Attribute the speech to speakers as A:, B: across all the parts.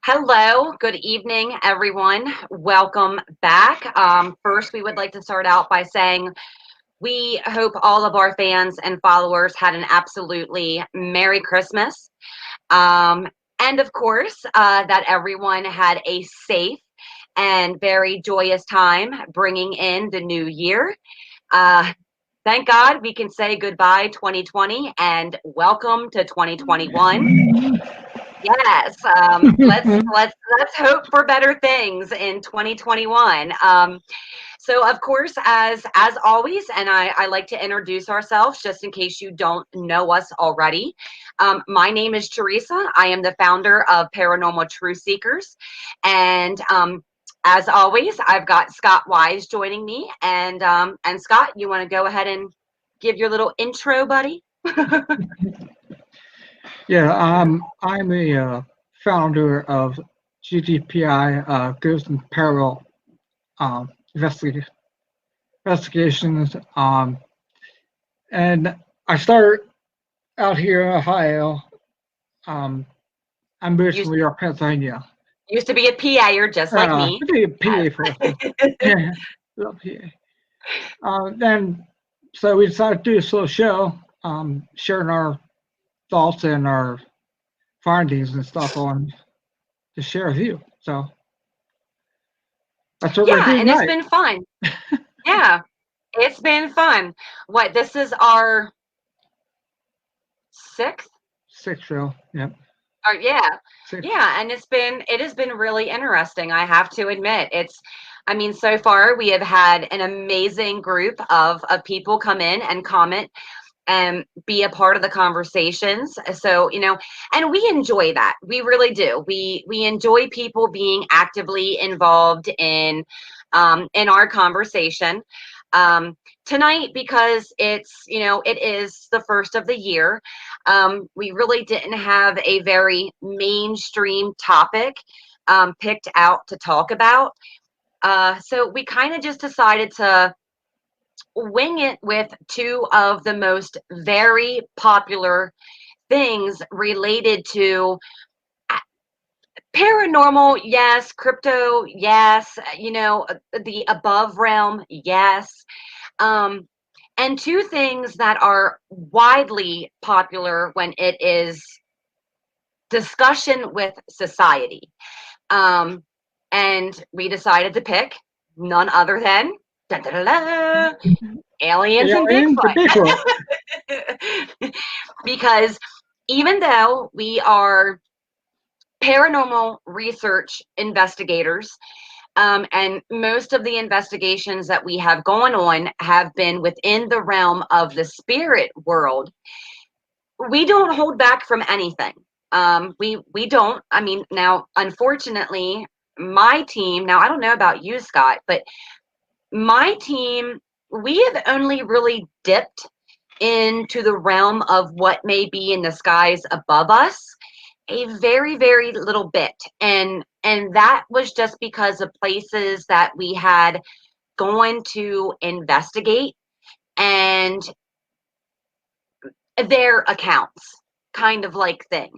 A: Hello, good evening, everyone. Welcome back. First, we would like to start out by saying we hope all of our fans and followers had an absolutely Merry Christmas. And of course, that everyone had a safe and very joyous time bringing in the new year. Uh, thank God we can say goodbye 2020 and welcome to 2021. Yes, let's hope for better things in 2021. So of course, as always, and I like to introduce ourselves just in case you don't know us already. My name is Teresa. I am the founder of Paranormal Truth Seekers, and as always, I've got Scott Wise joining me. And Scott, you want to go ahead and give your little intro, buddy?
B: Yeah, I'm a founder of GTPI, Ghost and Parallel um, Investig- Investigations, and I started out here in Ohio. Um, I'm based in
A: Used
B: New York, Pennsylvania.
A: used to be a PA'er just like me.
B: I think
A: Yes.
B: PA person. Yeah, love PA. Then, so we decided to do this little show, sharing our thoughts and our findings and stuff on to share with you. So that's what we're
A: Yeah,
B: doing
A: and it's
B: tonight.
A: been fun. Yeah, it's been fun. What, this is our sixth?
B: Six show. Yep.
A: Or yeah.
B: Six.
A: Yeah, and it has been really interesting, I have to admit. I mean, so far we have had an amazing group of people come in and comment and be a part of the conversations. So, and we enjoy that. We really do. We enjoy people being actively involved in our conversation. Tonight, because it is the first of the year, we really didn't have a very mainstream topic picked out to talk about. So we kind of just decided to wing it with two of the most very popular things related to paranormal, yes, crypto, yes, the above realm, yes. Um, and two things that are widely popular when it is discussion with society. Um, and we decided to pick none other than da, da, da, da, aliens and
B: Aliens and
A: Bigfoot.
B: Bigfoot.
A: Because even though we are paranormal research investigators, and most of the investigations that we have going on have been within the realm of the spirit world, we don't hold back from anything. We don't. I mean, now, unfortunately, my team, now I don't know about you, Scott, but my team, we have only really dipped into the realm of what may be in the skies above us a very, very little bit. And that was just because of places that we had gone to investigate and their accounts, kind of like thing.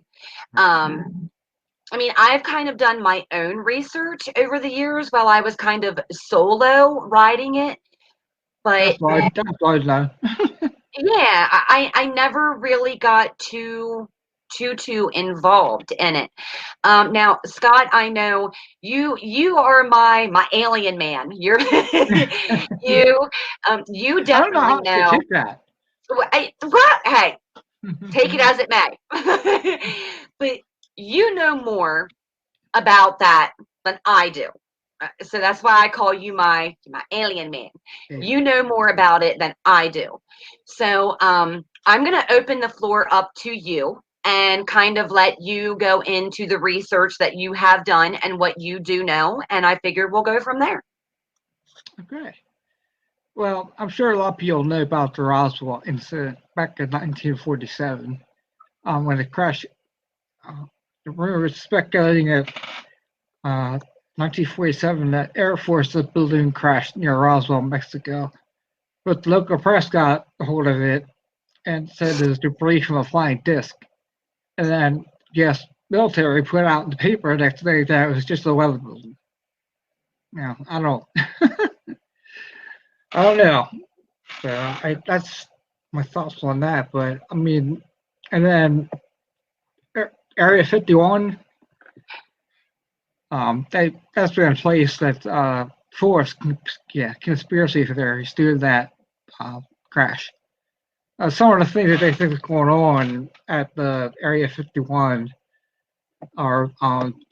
A: I mean, I've kind of done my own research over the years while I was kind of solo writing it. But
B: That's why now.
A: yeah, I never really got too involved in it. Now, Scott, I know you are my alien man. You're you you
B: I don't know how
A: definitely
B: to
A: know.
B: take that.
A: What? Hey, take it as it may. But you know more about that than I do. So that's why I call you my alien man. You know more about it than I do. So I'm going to open the floor up to you and kind of let you go into the research that you have done and what you do know. And I figured we'll go from there.
B: Okay. Well, I'm sure a lot of people know about the Roswell incident back in 1947 when it crashed. The rumor is speculating that 1947 that Air Force balloon crashed near Roswell, Mexico. But the local press got a hold of it and said it was debris from a flying disc. And then, yes, military put out in the paper next day that it was just a weather balloon. I don't, I don't know. So that's my thoughts on that. But I mean, and then Area 51, that's been in place that forced, conspiracy theories due to that crash. Some of the things that they think is going on at the Area 51 are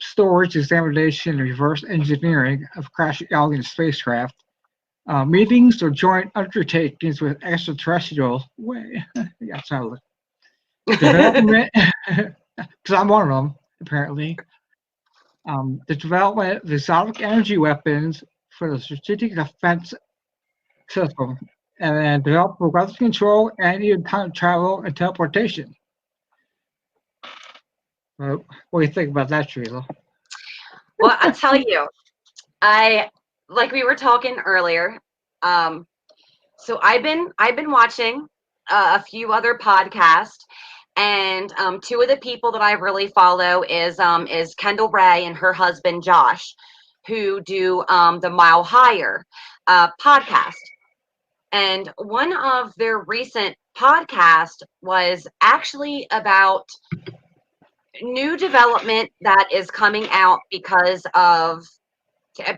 B: storage, examination, reverse engineering of crashing alien spacecraft, meetings or joint undertakings with extraterrestrials. Yeah, sorry. Development, because I'm one of them, apparently. The development of exotic energy weapons for the strategic defense system, and then develop for weather control and even time travel and teleportation. What do you think about that, Teresa?
A: Well, I tell you, like we were talking earlier. So I've been watching a few other podcasts, and two of the people that I really follow is Kendall Ray and her husband Josh, who do the Mile Higher podcast. And one of their recent podcasts was actually about new development that is coming out because of a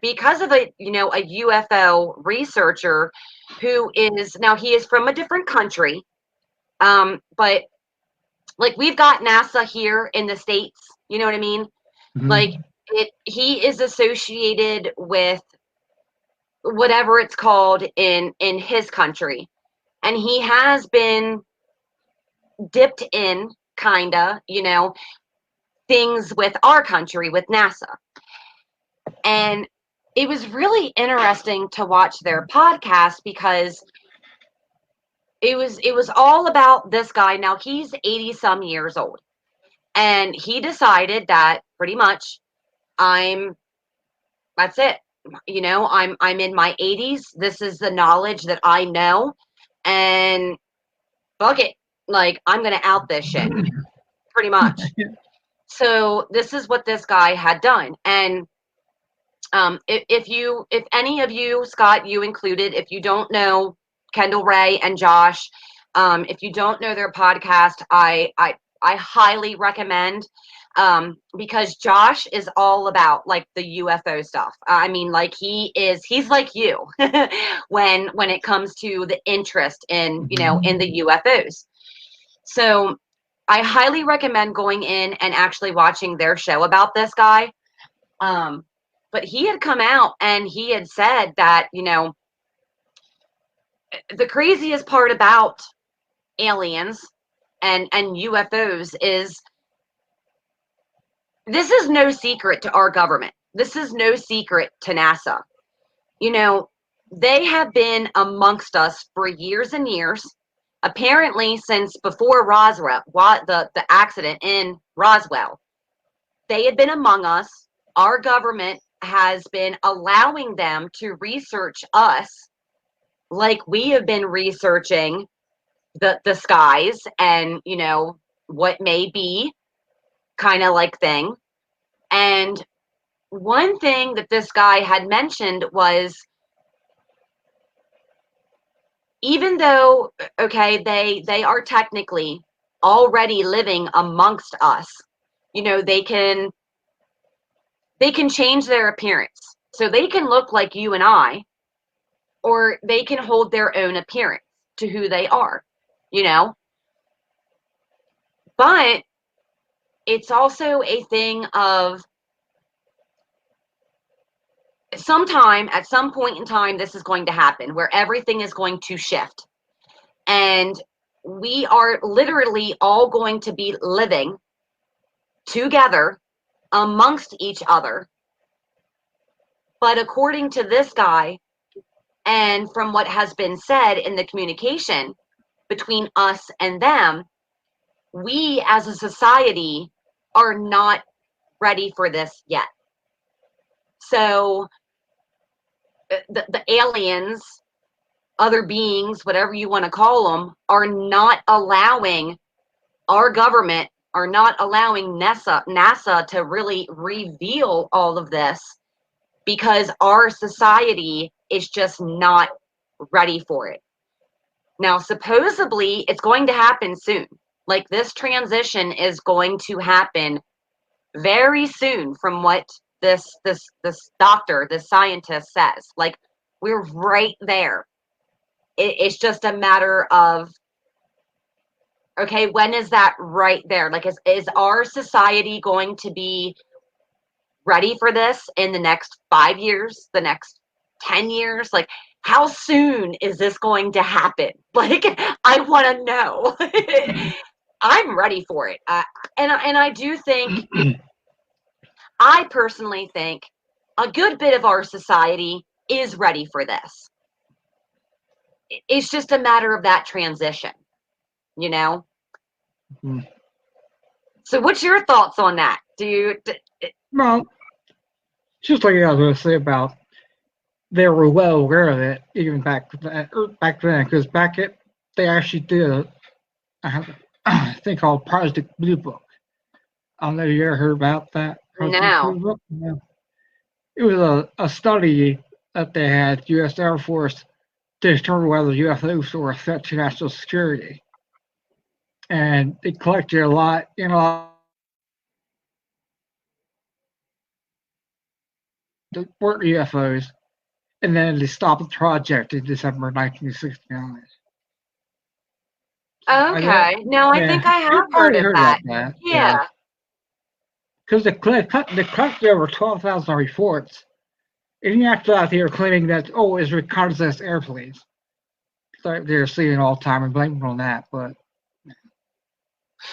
A: UFO researcher who is now, he is from a different country, but like we've got NASA here in the States, you know what I mean?
B: Mhm.
A: Like he is associated with whatever it's called in his country, and he has been dipped in kinda, things with our country, with NASA. And it was really interesting to watch their podcast because it was all about this guy. Now he's 80 some years old, and he decided that pretty much that's it. I'm in my 80s. This is the knowledge that I know, and fuck it. Like, I'm gonna out this shit, pretty much. So this is what this guy had done. And if any of you, Scott, you included, if you don't know Kendall Ray and Josh, if you don't know their podcast, I highly recommend, because Josh is all about like the UFO stuff. I mean, like he's like you when it comes to the interest in in the UFOs. So I highly recommend going in and actually watching their show about this guy. But he had come out and he had said that, the craziest part about aliens and UFOs is this is no secret to our government. This is no secret to NASA. They have been amongst us for years and years. Apparently, since before Roswell, the accident in Roswell, they had been among us. Our government has been allowing them to research us like we have been researching the skies and what may be kind of like thing. And one thing that this guy had mentioned was, even though they are technically already living amongst us, they can change their appearance. So they can look like you and I, or they can hold their own appearance to who they are, But it's also a thing of at some point in time, this is going to happen where everything is going to shift. And we are literally all going to be living together amongst each other. But according to this guy, and from what has been said in the communication between us and them, we as a society are not ready for this yet. So the aliens, other beings, whatever you want to call them, are not allowing our government are not allowing NASA to really reveal all of this because our society is just not ready for it. Now, supposedly, it's going to happen soon. Like, this transition is going to happen very soon from what this doctor, this scientist says. Like, we're right there. It's just a matter of, okay, when is that right there? Like, is our society going to be ready for this in the next 5 years, the next 10 years? Like, how soon is this going to happen? Like, I want to know. I'm ready for it. And I do think, I personally think a good bit of our society is ready for this. It's just a matter of that transition, you know?
B: Mhm.
A: So what's your thoughts on that?
B: Well, just like I was going to say about, they were well aware of it even back then, because they actually did a thing called Project Blue Book. I don't know if you ever heard about that. Project
A: No.
B: Blue Book? Yeah. It was a study that they had U.S. Air Force to determine whether UFOs were a threat to national security, and they collected a lot that weren't UFOs, and then they stopped the project in December 1969.
A: Okay. No, I think I have
B: You've
A: heard
B: already
A: of
B: heard
A: that.
B: about that.
A: Yeah.
B: Because they collected over 12,000 reports. And after that, they were claiming that, oh, it's reconnaissance airplanes. So they're seeing all the time and blaming on that. But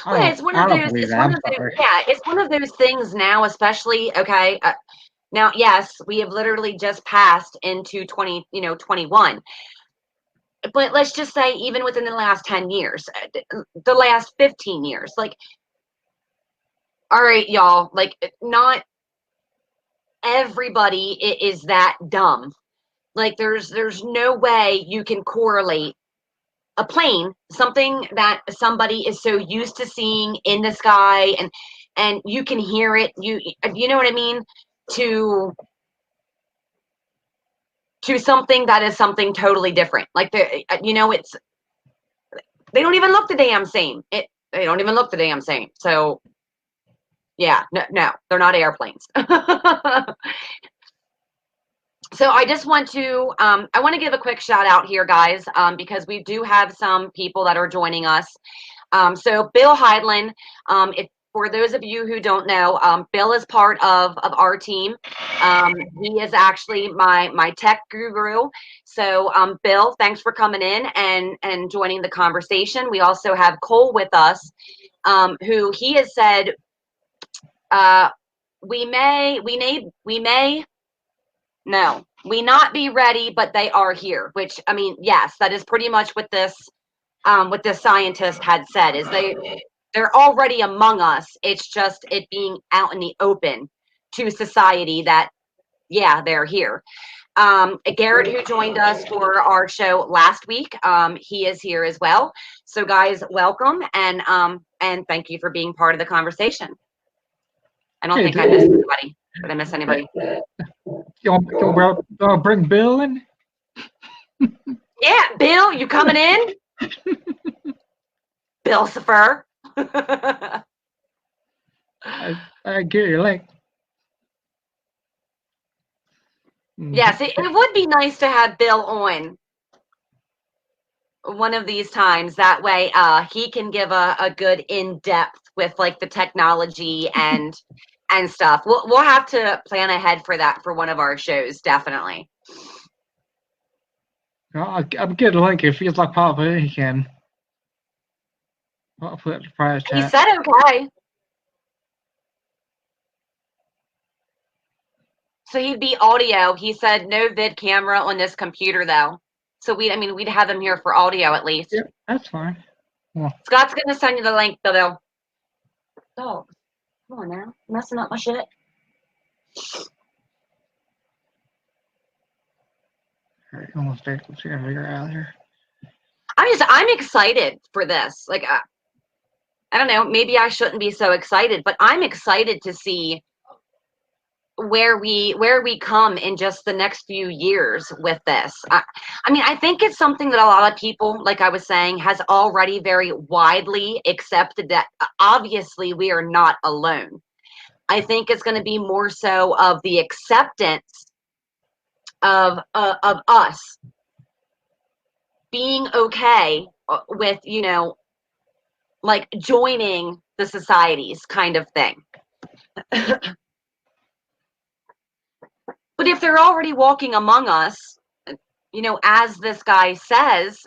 A: Well, it's one of
B: I don't
A: those.
B: believe
A: It's
B: that.
A: one
B: I'm
A: of those.
B: sorry.
A: Yeah, it's one of those things now, especially. Okay. Now, yes, we have literally just passed into 21. But let's just say, even within the last 10 years, the last 15 years, like, all right, y'all, like, not everybody is that dumb. Like, there's no way you can correlate a plane, something that somebody is so used to seeing in the sky, and you can hear it, you know what I mean, to something that is something totally different. Like, it's, they don't even look the damn same. They don't even look the damn same. So yeah, no, they're not airplanes. So I just want to, I want to give a quick shout out here, guys, because we do have some people that are joining us. So Bill Heidland, for those of you who don't know, Bill is part of our team. He is actually my tech guru. So Bill, thanks for coming in and joining the conversation. We also have Cole with us, who he has said, we not be ready, but they are here. Which, I mean, yes, that is pretty much what this scientist had said, is they're already among us. It's just it being out in the open to society that, yeah, they're here. Garrett, who joined us for our show last week, he is here as well. So guys, welcome, and thank you for being part of the conversation. I don't think I missed anybody. Did I miss anybody?
B: You want to bring Bill in?
A: Yeah, Bill, you coming in? Bill-cifer.
B: I get your link.
A: Yes, it would be nice to have Bill on one of these times. That way he can give a good in-depth with, like, the technology and stuff. We'll have to plan ahead for that for one of our shows, definitely.
B: I'll get a link if he's like pop in, he can. I'll put it in private chat.
A: He said okay. So he'd be audio. He said no vid camera on this computer, though. So we'd have him here for audio at least.
B: Yep, that's fine.
A: Well, Scott's gonna send you the link, Bill. Oh, come on now, messing up my shit.
B: All right, almost there. Let's figure it out here.
A: I'm excited for this. Like, I don't know, maybe I shouldn't be so excited, but I'm excited to see where we come in just the next few years with this. I mean, I think it's something that a lot of people, like I was saying, has already very widely accepted that obviously we are not alone. I think it's going to be more so of the acceptance of us being okay with, you know, like joining the societies kind of thing. But if they're already walking among us, you know, as this guy says,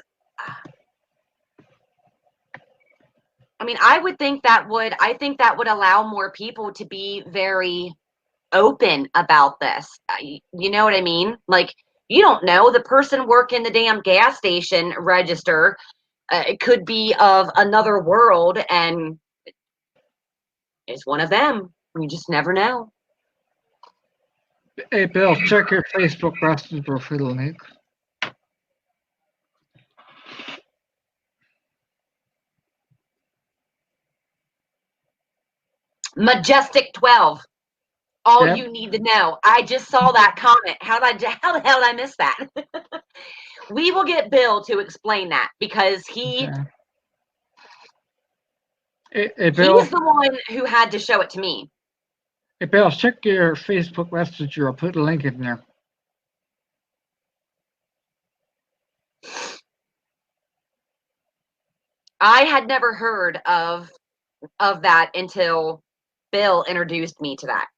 A: I mean, I think that would allow more people to be very open about this. You know what I mean? Like, you don't know, the person working the damn gas station register, it could be of another world and is one of them. You just never know.
B: Hey, Bill, check your Facebook Messenger for the link.
A: Majestic 12. All
B: Yep.
A: you need to know. I just saw that comment. How the hell did I miss that? We will get Bill to explain that because
B: Okay. Hey, Bill.
A: He's the one who had to show it to me.
B: Hey, Bill, check your Facebook Messenger. I'll put a link in there.
A: I had never heard of that until Bill introduced me to that.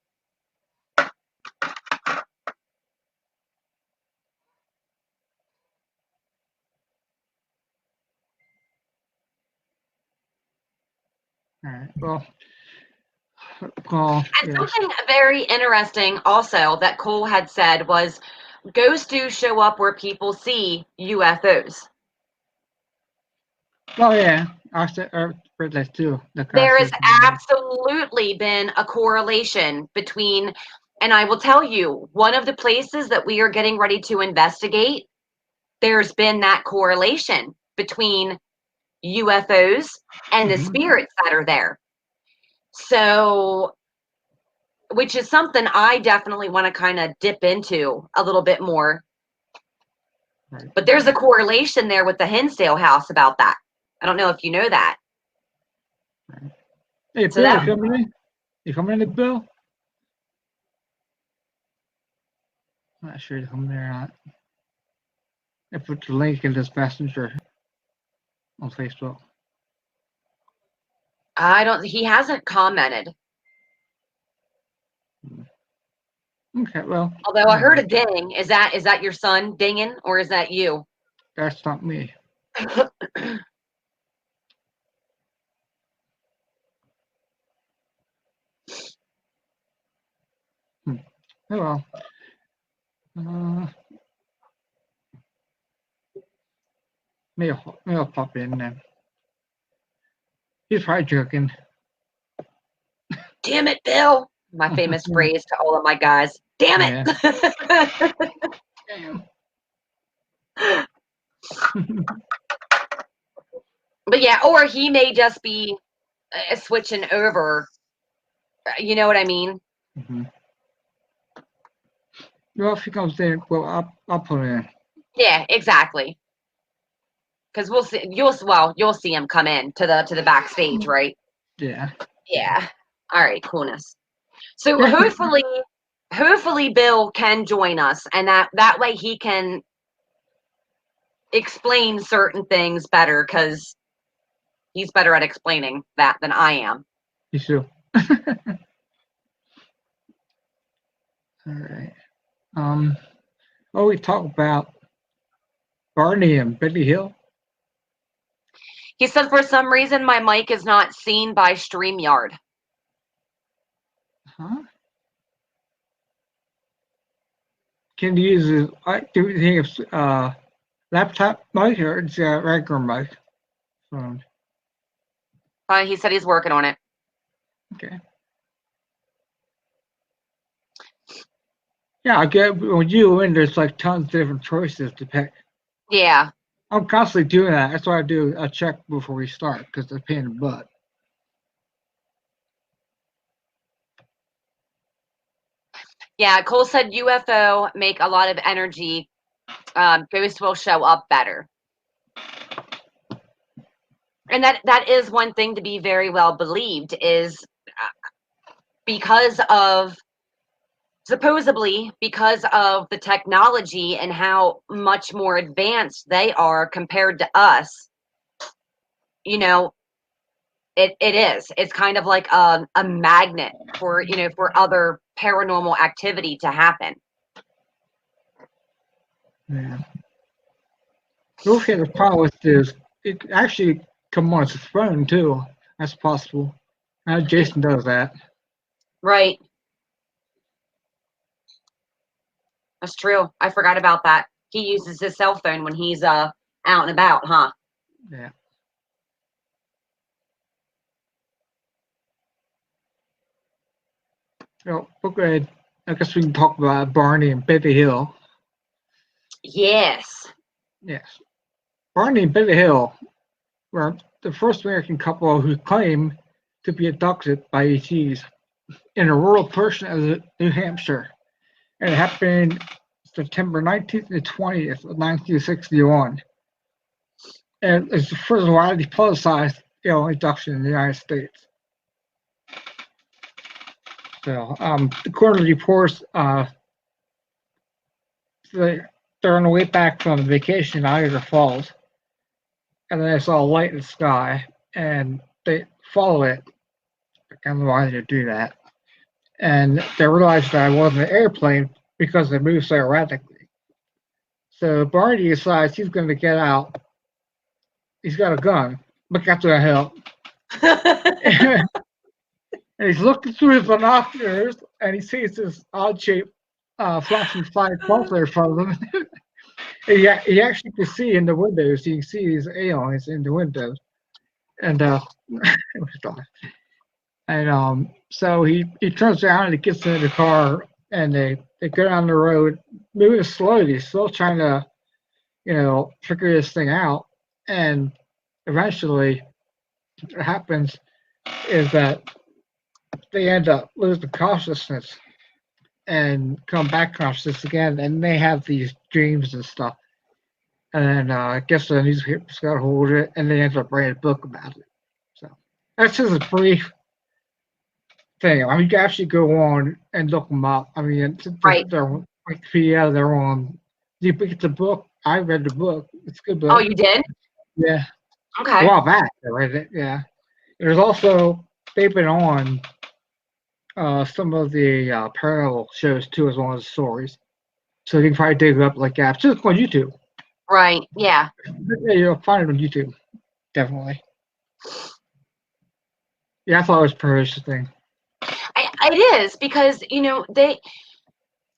B: All right. Well,
A: and something very interesting also that Cole had said was ghosts do show up where people see UFOs.
B: Oh yeah, I read that too.
A: There has absolutely been a correlation between, and I will tell you, one of the places that we are getting ready to investigate, there's been that correlation between UFOs and the spirits that are there. So, which is something I definitely want to kind of dip into a little bit more. Right. But there's a correlation there with the Hinsdale house about that. I don't know if you know that.
B: Right. Hey, so Bill, you coming in? You coming in, Bill? I'm not sure you're coming there or not. I put the link in this messenger on Facebook.
A: He hasn't commented.
B: Okay, well.
A: Although I heard a ding. Is that your son dinging or is that you?
B: That's not me. Oh well. Maybe I'll pop in then. He's probably joking.
A: Damn it, Bill. My famous phrase to all of my guys. Damn it.
B: Damn.
A: But yeah, or he may just be switching over. You know what I mean?
B: Mm-hmm. Well, if he comes in, well, I'll put it in.
A: Yeah, exactly. Because we'll see. You'll see him come in to the backstage, right?
B: Yeah.
A: Yeah. All right. Coolness. So hopefully Bill can join us, and that way he can explain certain things better because he's better at explaining that than I am.
B: You too. All right. We talked about Barney and Betty Hill.
A: He said for some reason my mic is not seen by StreamYard.
B: Huh? Can you use do you think it's laptop mic or it's a regular mic? Phone.
A: He said he's working on it.
B: Okay. Yeah, I get when you win, there's like tons of different choices to pick.
A: Yeah.
B: I'm constantly doing that. That's why I check before we start because they're a pain in the butt.
A: Yeah, Cole said UFO make a lot of energy. Ghosts will show up better. And that is one thing to be very well believed is because of supposedly because of the technology and how much more advanced they are compared to us, you know, it is. It's kind of like a magnet for, you know, for other paranormal activity to happen.
B: Yeah. Okay, the problem with this, it actually come on its phone too. That's possible. Jason does that.
A: Right. That's true. I forgot about that. He uses his cell phone when he's out and about, huh?
B: Yeah. So, okay, I guess we can talk about Barney and Betty Hill.
A: Yes.
B: Yes. Barney and Betty Hill were the first American couple who claimed to be abducted by ETs in a rural portion of New Hampshire. And it happened September 19th and 20th of 1961. And it's the first widely publicized abduction in the United States. So, according to reports, they're on the way back from vacation in Niagara Falls, and then they saw a light in the sky, and they follow it. I don't know why they do that. And they realized that it wasn't an airplane because they moved so erratically. So Barney decides he's going to get out. He's got a gun. Look after the hill. And he's looking through his binoculars, and he sees this odd-shaped flashing fire crawler in front of him. He actually can see in the windows. You can see these aliens in the windows, and so he turns around and he gets in the car, and they go down the road, moving slowly, still trying to, figure this thing out. And eventually, what happens is that they end up losing consciousness and come back conscious again, and they have these dreams and stuff. And I guess the newspapers got a hold of it, and they end up writing a book about it. So that's just a brief thing. I mean, you can actually go on and look them up. I mean,
A: Right.
B: they're on Wikipedia, they're on. You pick the book. I read the book. It's a good book.
A: Oh, you did?
B: Yeah.
A: Okay.
B: A while back, I read it. Yeah. There's also they've been on some of the parallel shows too, as well as stories. So you can probably dig it up like that. Just on YouTube.
A: Right. Yeah.
B: Yeah, you'll find it on YouTube. Definitely. Yeah, I thought it was a pretty interesting.
A: It is because,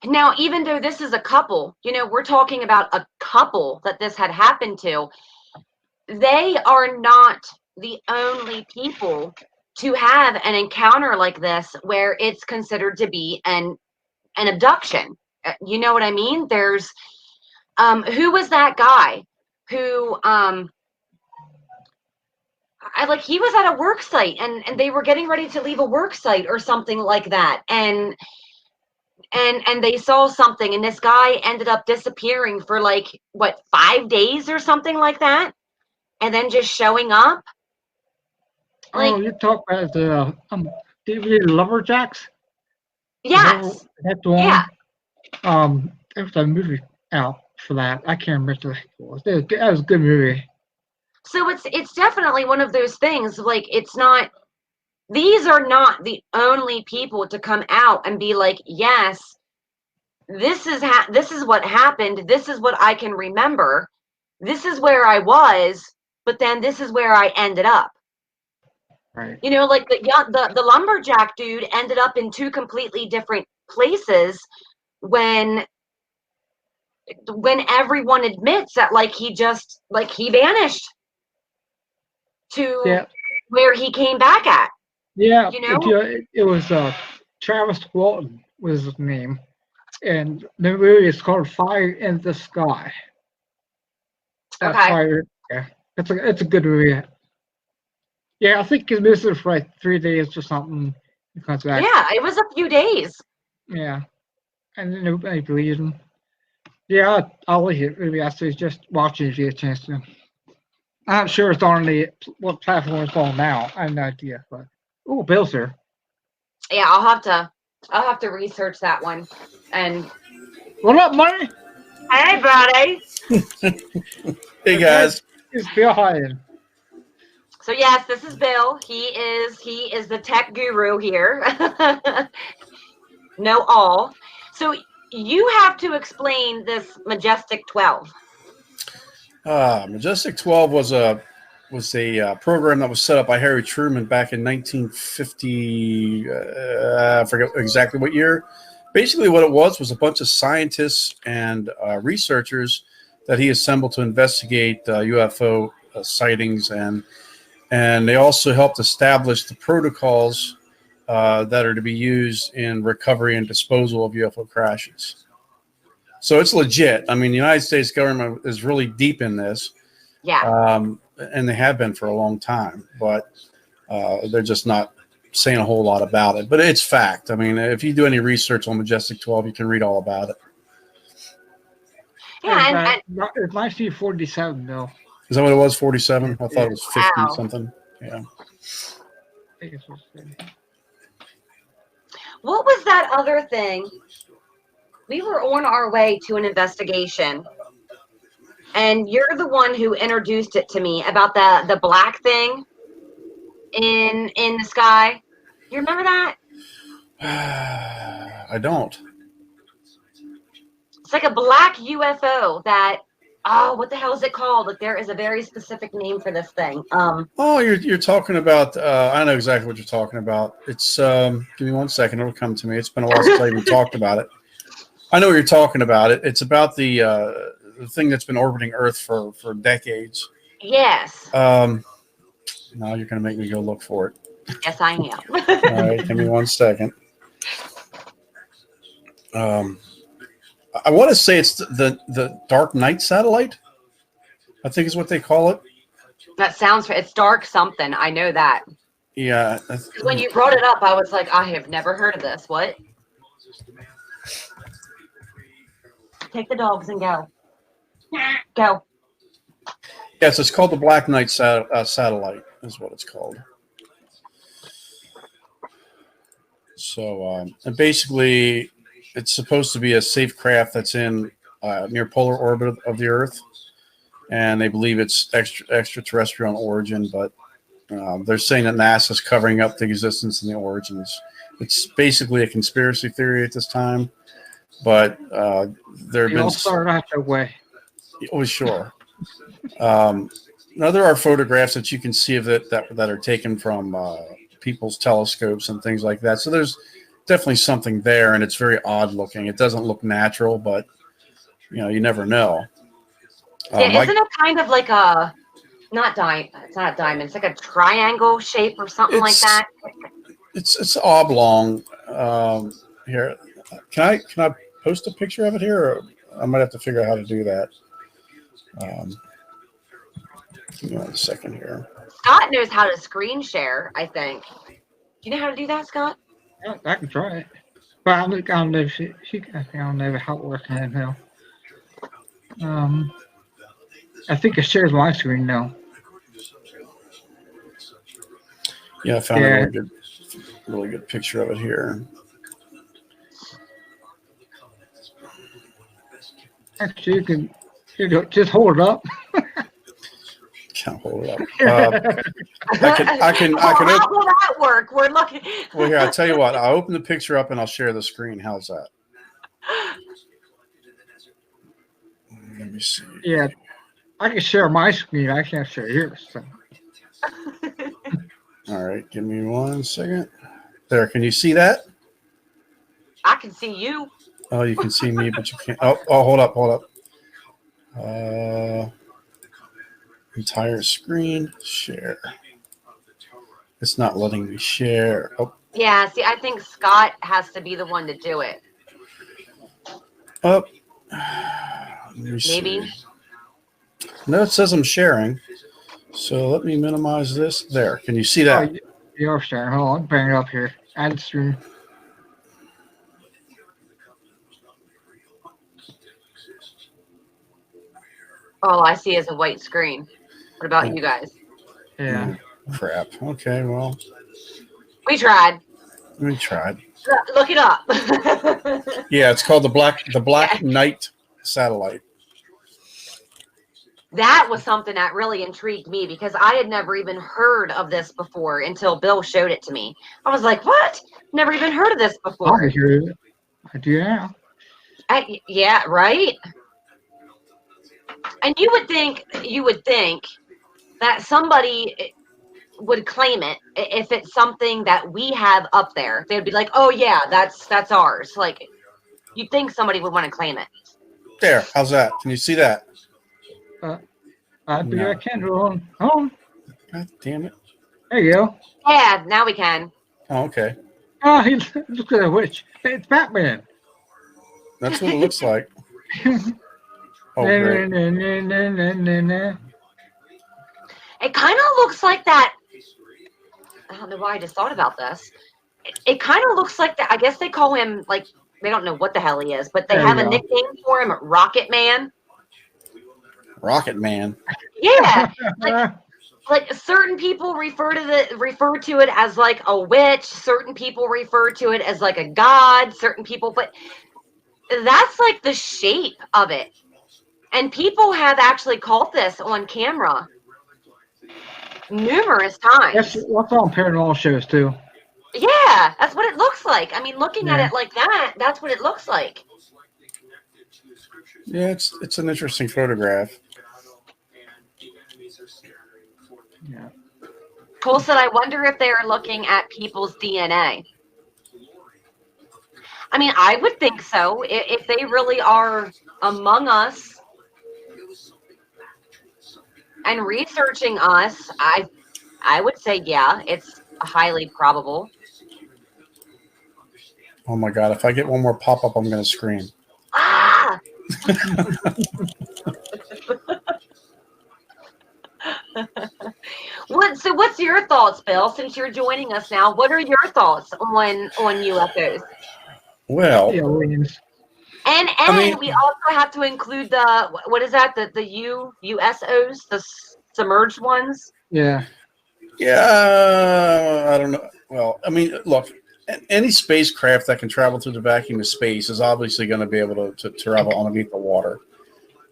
A: now, even though this is a couple, we're talking about a couple that this had happened to, they are not the only people to have an encounter like this where it's considered to be an abduction. You know what I mean? There's, who was that guy who, he was at a work site and they were getting ready to leave a work site or something like that. And they saw something, and this guy ended up disappearing for 5 days or something like that, and then just showing up.
B: You talk about the DVD Lumberjacks?
A: Yes.
B: That's the one.
A: Yeah.
B: There was a movie out for that. I can't remember what it was. That was a good movie.
A: So it's definitely one of those things. It's not. These are not the only people to come out and be like, yes, this is what happened. This is what I can remember. This is where I was, but then this is where I ended up.
B: Right.
A: The lumberjack dude ended up in two completely different places when everyone admits that he vanished to where he came back at.
B: Yeah, it was Travis Walton was his name, and the movie is called Fire in the Sky.
A: Okay.
B: Fire. Yeah, it's a good movie. Yeah, I think he's missing for 3 days or something.
A: Yeah, it was a few days.
B: Yeah. and then nobody believes him. Yeah, I'll leave it. Maybe I say just watch it if you get a chance to. I'm not sure it's on what platform it's on now. I have no idea, but Bill's here.
A: Yeah, I'll have to research that one. And
B: what up, Money?
A: hey, buddy.
C: Hey guys.
B: It's Bill Hyden.
A: So yes, this is Bill. He is the tech guru here. Know all. So you have to explain this Majestic 12.
C: Majestic 12 was a program that was set up by Harry Truman back in 1950. I forget exactly what year. Basically, what it was a bunch of scientists and researchers that he assembled to investigate UFO sightings, and they also helped establish the protocols that are to be used in recovery and disposal of UFO crashes. So it's legit. I mean, the United States government is really deep in this.
A: Yeah.
C: And they have been for a long time, but they're just not saying a whole lot about it. But it's fact. I mean, if you do any research on Majestic 12, you can read all about it.
A: Yeah, and
B: it's 1947, though.
C: Is that what it was? 47? I thought it was 50 something. Yeah.
B: I think it's 50.
A: What was that other thing? We were on our way to an investigation, and you're the one who introduced it to me about the black thing in the sky. You remember that?
C: I don't.
A: It's like a black UFO that, what the hell is it called? Like, there is a very specific name for this thing.
C: You're talking about, I know exactly what you're talking about. It's, give me 1 second. It'll come to me. It's been a while since I even talked about it. I know what you're talking about. It's about the thing that's been orbiting Earth for decades.
A: Yes.
C: Now you're going to make me go look for it.
A: Yes, I am.
C: All right, give me 1 second. I want to say it's the Dark Knight satellite, I think is what they call it.
A: That sounds, it's dark something. I know that.
C: Yeah.
A: When you brought it up, I was like, I have never heard of this. What? Take the dogs and go. Go.
C: Yes, it's called the Black Knight satellite is what it's called. So, and basically, it's supposed to be a safe craft that's in near polar orbit of the Earth, and they believe it's extraterrestrial in origin, but they're saying that NASA's covering up the existence and the origins. It's basically a conspiracy theory at this time, but there have been...
B: All started out that way.
C: Oh, sure. Now, there are photographs that you can see of it that are taken from people's telescopes and things like that. So there's definitely something there, and it's very odd looking. It doesn't look natural, but you never know.
A: Yeah, isn't it kind of like a it's not a diamond, it's like a triangle shape or something like that?
C: It's oblong. Here, can I post a picture of it here, or I might have to figure out how to do that. Give me 1 second here.
A: Scott knows how to screen share, I think. Do you know how to do that, Scott?
B: I can try it, but I don't know if she I don't know how it works right now. I think it shares my screen now.
C: Yeah, I found a really good picture of it here.
B: Actually, you can just hold it up.
C: Can't hold it up. I can.
A: How will that work? We're looking.
C: Well, here, I'll tell you what. I'll open the picture up and I'll share the screen. How's that? Let me see.
B: Yeah, I can share my screen. I can't share yours. So.
C: All right, give me 1 second. There, can you see that?
A: I can see you.
C: Oh, you can see me, but you can't. Oh, hold up. Entire screen, share. It's not letting me share. Oh.
A: Yeah, see, I think Scott has to be the one to do it.
C: Oh.
A: Maybe.
C: See. No, it says I'm sharing. So let me minimize this. There. Can you see that?
B: Oh, you're sharing. Hold on, bring it up here. Add stream.
A: All I see is a white screen. What about you guys?
B: Yeah.
C: Crap. Okay, well,
A: We tried.
C: we tried.
A: Look it up.
C: Yeah, it's called the Black Knight satellite.
A: That was something that really intrigued me because I had never even heard of this before until Bill showed it to me. I was like, what? Never even heard of this before.
B: I hear it. I do now.
A: Yeah, right? And you would think that somebody would claim it if it's something that we have up there. They'd be like, oh yeah, that's ours. Like, you'd think somebody would want to claim it.
C: There, how's that? Can you see that?
B: I do.
C: No.
B: I can hold on.
C: God damn it.
B: There you go.
A: Yeah, now we can.
C: Oh, okay.
B: Oh, he look at the witch. It's Batman.
C: That's what it looks like. Oh, great.
A: It kind of looks like that. I don't know why I just thought about this. It kind of looks like that. I guess they call him, like, they don't know what the hell he is, but they have a nickname for him, Rocket Man.
C: Rocket Man.
A: Yeah, like certain people refer to it as like a witch. Certain people refer to it as like a god. Certain people, but that's like the shape of it. And people have actually caught this on camera numerous times.
B: That's on paranormal shows too.
A: Yeah, that's what it looks like. I mean, looking at it like that, that's what it looks like.
C: Yeah, it's an interesting photograph.
B: Yeah.
A: Cole said, I wonder if they're looking at people's DNA. I mean, I would think so. If they really are among us and researching us, I would say, yeah, it's highly probable.
C: Oh my God, if I get one more pop-up, I'm going to scream.
A: Ah! What's your thoughts, Bill? Since you're joining us now, what are your thoughts on UFOs?
C: Well,
B: Aliens.
A: And
C: I mean,
A: we also have to include the what is that? The USOs, the submerged ones.
B: Yeah.
C: yeah, I don't know. Well, I mean, look, any spacecraft that can travel through the vacuum of space is obviously going to be able to travel underneath the water.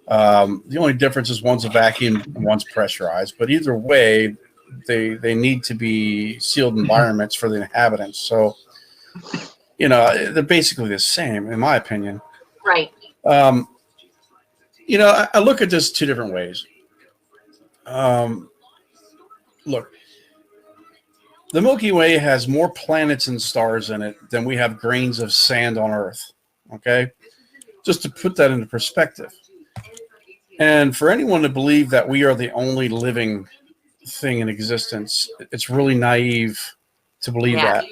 C: The only difference is one's a vacuum and one's pressurized. But either way, they need to be sealed environments for the inhabitants. So, you know, they're basically the same, in my opinion.
A: Right.
C: You know, I look at this two different ways. Look, the Milky Way has more planets and stars in it than we have grains of sand on Earth. Okay? Just to put that into perspective. And for anyone to believe that we are the only living thing in existence, it's really naive to believe that.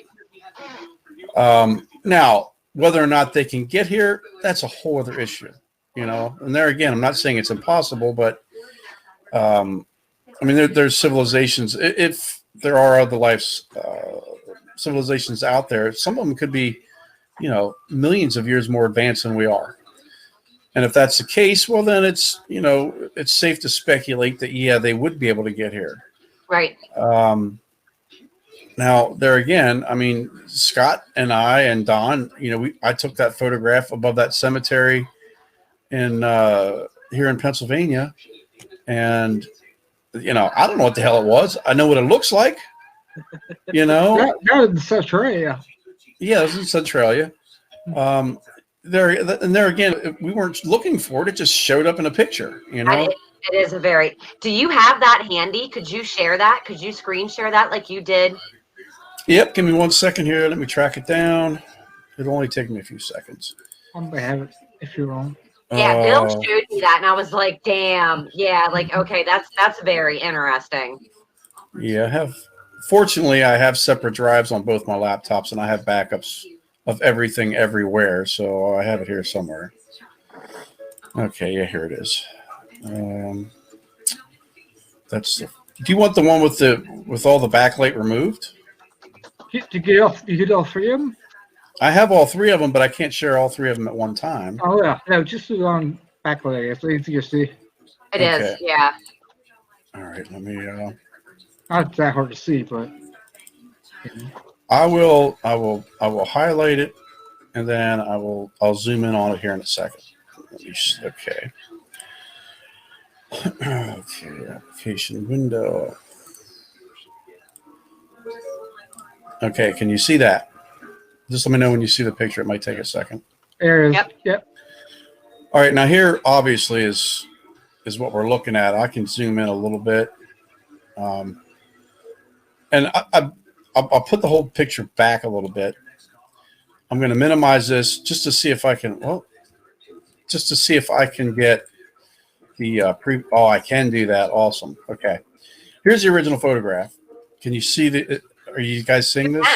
C: Now, whether or not they can get here, that's a whole other issue, you know. And there again, I'm not saying it's impossible, but I mean, there's civilizations. If there are other civilizations out there, some of them could be, you know, millions of years more advanced than we are. And if that's the case, well, then it's, you know, it's safe to speculate that, yeah, they would be able to get here.
A: Right.
C: Now, there again, I mean, Scott and I and Don, you know, I took that photograph above that cemetery in here in Pennsylvania. And, you know, I don't know what the hell it was. I know what it looks like, you know.
B: That was in Centralia.
C: Yeah, it was in Centralia. There again, we weren't looking for it. It just showed up in a picture, you know.
A: It is a very. Do you have that handy? Could you share that? Could you screen share that like you did?
C: Yep. Give me 1 second here. Let me track it down. It'll only take me a few seconds.
B: I'm gonna have it if you're wrong.
A: Yeah, Bill showed me that, and I was like, "Damn, yeah, like okay, that's very interesting."
C: Yeah, fortunately, I have separate drives on both my laptops, and I have backups of everything everywhere, so I have it here somewhere. Okay, yeah, here it is. Do you want the one with all the backlight removed?
B: You get all three of them?
C: I have all three of them, but I can't share all three of them at one time.
B: Oh yeah, no, just the on backlight. It's easy to see.
A: It is, yeah.
C: All right, let me.
B: Not that hard to see, but
C: I will highlight it, and then I'll zoom in on it here in a second. Okay. Okay, application window. Okay, can you see that? Just let me know when you see the picture. It might take a second.
B: there is.
A: Yep.
B: Yep.
C: All right, now here obviously is what we're looking at. I can zoom in a little bit, and I'll put the whole picture back a little bit. I'm going to minimize this just to see if I can. Well, just to see if I can get the pre. Oh, I can do that. Awesome. Okay, here's the original photograph. Can you see the? Are you guys seeing this?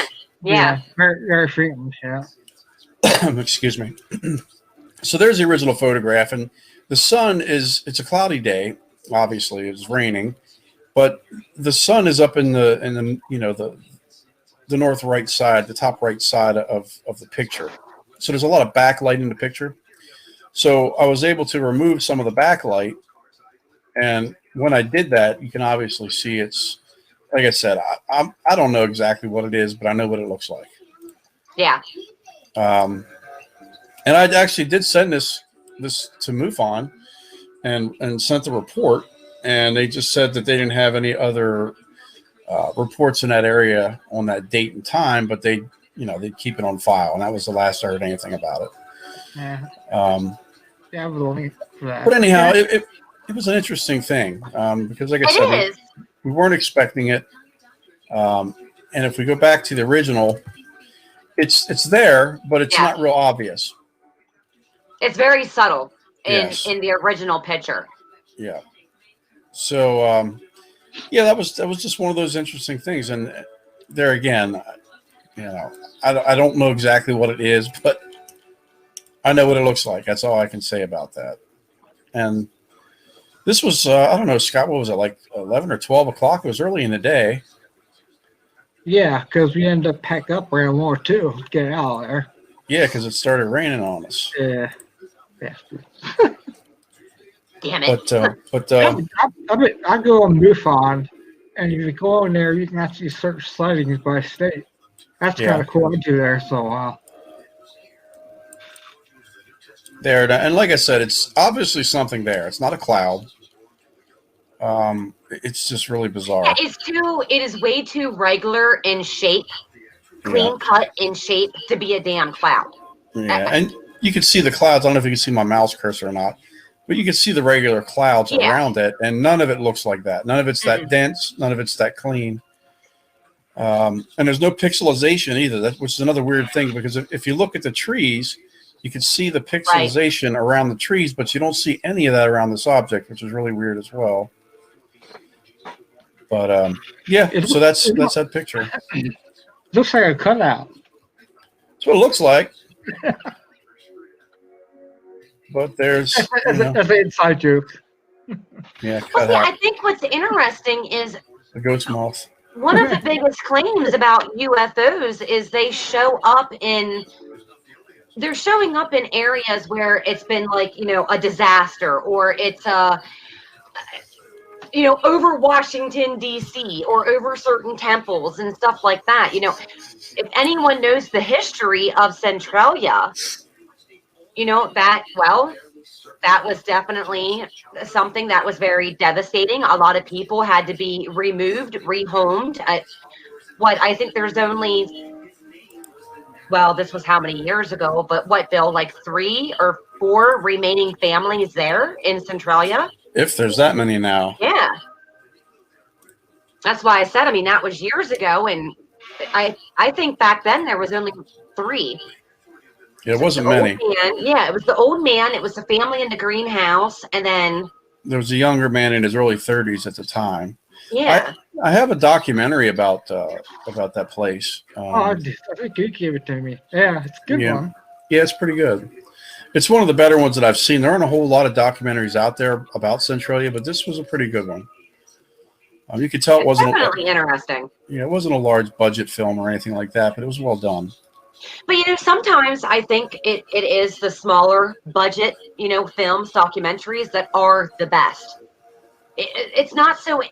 A: Yeah.
B: Very, very faint. Yeah.
C: Excuse me. So there's the original photograph, and the sun it's a cloudy day. Obviously, it's raining, but the sun is up in the the north right side, the top right side of the picture. So there's a lot of backlight in the picture. So I was able to remove some of the backlight, and when I did that, you can obviously see it's like I said. I don't know exactly what it is, but I know what it looks like.
A: Yeah.
C: And I actually did send this to MUFON and sent the report, and they just said that they didn't have any other reports in that area on that date and time, but they'd keep it on file, and that was the last I heard anything about it.
B: Yeah.
C: Yeah,
B: I was only for that.
C: but anyhow, it was an interesting thing because, like I said, we weren't expecting it. And if we go back to the original, it's there, but it's not real obvious.
A: It's very subtle in
C: Yes.
A: the original picture.
C: Yeah. So, that was just one of those interesting things. And there again, I don't know exactly what it is, but I know what it looks like. That's all I can say about that. And this was, I don't know, Scott, what was it, like 11 or 12 o'clock? It was early in the day.
B: Yeah, because we ended up packed up around more too to get out of there.
C: Yeah, because it started raining on us.
B: Yeah.
A: Damn it.
C: But
B: I go on MUFON, and if you go in there, you can actually search sightings by state. That's kind of cool to do there. So,
C: there, and like I said, it's obviously something there. It's not a cloud. It's just really bizarre.
A: Yeah, it is way too regular in shape, clean cut in shape to be a damn cloud.
C: Yeah, and you can see the clouds. I don't know if you can see my mouse cursor or not, but you can see the regular clouds around it, and none of it looks like that. None of it's that dense. None of it's that clean. And there's no pixelization either, which is another weird thing, because if you look at the trees, you can see the pixelization around the trees, but you don't see any of that around this object, which is really weird as well. But so that's that picture.
B: Looks like a cutout.
C: That's what it looks like. But there's
B: that's an inside joke.
C: Yeah,
A: I think what's interesting is
C: the ghost moth.
A: One of the biggest claims about UFOs is they're showing up in areas where it's been like, a disaster, or it's over Washington, D.C., or over certain temples and stuff like that. If anyone knows the history of Centralia, that was definitely something that was very devastating. A lot of people had to be removed, rehomed. I think there's only, this was how many years ago, but Bill, like 3 or 4 remaining families there in Centralia?
C: If there's that many now.
A: Yeah. That's why I said, that was years ago, and I think back then there was only 3.
C: It wasn't many.
A: It was the old man. It was the family in the greenhouse, and then
C: there was a younger man in his early 30s at the time.
A: Yeah,
C: I have a documentary about that place.
B: I think you gave it to me. Yeah, it's a good one.
C: Yeah, it's pretty good. It's one of the better ones that I've seen. There aren't a whole lot of documentaries out there about Centralia, but this was a pretty good one. You could tell it wasn't
A: definitely interesting.
C: Yeah, it wasn't a large budget film or anything like that, but it was well done.
A: But sometimes I think it is the smaller budget, films, documentaries that are the best. it's not so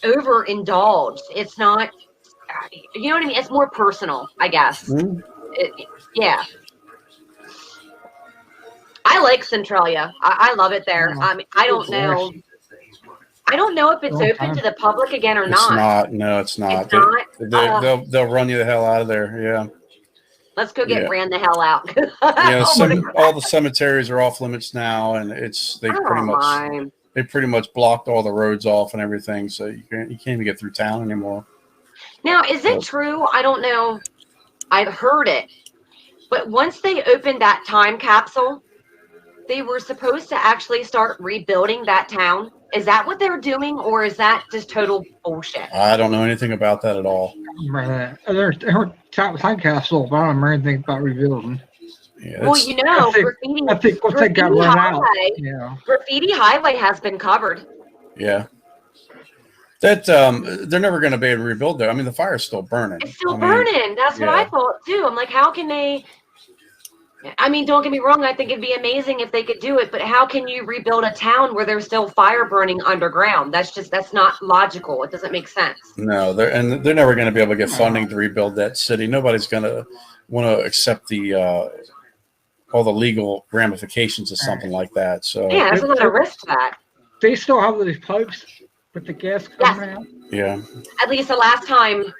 A: overindulged. It's not, you know what I mean? It's more personal, I guess.
C: Mhm.
A: Yeah. I like Centralia. I love it there.
B: Yeah.
A: I mean, I don't know. I don't know if it's
B: Long
A: open
B: time.
A: to the public again or
C: It's
A: not.
C: not. No, it's not.
A: It's not.
C: They'll run you the hell out of there. Yeah.
A: Let's go get
C: Yeah.
A: ran the hell out.
C: Yeah.
A: Oh,
C: All the cemeteries are off limits now, and they pretty much blocked all the roads off and everything, so you can't even get through town anymore.
A: Now, is it true? I don't know. I've heard it, but once they opened that time capsule, they were supposed to actually start rebuilding that town. Is that what they're doing, or is that just total bullshit?
C: I don't know anything about that at all.
B: Right. There's time capsule, but I don't remember anything about rebuilding.
C: Yeah,
A: Well, you know,
B: I think once they got run out. Yeah.
A: Graffiti Highway has been covered.
C: Yeah. That they're never going to be able to rebuild there. I mean, the fire's still burning.
A: It's still burning. That's what I thought too. I'm like, how can they? I mean, don't get me wrong. I think it'd be amazing if they could do it, but how can you rebuild a town where there's still fire burning underground? That's not logical. It doesn't make sense.
C: No, they're never going to be able to get funding to rebuild that city. Nobody's going to want to accept all the legal ramifications of something like that. So
A: yeah, there's a lot of risk to that.
B: They still have these pipes with the gas coming out.
C: Yeah.
A: At least the last time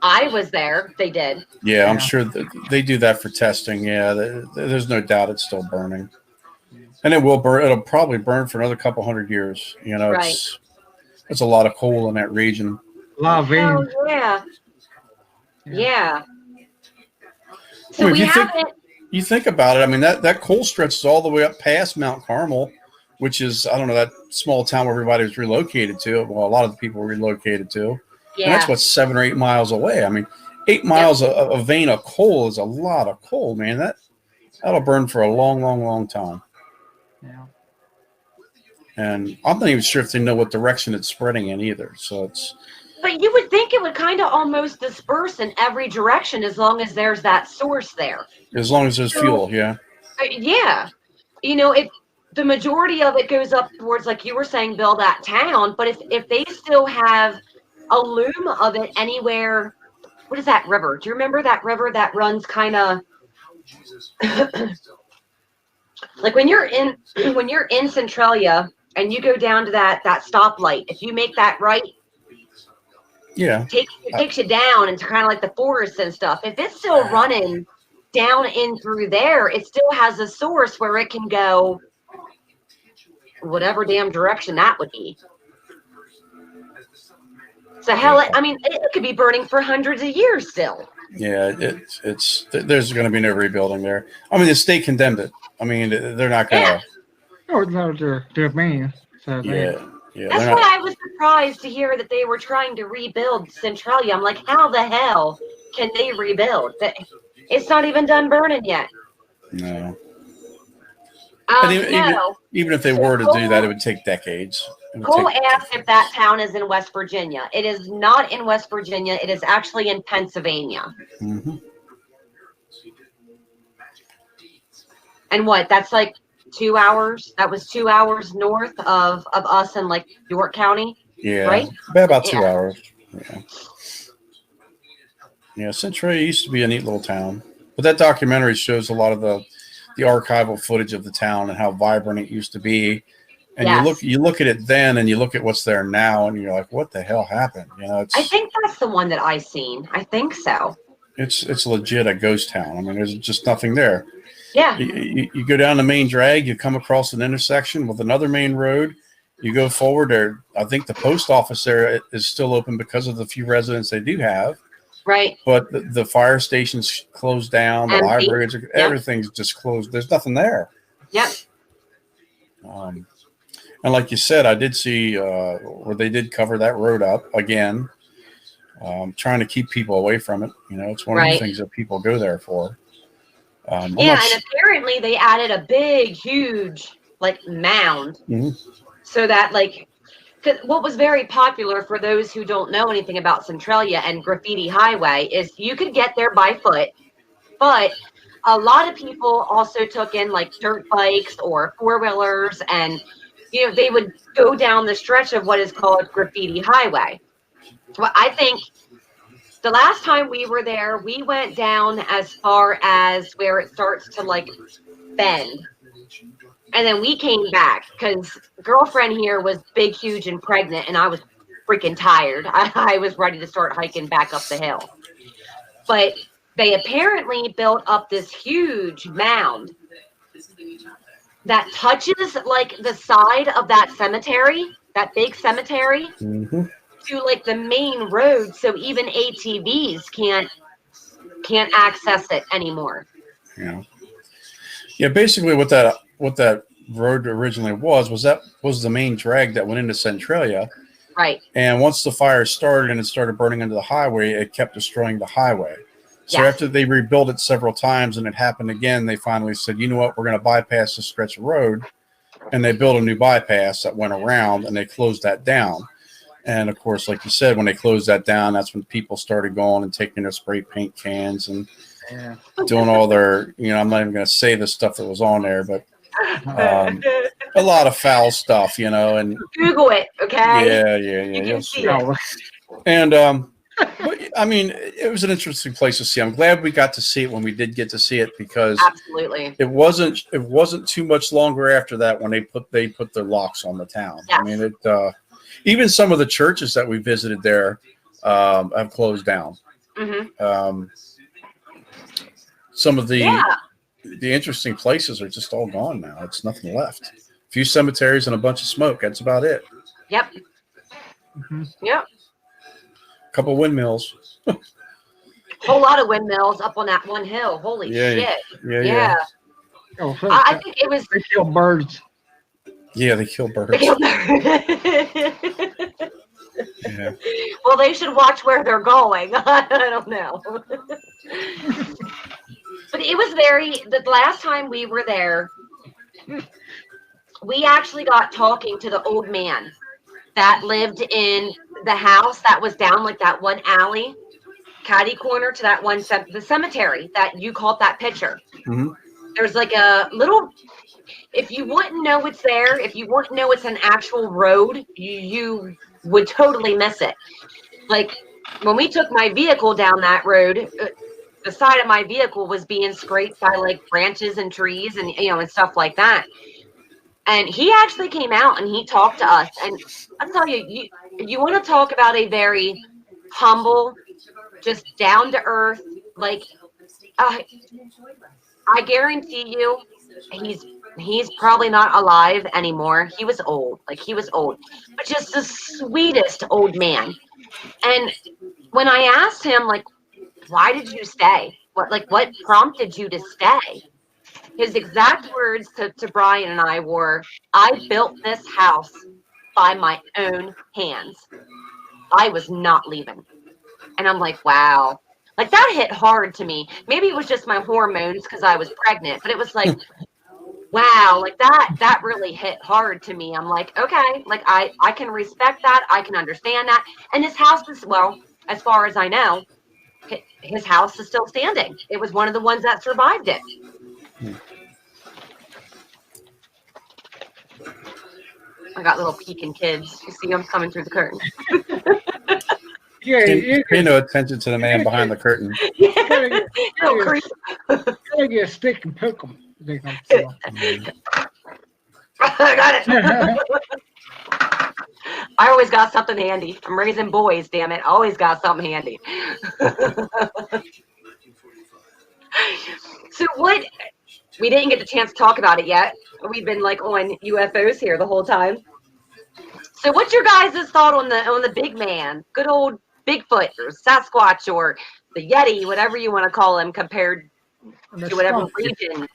A: I was there, they did.
C: Yeah, I'm sure that they do that for testing. Yeah, there's no doubt it's still burning, and it will burn. It'll probably burn for another couple hundred years. You know, it's a lot of coal in that region.
B: A lot of veins.
A: Oh yeah. So we haven't.
C: You think about it. I mean, that coal stretches all the way up past Mount Carmel, which is, I don't know, that small town where everybody was relocated to. Well, a lot of the people were relocated to.
A: Yeah.
C: And that's what 7 or 8 miles away. I mean, 8 miles a vein of coal is a lot of coal, man. That'll burn for a long, long, long time.
B: Yeah.
C: And I'm not even sure if they know what direction it's spreading in either. So it's.
A: But you would think it would kind of almost disperse in every direction as long as there's that source there.
C: As long as there's fuel, yeah.
A: Yeah. You know, if the majority of it goes up towards, like you were saying, build that town, but if they still have a loom of it anywhere, what is that river? Do you remember that river that runs kind of like when you're in Centralia and you go down to that stoplight, if you make that right,
C: yeah,
A: it takes you down into kind of like the forest and stuff. If it's still running down in through there, it still has a source where it can go whatever damn direction that would be. So hell, I mean, it could be burning for hundreds of years still.
C: Yeah, it's there's going to be no rebuilding there. I mean, the state condemned it. I mean, they're not going to.
B: Oh, they're mean. So
C: yeah.
A: That's why I was surprised to hear that they were trying to rebuild Centralia. I'm like, how the hell can they rebuild? It's not even done burning yet.
C: No.
A: No.
C: Even if they were to do that, it would take decades.
A: Cole asked if that town is in West Virginia. It is not in West Virginia. It is actually in Pennsylvania.
C: Mm-hmm.
A: And what? That's like 2 hours. That was 2 hours north of us in like York County.
C: Yeah.
A: Right?
C: About 2 hours. Yeah. Yeah. Centralia used to be a neat little town, but that documentary shows a lot of the archival footage of the town and how vibrant it used to be. And you look at it then, and you look at what's there now, and you're like, "What the hell happened?" You know,
A: I think that's the one that I seen. I think so.
C: It's legit a ghost town. I mean, there's just nothing there.
A: Yeah.
C: You go down the main drag, you come across an intersection with another main road. You go forward there. I think the post office there is still open because of the few residents they do have.
A: Right.
C: But the fire station's closed down. The libraries, everything's just closed. There's nothing there.
A: Yep.
C: And like you said, I did see where they did cover that road up again, trying to keep people away from it. You know, it's one of the things that people go there for.
A: And apparently they added a big, huge, like, mound.
C: Mm-hmm.
A: So that, like, cause what was very popular for those who don't know anything about Centralia and Graffiti Highway is you could get there by foot, but a lot of people also took in, like, dirt bikes or four-wheelers, and they would go down the stretch of what is called Graffiti Highway. Well, I think the last time we were there, we went down as far as where it starts to like bend. And then we came back because girlfriend here was big, huge, and pregnant, and I was freaking tired. I was ready to start hiking back up the hill. But they apparently built up this huge mound that touches like the side of that cemetery, that big cemetery,
C: Mm-hmm.
A: to like the main road, so even ATVs can't access it anymore.
C: Yeah. Basically, what that road originally was the main drag that went into Centralia.
A: Right.
C: And once the fire started and it started burning into the highway, it kept destroying the highway. So after they rebuilt it several times and it happened again, they finally said, you know what, we're going to bypass this stretch of road. And they built a new bypass that went around, and they closed that down. And of course, like you said, when they closed that down, that's when people started going and taking their spray paint cans and doing all their, I'm not even going to say the stuff that was on there, but a lot of foul stuff, and
A: Google it, okay?
C: Yeah.
A: You can see it.
C: And but, I mean, it was an interesting place to see. I'm glad we got to see it when we did get to see it, because
A: absolutely
C: it wasn't too much longer after that when they put their locks on the town.
A: Yes.
C: I mean, it even some of the churches that we visited there have closed down.
A: Mm-hmm.
C: Some of the interesting places are just all gone now. It's nothing left. A few cemeteries and a bunch of smoke. That's about it.
A: Yep.
B: Mm-hmm.
A: Yep.
C: Couple windmills.
A: Whole lot of windmills up on that one hill. Holy shit. Yeah.
B: Oh,
A: I think it was.
B: They kill birds.
C: Yeah, they kill birds. Yeah.
A: Well, they should watch where they're going. I don't know. But it was the last time we were there, we actually got talking to the old man that lived in the house that was down like that one alley, catty corner to that one, the cemetery that you called that picture.
C: Mm-hmm.
A: There's like a little, if you wouldn't know it's there, if you wouldn't know it's an actual road, you would totally miss it. Like when we took my vehicle down that road, the side of my vehicle was being scraped by like branches and trees and and stuff like that. And he actually came out and he talked to us. And I'll tell you, you want to talk about a very humble, just down to earth, like I guarantee you, he's probably not alive anymore. He was old, but just the sweetest old man. And when I asked him, like, why did you stay? What prompted you to stay? His exact words to Brian and I were, I built this house by my own hands. I was not leaving. And I'm like, wow. Like, that hit hard to me. Maybe it was just my hormones because I was pregnant, but it was like, wow, like that really hit hard to me. I'm like, okay, like I can respect that. I can understand that. And his house is, well, as far as I know, his house is still standing. It was one of the ones that survived it. I got little peeking kids. You see them coming through the curtain.
C: Pay no attention to the man behind the curtain.
B: Gotta get a stick and poke them.
A: I got it. I always got something handy. I'm raising boys, damn it. Always got something handy. So what? We didn't get the chance to talk about it yet. We've been like on UFOs here the whole time. So what's your guys' thought on the big man? Good old Bigfoot or Sasquatch or the Yeti, whatever you want to call him, compared to whatever region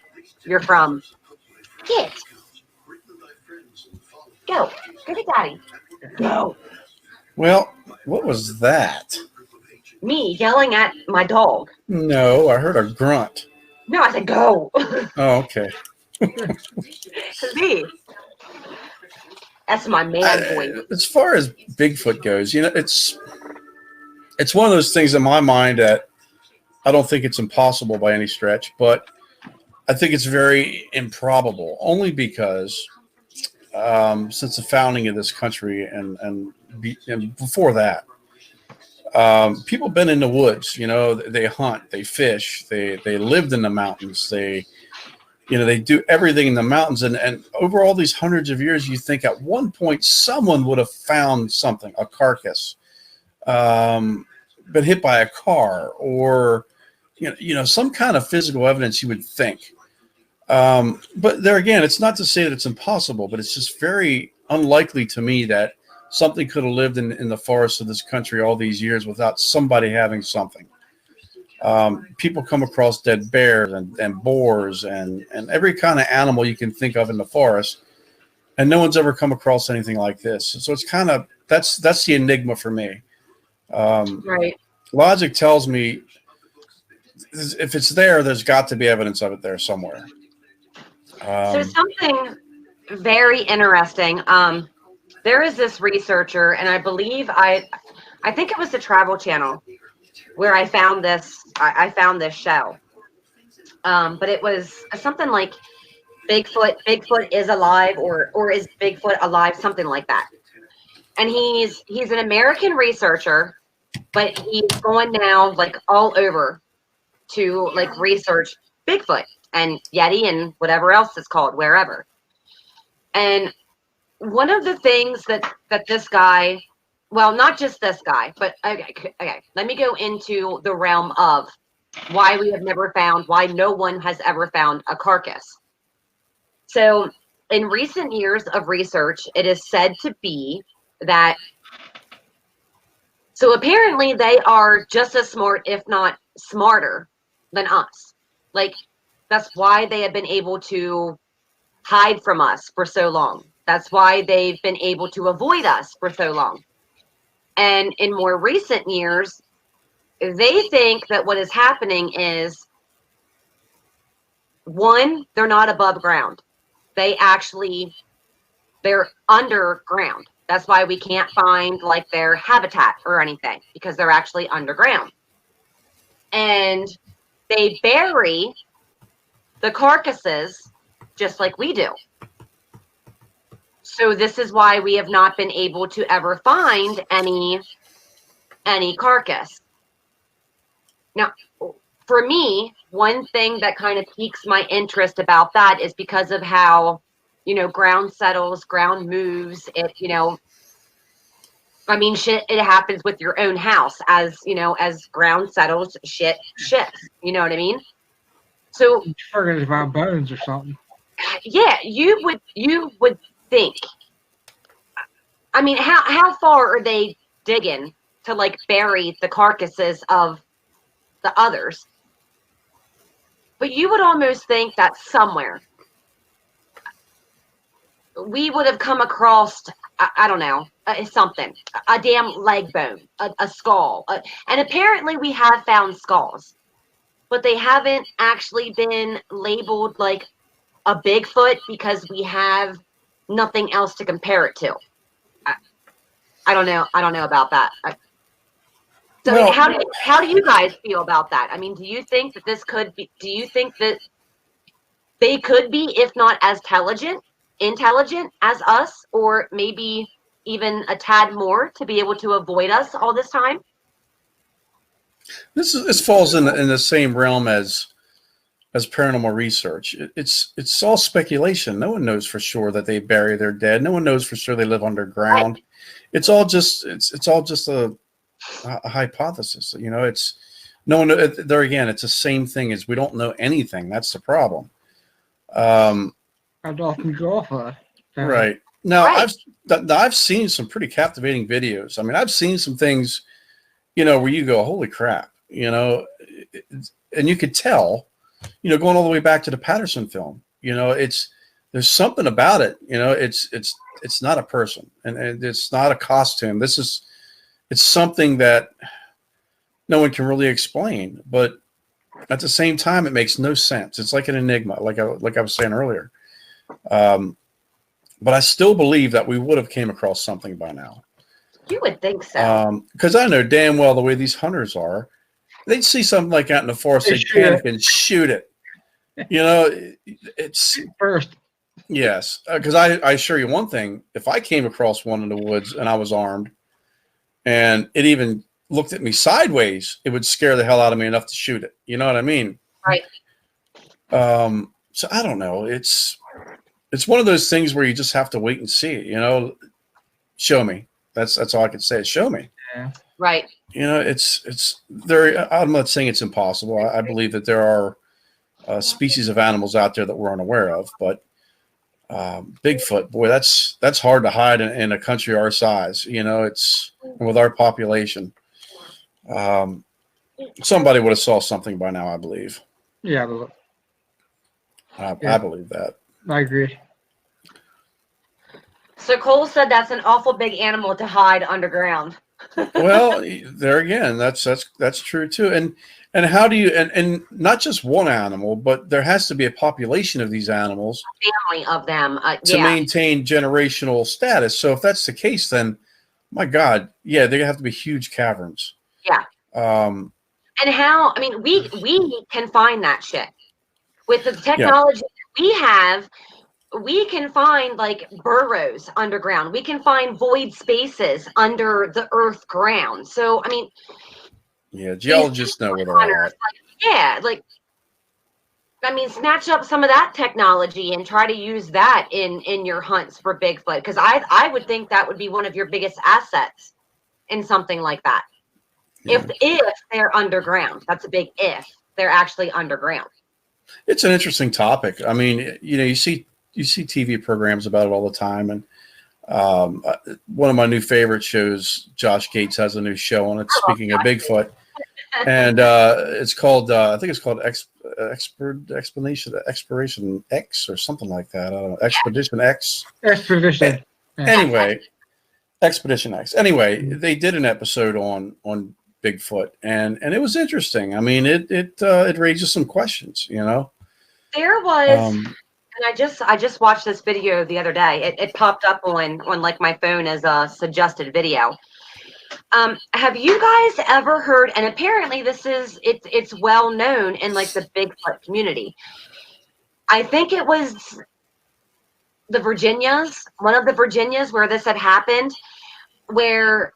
A: you're from. Get. Go. Go to Daddy. Go.
C: Well, what was that?
A: Me yelling at my dog.
C: No, I heard a grunt.
A: No, I said go.
C: Oh, okay.
A: Me. That's my man voice.
C: As far as Bigfoot goes, it's one of those things in my mind that I don't think it's impossible by any stretch, but I think it's very improbable, only because since the founding of this country, and before that. People been in the woods, they hunt, they fish, they lived in the mountains, they do everything in the mountains. And over all these hundreds of years, you think at one point someone would have found something, a carcass, been hit by a car, or, some kind of physical evidence, you would think. But there again, it's not to say that it's impossible, but it's just very unlikely to me that something could have lived in the forests of this country all these years without somebody having something. People come across dead bears and boars and every kind of animal you can think of in the forest, and no one's ever come across anything like this. So it's kind of, that's the enigma for me.
A: Right.
C: Logic tells me if it's there, there's got to be evidence of it there somewhere.
A: So something very interesting. There is this researcher, and I believe I think it was the Travel Channel where I found this. I found this show, but it was something like Bigfoot. Bigfoot is alive, or is Bigfoot alive? Something like that. And he's an American researcher, but he's going now like all over to like research Bigfoot and Yeti and whatever else it's called, wherever. And one of the things that this guy, well, not just this guy, but okay, let me go into the realm of why we have never found, why no one has ever found a carcass. So in recent years of research, it is said to be that, so apparently they are just as smart, if not smarter than us. Like, that's why they have been able to hide from us for so long. That's why they've been able to avoid us for so long. And in more recent years, they think that what is happening is, one, they're not above ground. They're underground. That's why we can't find like their habitat or anything, because they're actually underground. And they bury the carcasses just like we do. So this is why we have not been able to ever find any carcass. Now, for me, one thing that kind of piques my interest about that is because of how, ground settles, ground moves. It, shit, it happens with your own house as ground settles, shit shifts. You know what I mean? So
B: You forget about bones or something.
A: yeah, you would think. How far are they digging to like bury the carcasses of the others? But you would almost think that somewhere we would have come across, I don't know, something, a damn leg bone, a skull. And apparently we have found skulls, but they haven't actually been labeled like a Bigfoot because we have nothing else to compare it to. I don't know. I don't know about that. So well, how do you guys feel about that? Do you think that this could be, do you think that they could be, if not as intelligent as us, or maybe even a tad more to be able to avoid us all this time?
C: This falls in the same realm as paranormal research. It's all speculation. No one knows for sure that they bury their dead. No one knows for sure they live underground. Right. It's all just a hypothesis. It's no one there again. It's the same thing as we don't know anything. That's the problem.
B: I'd often go off of that.
C: Right. Now, right. I've seen some pretty captivating videos. I've seen some things, where you go, holy crap, and you could tell, going all the way back to the Patterson film, there's something about it, it's not a person and it's not a costume. It's something that no one can really explain, but at the same time, it makes no sense. It's like an enigma, like I was saying earlier. But I still believe that we would have came across something by now.
A: You would think so.
C: Because I know damn well the way these hunters are, they'd see something like that in the forest, they'd panic and shoot it. It's
B: first.
C: Yes, because I assure you one thing: if I came across one in the woods and I was armed, and it even looked at me sideways, it would scare the hell out of me enough to shoot it. You know what I mean?
A: Right.
C: So I don't know. It's one of those things where you just have to wait and see. You know, show me. That's all I can say. Show me.
B: Yeah.
A: Right.
C: You know, it's there. I'm not saying it's impossible. I believe that there are species of animals out there that we're unaware of, but Bigfoot, boy, that's hard to hide in a country our size. You know, it's with our population. Somebody would have saw something by now, I believe.
B: Yeah, but
C: I believe that.
B: I agree.
A: So Cole said that's an awful big animal to hide underground.
C: Well, there again, that's true too. And how do you and not just one animal, but there has to be a population of these animals,
A: Family of them.
C: to maintain generational status. So if that's the case, then my God, yeah, they have to be huge caverns.
A: Yeah. And how? I mean, we can find that shit with the technology we have. We can find like burrows underground. We can find void spaces under the earth ground. So, I mean,
C: yeah, geologists know where they're at.
A: I mean, snatch up some of that technology and try to use that in your hunts for Bigfoot. Because I would think that would be one of your biggest assets in something like that.
C: Yeah.
A: If they're underground, that's a big if they're actually underground.
C: It's an interesting topic. I mean, you know, you see TV programs about it all the time, and one of my new favorite shows, Josh Gates has a new show on it. Speaking of Bigfoot, and it's called I think it's called Exploration X or something like that. I don't know, Expedition X.
B: Expedition.
C: Anyway, Expedition X. Anyway, they did an episode on Bigfoot, and it was interesting. I mean, it raises some questions. You know,
A: there was. And I just watched this video the other day. It popped up on like my phone as a suggested video. Have you guys ever heard? And apparently it's well known in like the Bigfoot community. I think it was the Virginias, one of the Virginias where this had happened, where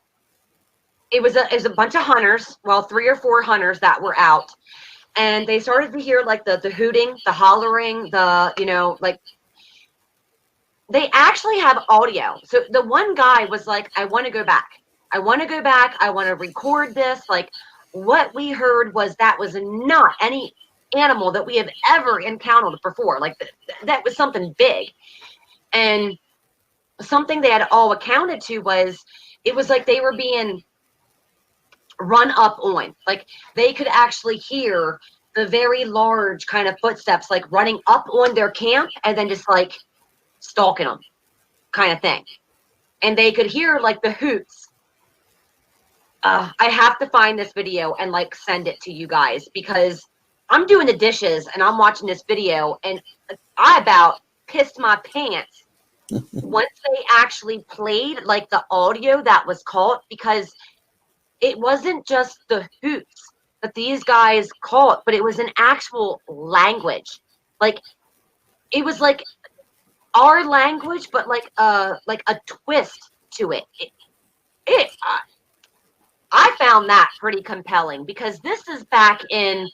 A: it was a bunch of hunters, 3 or 4 hunters that were out. And they started to hear like the hooting, the hollering, like they actually have audio. So the one guy was like, I want to go back. I want to record this. Like what we heard was not any animal that we have ever encountered before. Like that was something big. And something they had all accounted to was, it was like they were being run up on. Like they could actually hear the very large kind of footsteps like running up on their camp and then just like stalking them kind of thing. And they could hear like the hoots. I have to find this video and like send it to you guys, because I'm doing the dishes and I'm watching this video and I about pissed my pants once they actually played like the audio that was caught, because it wasn't just the hoots that these guys caught, but it was an actual language. Like it was like our language, but like a twist to it. I found that pretty compelling, because this is back in,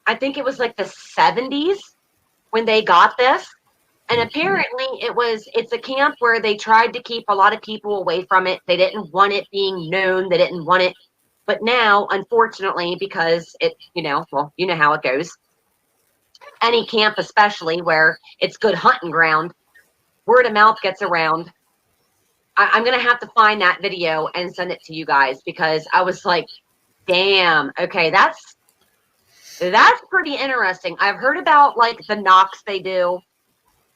A: I think it was like the 70s when they got this. And apparently it's a camp where they tried to keep a lot of people away from it. They didn't want it being known. They didn't want it. But now, unfortunately, because you know how it goes. Any camp, especially where it's good hunting ground, word of mouth gets around. I'm going to have to find that video and send it to you guys, because I was like, damn, okay, that's pretty interesting. I've heard about like the knocks they do,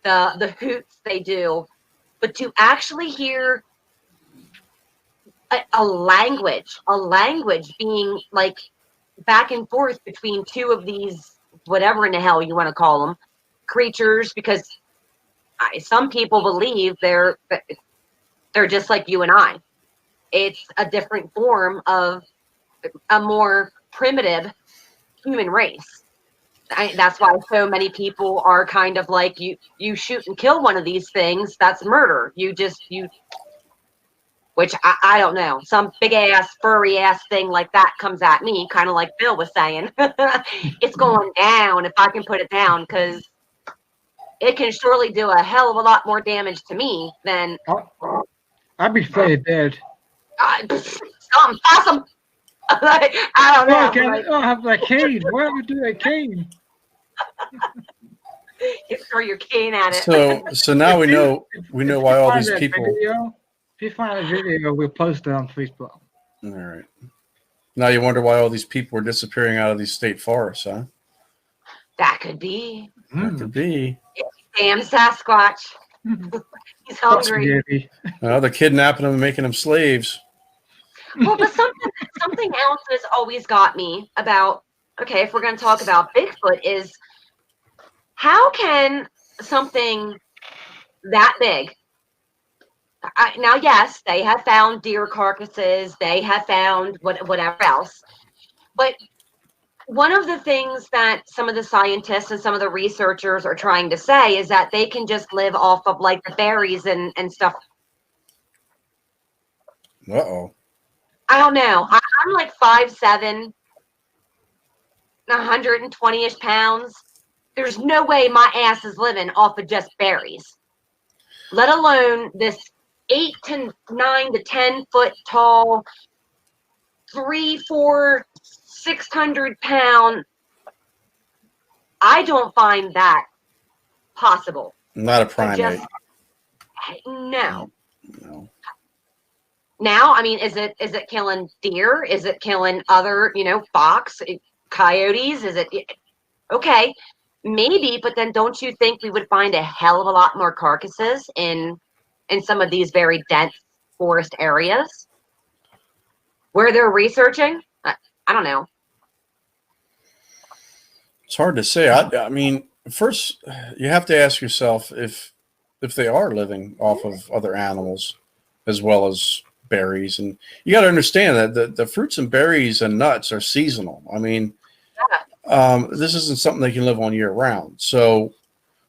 A: the hoots they do, but to actually hear a language being like back and forth between two of these, whatever in the hell you want to call them, creatures, because some people believe they're just like you and I. It's a different form of a more primitive human race. That's why so many people are kind of like, you shoot and kill one of these things, that's murder. Which I don't know. Some big ass, furry ass thing like that comes at me, kind of like Bill was saying. It's going down if I can put it down, because it can surely do a hell of a lot more damage to me than
B: I'd be afraid dead.
A: something awesome. I don't know.
B: I have that cane. Why would you do that cane?
A: You throw your cane at it.
C: So now we know why all these people.
B: If you find a video, we'll post it on Facebook.
C: All right. Now you wonder why all these people are disappearing out of these state forests, huh?
A: That could be.
C: That could be.
A: Damn Sasquatch. He's hungry.
C: Well, they're kidnapping them and making them slaves.
A: Well, but something else has always got me about, okay, if we're going to talk about Bigfoot, is how can something that big, now, yes, they have found deer carcasses, they have found whatever else, but one of the things that some of the scientists and some of the researchers are trying to say is that they can just live off of like the berries and stuff.
C: Uh-oh.
A: I don't know. I'm like 5'7", 120-ish pounds. There's no way my ass is living off of just berries, let alone this 8 to 9 to 10 foot tall, 3, 4, 600-pound. I don't find that possible.
C: Not a primate.
A: No. Now, I mean, is it killing deer? Is it killing other, fox, coyotes? Is it okay? Maybe, but then don't you think we would find a hell of a lot more carcasses in some of these very dense forest areas where they're researching? I don't know.
C: It's hard to say. I mean, first you have to ask yourself if they are living off of other animals as well as berries, and you got to understand that the fruits and berries and nuts are seasonal. I mean, this isn't something they can live on year round. So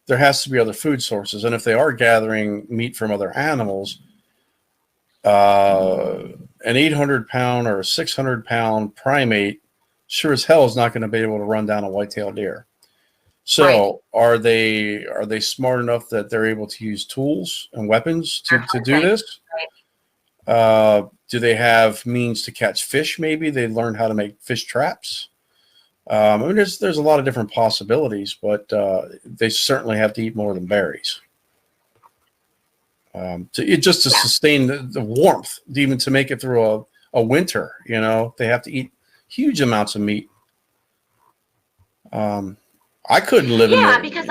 C: there has to be other food sources, and if they are gathering meat from other animals, an 800-pound or a 600-pound primate sure as hell is not going to be able to run down a white-tailed deer. So are they smart enough that they're able to use tools and weapons to do this? Do they have means to catch fish? Maybe they learn how to make fish traps. I mean, there's a lot of different possibilities, but they certainly have to eat more than berries. To sustain the warmth, even to make it through a winter, they have to eat huge amounts of meat. I couldn't live in there.
A: Yeah, because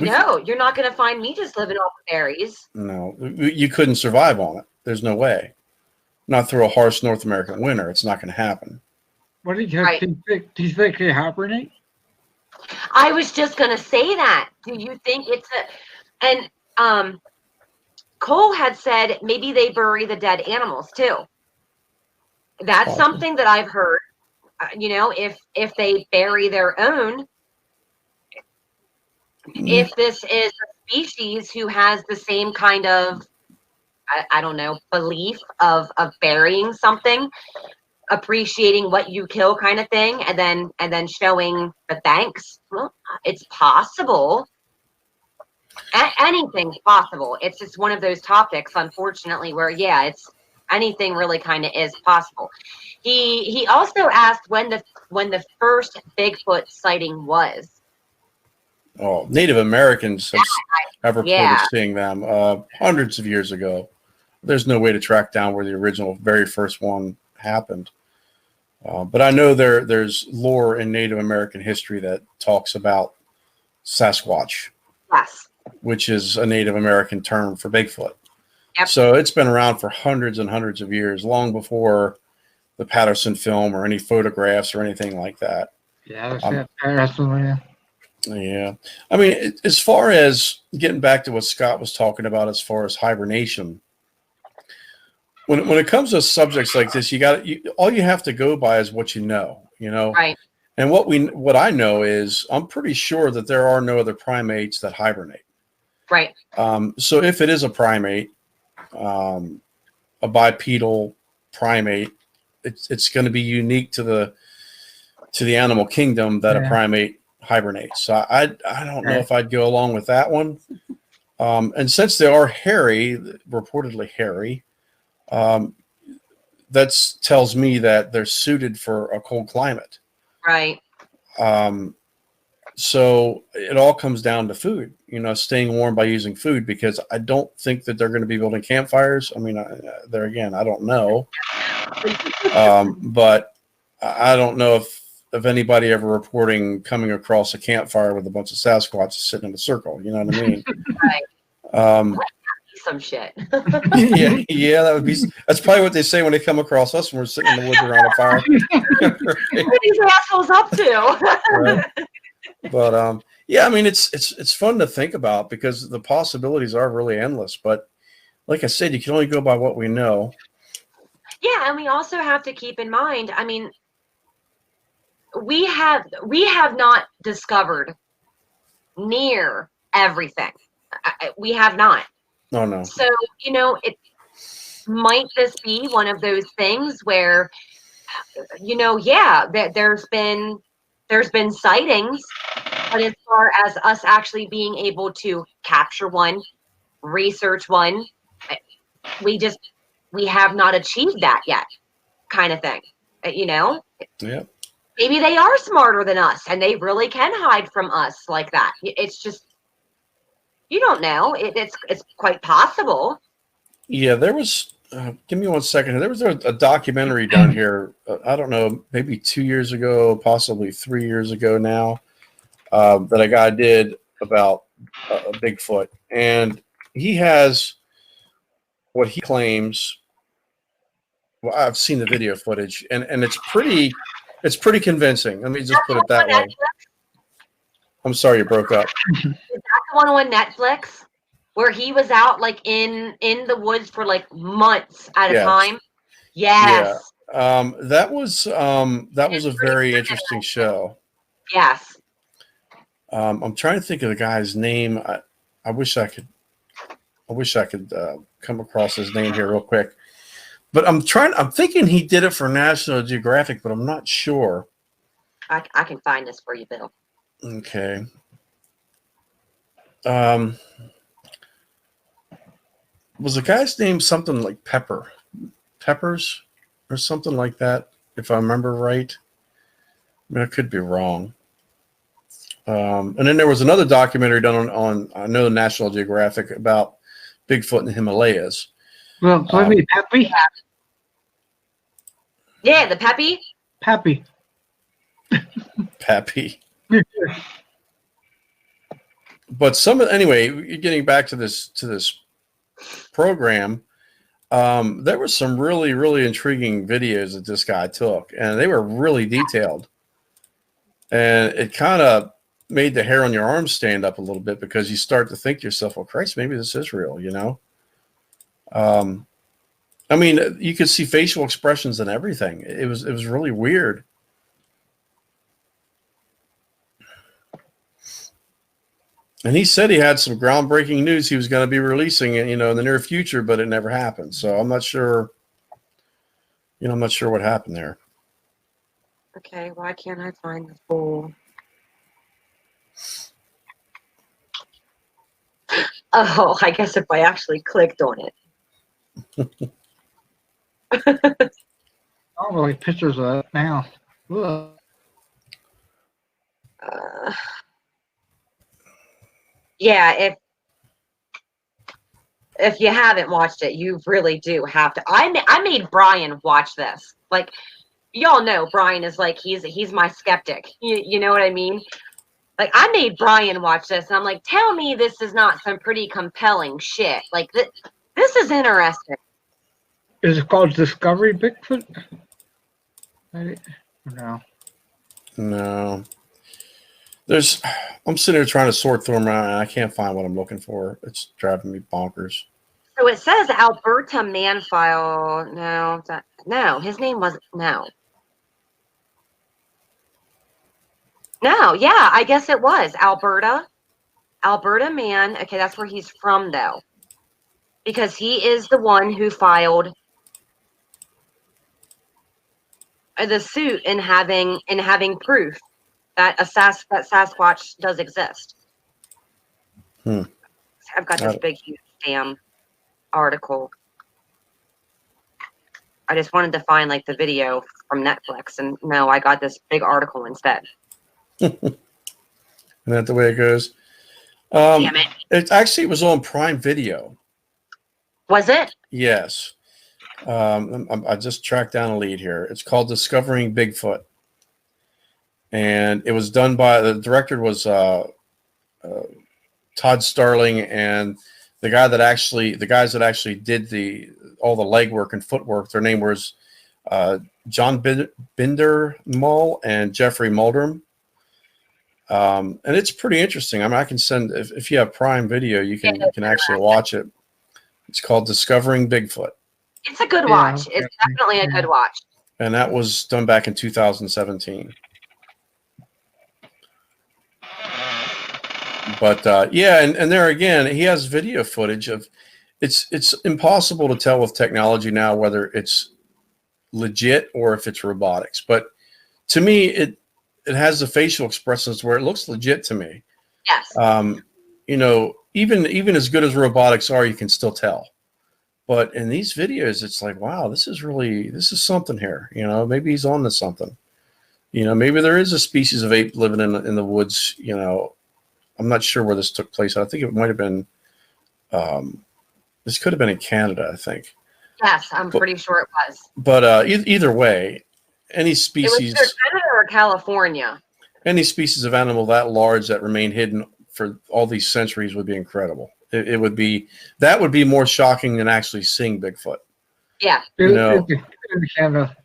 A: no, you're not going to find me just living off of berries.
C: No, you couldn't survive on it. There's no way. Not through a harsh North American winter. It's not going to happen.
B: What do you think? Do you think they hibernate?
A: I was just going to say that. Do you think it's and Cole had said maybe they bury the dead animals too. That's something that I've heard. If they bury their own, if this is a species who has the same kind of, I don't know, belief of burying something, appreciating what you kill kind of thing, and then showing the thanks, well, it's possible. Anything's possible. It's just one of those topics, unfortunately, where it's anything really kind of is possible. He also asked when the first Bigfoot sighting was.
C: Oh, Native Americans have reported seeing them hundreds of years ago. There's no way to track down where the original, very first one happened. But I know there's lore in Native American history that talks about Sasquatch, which is a Native American term for Bigfoot. Yep. So it's been around for hundreds and hundreds of years, long before the Patterson film or any photographs or anything like that.
B: Yeah, Patterson.
C: Yeah. I mean, as far as getting back to what Scott was talking about, as far as hibernation, when it comes to subjects like this, all you have to go by is what you know. you know.
A: Right.
C: And what I know is I'm pretty sure that there are no other primates that hibernate.
A: Right.
C: So if it is a primate, a bipedal primate, it's going to be unique to the animal kingdom that a primate hibernates. So I don't know if I'd go along with that one. And since they are hairy, reportedly hairy, that tells me that they're suited for a cold climate.
A: Right.
C: So it all comes down to food, staying warm by using food, because I don't think that they're going to be building campfires. I mean, there again, I don't know. But I don't know if anybody ever reporting coming across a campfire with a bunch of Sasquatches sitting in a circle. You know what I mean?
A: Right. Some shit.
C: yeah, that's probably what they say when they come across us when we're sitting in the woods around a fire.
A: What are these assholes up to?
C: Right. But yeah, I mean, it's fun to think about because the possibilities are really endless. But like I said, you can only go by what we know.
A: Yeah, and we also have to keep in mind, I mean, we have not discovered near everything. We have not.
C: Oh no.
A: So, it might this be one of those things where, there's been sightings, but as far as us actually being able to capture one, research one, we have not achieved that yet, kind of thing.
C: Yeah.
A: Maybe they are smarter than us and they really can hide from us like that. It's just, you don't know. It's quite possible.
C: Yeah, there was. Give me 1 second. There was a documentary done here. I don't know, maybe 2 years ago, possibly 3 years ago now, that a guy did about a Bigfoot, and he has what he claims. Well, I've seen the video footage, and it's pretty convincing. Let me just put it that way. I'm sorry you broke up.
A: Is that the one on Netflix where he was out like in the woods for like months at a time? Yes.
C: Yeah. That was a very interesting show.
A: Yes.
C: I'm trying to think of the guy's name. I wish I could come across his name here real quick. But I'm thinking he did it for National Geographic, but I'm not sure.
A: I can find this for you, Bill.
C: Okay. Was the guy's name something like Peppers or something like that, if I remember right? I mean, I could be wrong. And then there was another documentary done on I know, National Geographic about Bigfoot in the Himalayas.
B: Well, so I mean, Peppy?
A: Yeah, the Peppy?
B: Peppy.
C: Peppy. But anyway, getting back to this program, there were some really, really intriguing videos that this guy took, and they were really detailed. And it kind of made the hair on your arms stand up a little bit, because you start to think to yourself, well, Christ, maybe this is real, I mean, you could see facial expressions and everything. It was really weird. And he said he had some groundbreaking news he was going to be releasing, in the near future, but it never happened. So I'm not sure. I'm not sure what happened there.
A: Okay, why can't I find the full? Oh, I guess if I actually clicked on it.
B: I don't really pictures of it now.
A: Yeah, if you haven't watched it, you really do have to. I made Brian watch this. Like, y'all know Brian is like, he's my skeptic. You know what I mean? Like, I made Brian watch this, and I'm like, tell me this is not some pretty compelling shit. Like, this is interesting.
B: Is it called Discovery Bigfoot? No.
C: No. I'm sitting here trying to sort through them around, and I can't find what I'm looking for. It's driving me bonkers.
A: So it says Alberta Manfile. No, his name wasn't. No. No, yeah, I guess it was Alberta. Alberta man. Okay, that's where he's from, though, because he is the one who filed the suit in having proof that that Sasquatch does exist. I've got this big, huge damn article. I just wanted to find like the video from Netflix, and no, I got this big article instead.
C: Isn't that the way it goes?
A: Damn it!
C: It was on Prime Video.
A: Was it?
C: Yes. I just tracked down a lead here. It's called Discovering Bigfoot, and it was done by the director was Todd Starling, and the guys that actually did all the legwork and footwork. Their name was John Bindermull and Jeffrey Muldrum. And it's pretty interesting. I mean, I can send if you have Prime Video, you can actually watch it. It's called Discovering Bigfoot.
A: It's a good watch. It's definitely a good watch.
C: And that was done back in 2017. But yeah, and there again, he has video footage of. It's impossible to tell with technology now whether it's legit or if it's robotics. But to me, it has the facial expressions where it looks legit to me.
A: Yes.
C: You know, even as good as robotics are, you can still tell. But in these videos, it's like, wow, this is something here. You know, maybe he's on to something. You know, maybe there is a species of ape living in the woods. You know, I'm not sure where this took place. I think it might have been. This could have been in Canada, I think.
A: Yes, I'm pretty sure it was.
C: But either way, any species.
A: It was either Canada or California.
C: Any species of animal that large that remained hidden for all these centuries would be incredible. It would be more shocking than actually seeing Bigfoot.
A: Yeah.
C: You know,
B: In Canada.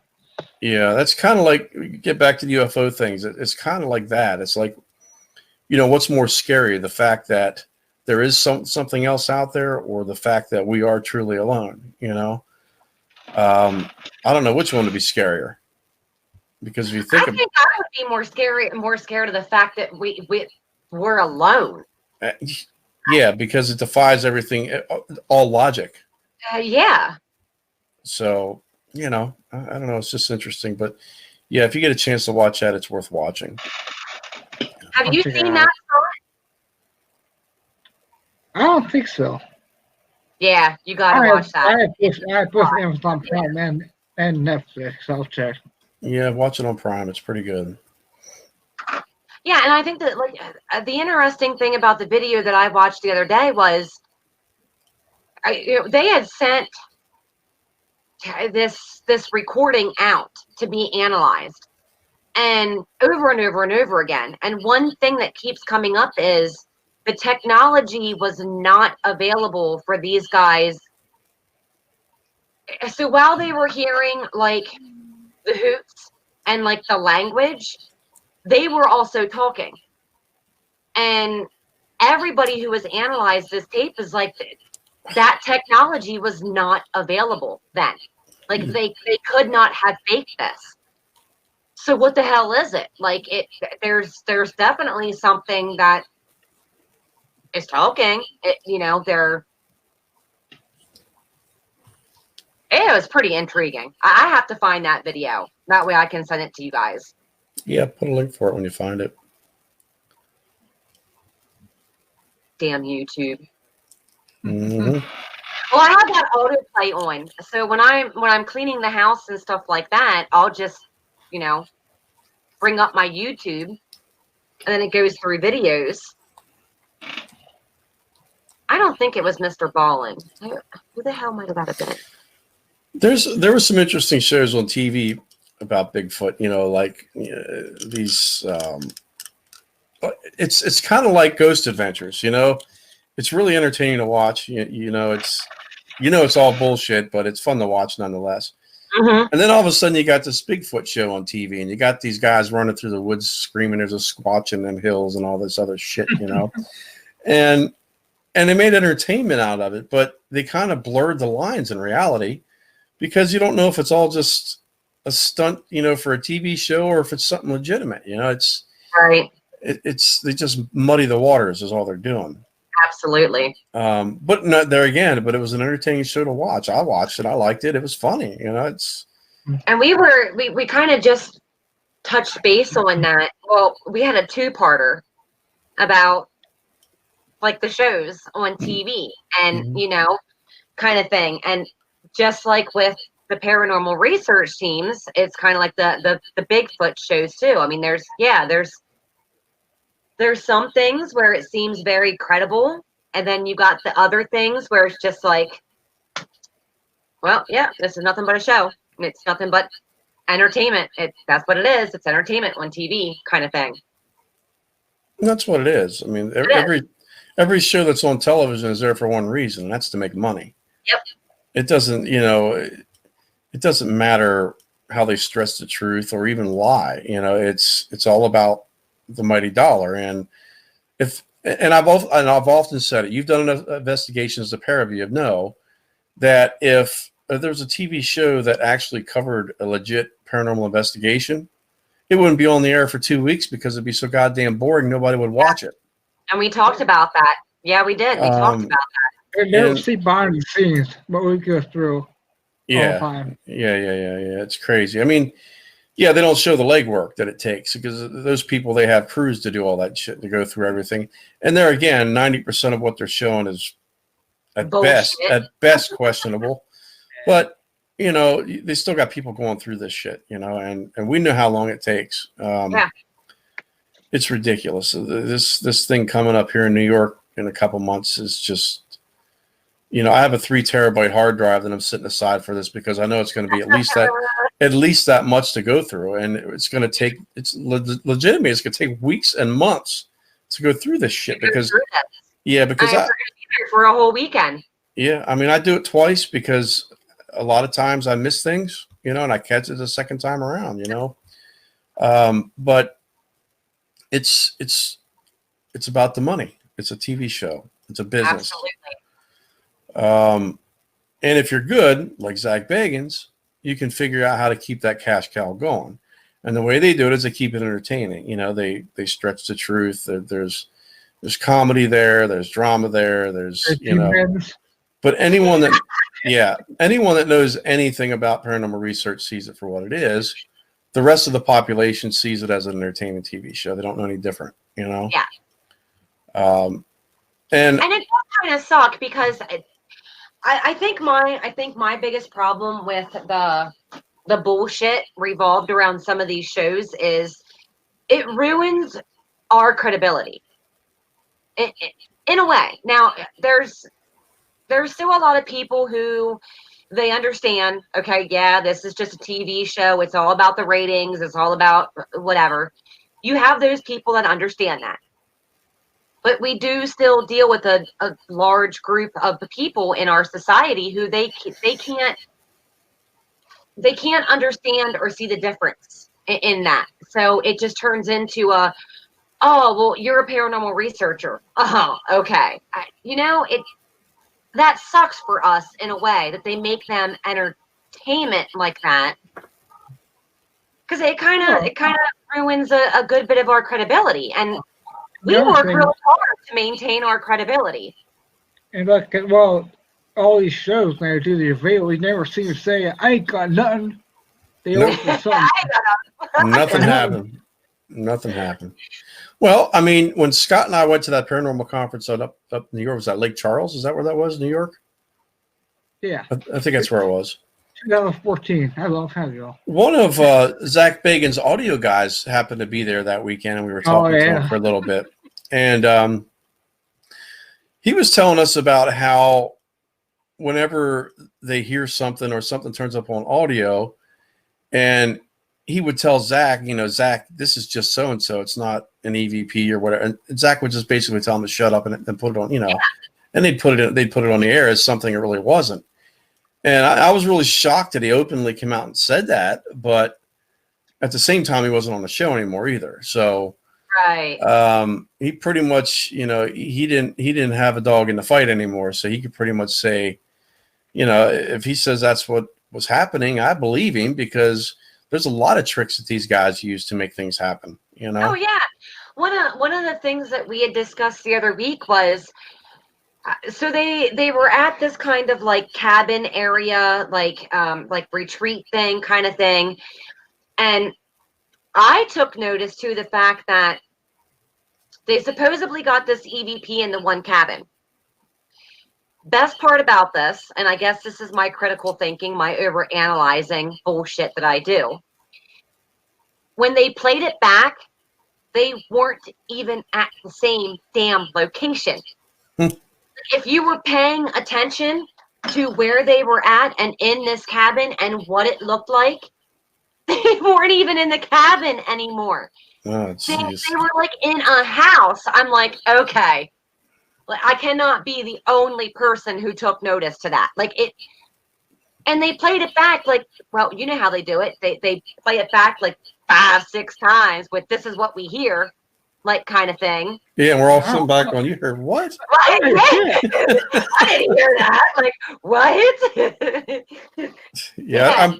C: yeah, that's kind of like, get back to the UFO things. It's kind of like that. It's like, you know, what's more scary, the fact that there is something else out there, or the fact that we are truly alone, you know? I don't know which one would be scarier. Because if you think
A: I think I would be more scared of the fact that we're alone.
C: Yeah, because it defies everything, all logic.
A: Yeah.
C: So, you know, I don't know. It's just interesting. But yeah, if you get a chance to watch that, it's worth watching.
A: Have you seen that?
B: I don't think so.
A: Yeah, you gotta watch that.
B: I put Amazon Prime and Netflix. I'll check.
C: Yeah, watch it on Prime. It's pretty good.
A: Yeah, and I think that like the interesting thing about the video that I watched the other day was they had sent this recording out to be analyzed, and over and over and over again. And one thing that keeps coming up is the technology was not available for these guys. So while they were hearing like the hoots and like the language, they were also talking. And everybody who has analyzed this tape is like, that technology was not available then. Like they could not have faked this. So what the hell is it? Like there's definitely something that is talking. You know, it was pretty intriguing. I have to find that video. That way I can send it to you guys.
C: Yeah, put a link for it when you find it.
A: Damn YouTube.
C: Mm-hmm.
A: Well, I have that autoplay on. So when I'm cleaning the house and stuff like that, I'll just, you know, bring up my YouTube, and then it goes through videos. I don't think it was Mr. Ballin. Who the hell might that have been?
C: There were some interesting shows on TV about Bigfoot. You know, like these. It's kind of like Ghost Adventures. You know, it's really entertaining to watch. You know, it's all bullshit, but it's fun to watch nonetheless.
A: Mm-hmm.
C: And then all of a sudden, you got this Bigfoot show on TV, and you got these guys running through the woods screaming, "There's a squatch in them hills," and all this other shit. You know, and they made entertainment out of it, but they kind of blurred the lines in reality, because you don't know if it's all just a stunt, you know, for a TV show, or if it's something legitimate. You know,
A: Right.
C: They just muddy the waters is all they're doing.
A: Absolutely.
C: But no, there again, but it was an entertaining show to watch. I watched it. I liked it. It was funny.
A: And we kind of just touched base on that. Well, we had a two-parter about like the shows on TV and, kind of thing. And just like with the paranormal research teams, it's kind of like the Bigfoot shows too. I mean, there's some things where it seems very credible, and then you got the other things where it's just like, well, yeah, this is nothing but a show. It's nothing but entertainment. That's what it is. It's entertainment on TV kind of thing.
C: That's what it is. I mean, every show that's on television is there for one reason, and that's to make money.
A: Yep.
C: It doesn't, it doesn't matter how they stress the truth or even lie. It's all about the mighty dollar. And I've often said it. You've done enough investigations, the pair of you know that if there's a TV show that actually covered a legit paranormal investigation, it wouldn't be on the air for 2 weeks because it'd be so goddamn boring. Nobody would watch it.
A: And we talked about that. Yeah, we did. We talked about that.
B: They don't see behind the scenes, but we go through all the time.
C: Yeah. It's crazy. I mean, yeah, they don't show the legwork that it takes because those people, they have crews to do all that shit, to go through everything. And there again, 90% of what they're showing is at best questionable. But they still got people going through this shit, and we know how long it takes. It's ridiculous. This thing coming up here in New York in a couple months is just, I have a 3 terabyte hard drive that I'm setting aside for this because I know it's going to be at least that much to go through, and it's going to take. It's legitimately, it's going to take weeks and months to go through this shit because I
A: be there for a whole weekend.
C: Yeah, I mean, I do it twice because a lot of times I miss things, and I catch it the second time around, but it's about the money. It's a TV show. It's a business.
A: Absolutely.
C: And if you're good, like Zach Bagans, you can figure out how to keep that cash cow going. And the way they do it is they keep it entertaining. They stretch the truth. There's comedy there. There's drama there. But anyone that knows anything about paranormal research sees it for what it is. The rest of the population sees it as an entertaining TV show. They don't know any different,
A: Yeah.
C: And
A: it does kind of suck because I think my biggest problem with the bullshit revolved around some of these shows is it ruins our credibility. In a way. Now, there's still a lot of people who they understand, okay, yeah, this is just a TV show. It's all about the ratings. It's all about whatever. You have those people that understand that. But we do still deal with a large group of the people in our society who they can't understand or see the difference in that. So it just turns into oh, well, you're a paranormal researcher. Oh, okay. That sucks for us in a way that they make them entertainment like that. Because it kind of ruins a good bit of our credibility. And we work really hard to maintain our credibility.
B: And all these shows, when they do the reveal, we never see them say, I ain't got nothing. They always got something.
C: Nothing happened. Well, I mean, when Scott and I went to that paranormal conference up in New York, was that Lake Charles? Is that where that was, New York?
B: Yeah.
C: I think that's where it was.
B: 2014. I love you.
C: One of Zach Bagan's audio guys happened to be there that weekend, and we were talking to him for a little bit. And he was telling us about how whenever they hear something or something turns up on audio, and he would tell Zach, Zach, this is just so-and-so. It's not an EVP or whatever. And Zach would just basically tell him to shut up and put it on, and they'd put it on the air as something it really wasn't. And I was really shocked that he openly came out and said that, but at the same time, he wasn't on the show anymore either. So
A: right.
C: He pretty much, he didn't have a dog in the fight anymore. So he could pretty much say, if he says that's what was happening, I believe him because there's a lot of tricks that these guys use to make things happen, you know?
A: Oh yeah. One of the things that we had discussed the other week was so they were at this kind of like cabin area, like retreat thing kind of thing. And I took notice to the fact that they supposedly got this EVP in the one cabin. Best part about this, and I guess this is my critical thinking, my over analyzing bullshit that I do. When they played it back, they weren't even at the same damn location. If you were paying attention to where they were at and in this cabin and what it looked like, they weren't even in the cabin anymore.
C: Oh,
A: they were like in a house. I'm like, okay, I cannot be the only person who took notice to that. Like it, and they played it back like, well, you know how they do it. They play it back like 5-6 times with "this is what we hear," like kind of thing.
C: Yeah, and we're all sitting back on, you heard what?
A: Right? I didn't hear that. Like what?
C: Yeah,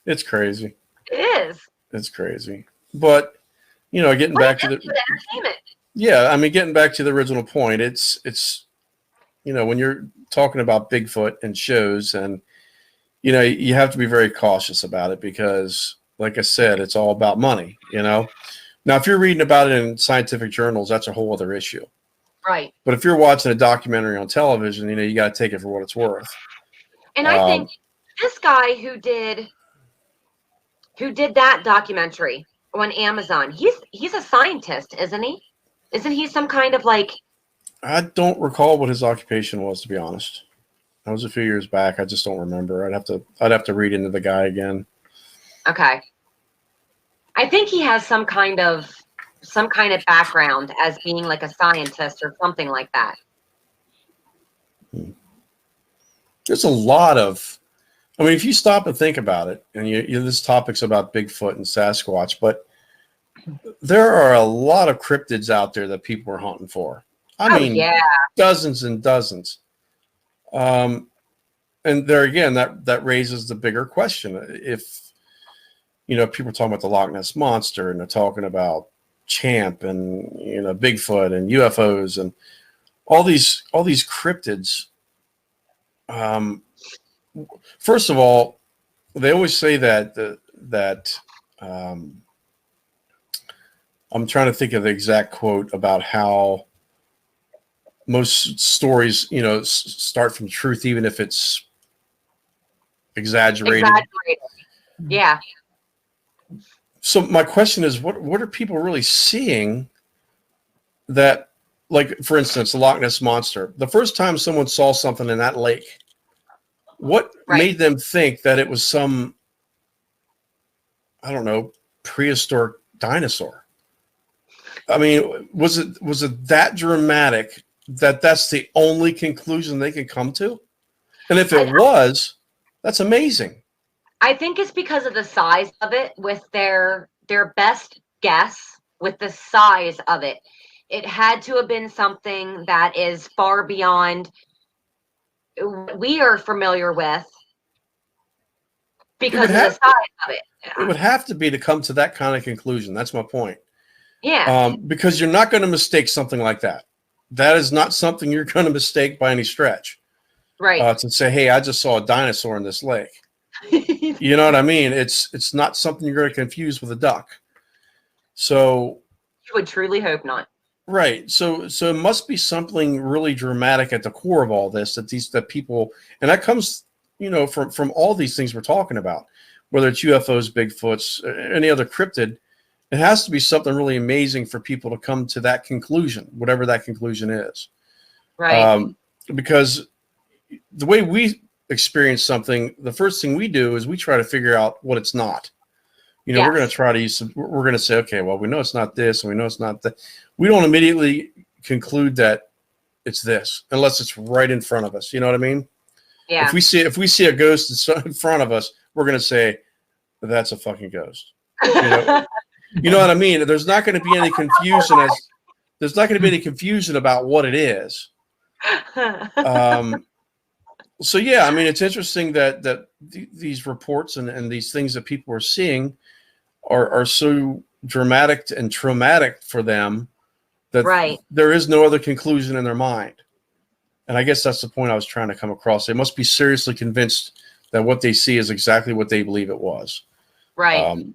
C: it's crazy.
A: It is.
C: It's crazy. But getting back to the
A: entertainment.
C: Yeah, I mean, getting back to the original point, it's when you're talking about Bigfoot and shows, and you have to be very cautious about it because, like I said, it's all about money. Now, if you're reading about it in scientific journals, that's a whole other issue.
A: Right.
C: But if you're watching a documentary on television, you got to take it for what it's worth.
A: And I think this guy who did that documentary on Amazon, he's a scientist, isn't he? Isn't he some kind of like?
C: I don't recall what his occupation was, to be honest. That was a few years back. I just don't remember. I'd have to read into the guy again.
A: Okay. I think he has some kind of background as being like a scientist or something like that.
C: There's a lot of, I mean, if you stop and think about it, and this topic's about Bigfoot and Sasquatch, but there are a lot of cryptids out there that people are hunting for. I mean,
A: yeah.
C: Dozens and dozens. And there again, that raises the bigger question. If, people are talking about the Loch Ness Monster and they're talking about Champ and, Bigfoot and UFOs and all these cryptids. First of all, they always say that I'm trying to think of the exact quote about how most stories, start from truth, even if it's exaggerated.
A: Yeah.
C: So my question is, what are people really seeing that, like, for instance, the Loch Ness Monster, the first time someone saw something in that lake, what made them think that it was some, I don't know, prehistoric dinosaur? I mean, was it that dramatic that that's the only conclusion they could come to? And if it was, that's amazing.
A: I think it's because of the size of it. With their best guess, with the size of it, it had to have been something that is far beyond what we are familiar with because of the size of it.
C: It would have to be to come to that kind of conclusion. That's my point.
A: Yeah.
C: Because you're not going to mistake something like that. That is not something you're going to mistake by any stretch.
A: Right.
C: To say, hey, I just saw a dinosaur in this lake. You know what I mean? It's not something you're going to confuse with a duck. So
A: you would truly hope not.
C: Right. So it must be something really dramatic at the core of all this, that people, and that comes, from all these things we're talking about, whether it's UFOs, Bigfoots, any other cryptid. It has to be something really amazing for people to come to that conclusion, whatever that conclusion is.
A: Right.
C: Because the way we experience something, the first thing we do is we try to figure out what it's not. We're going to try to we're going to say, okay, well, we know it's not this and we know it's not that. We don't immediately conclude that it's this unless it's right in front of us. You know what I mean?
A: Yeah.
C: If we see a ghost in front of us, we're going to say, that's a fucking ghost. You know what I mean? There's not going to be any confusion about what it is. So yeah, I mean, it's interesting that these reports and these things that people are seeing are so dramatic and traumatic for them that
A: Right.
C: there is no other conclusion in their mind. And I guess that's the point I was trying to come across. They must be seriously convinced that what they see is exactly what they believe it was.
A: Right.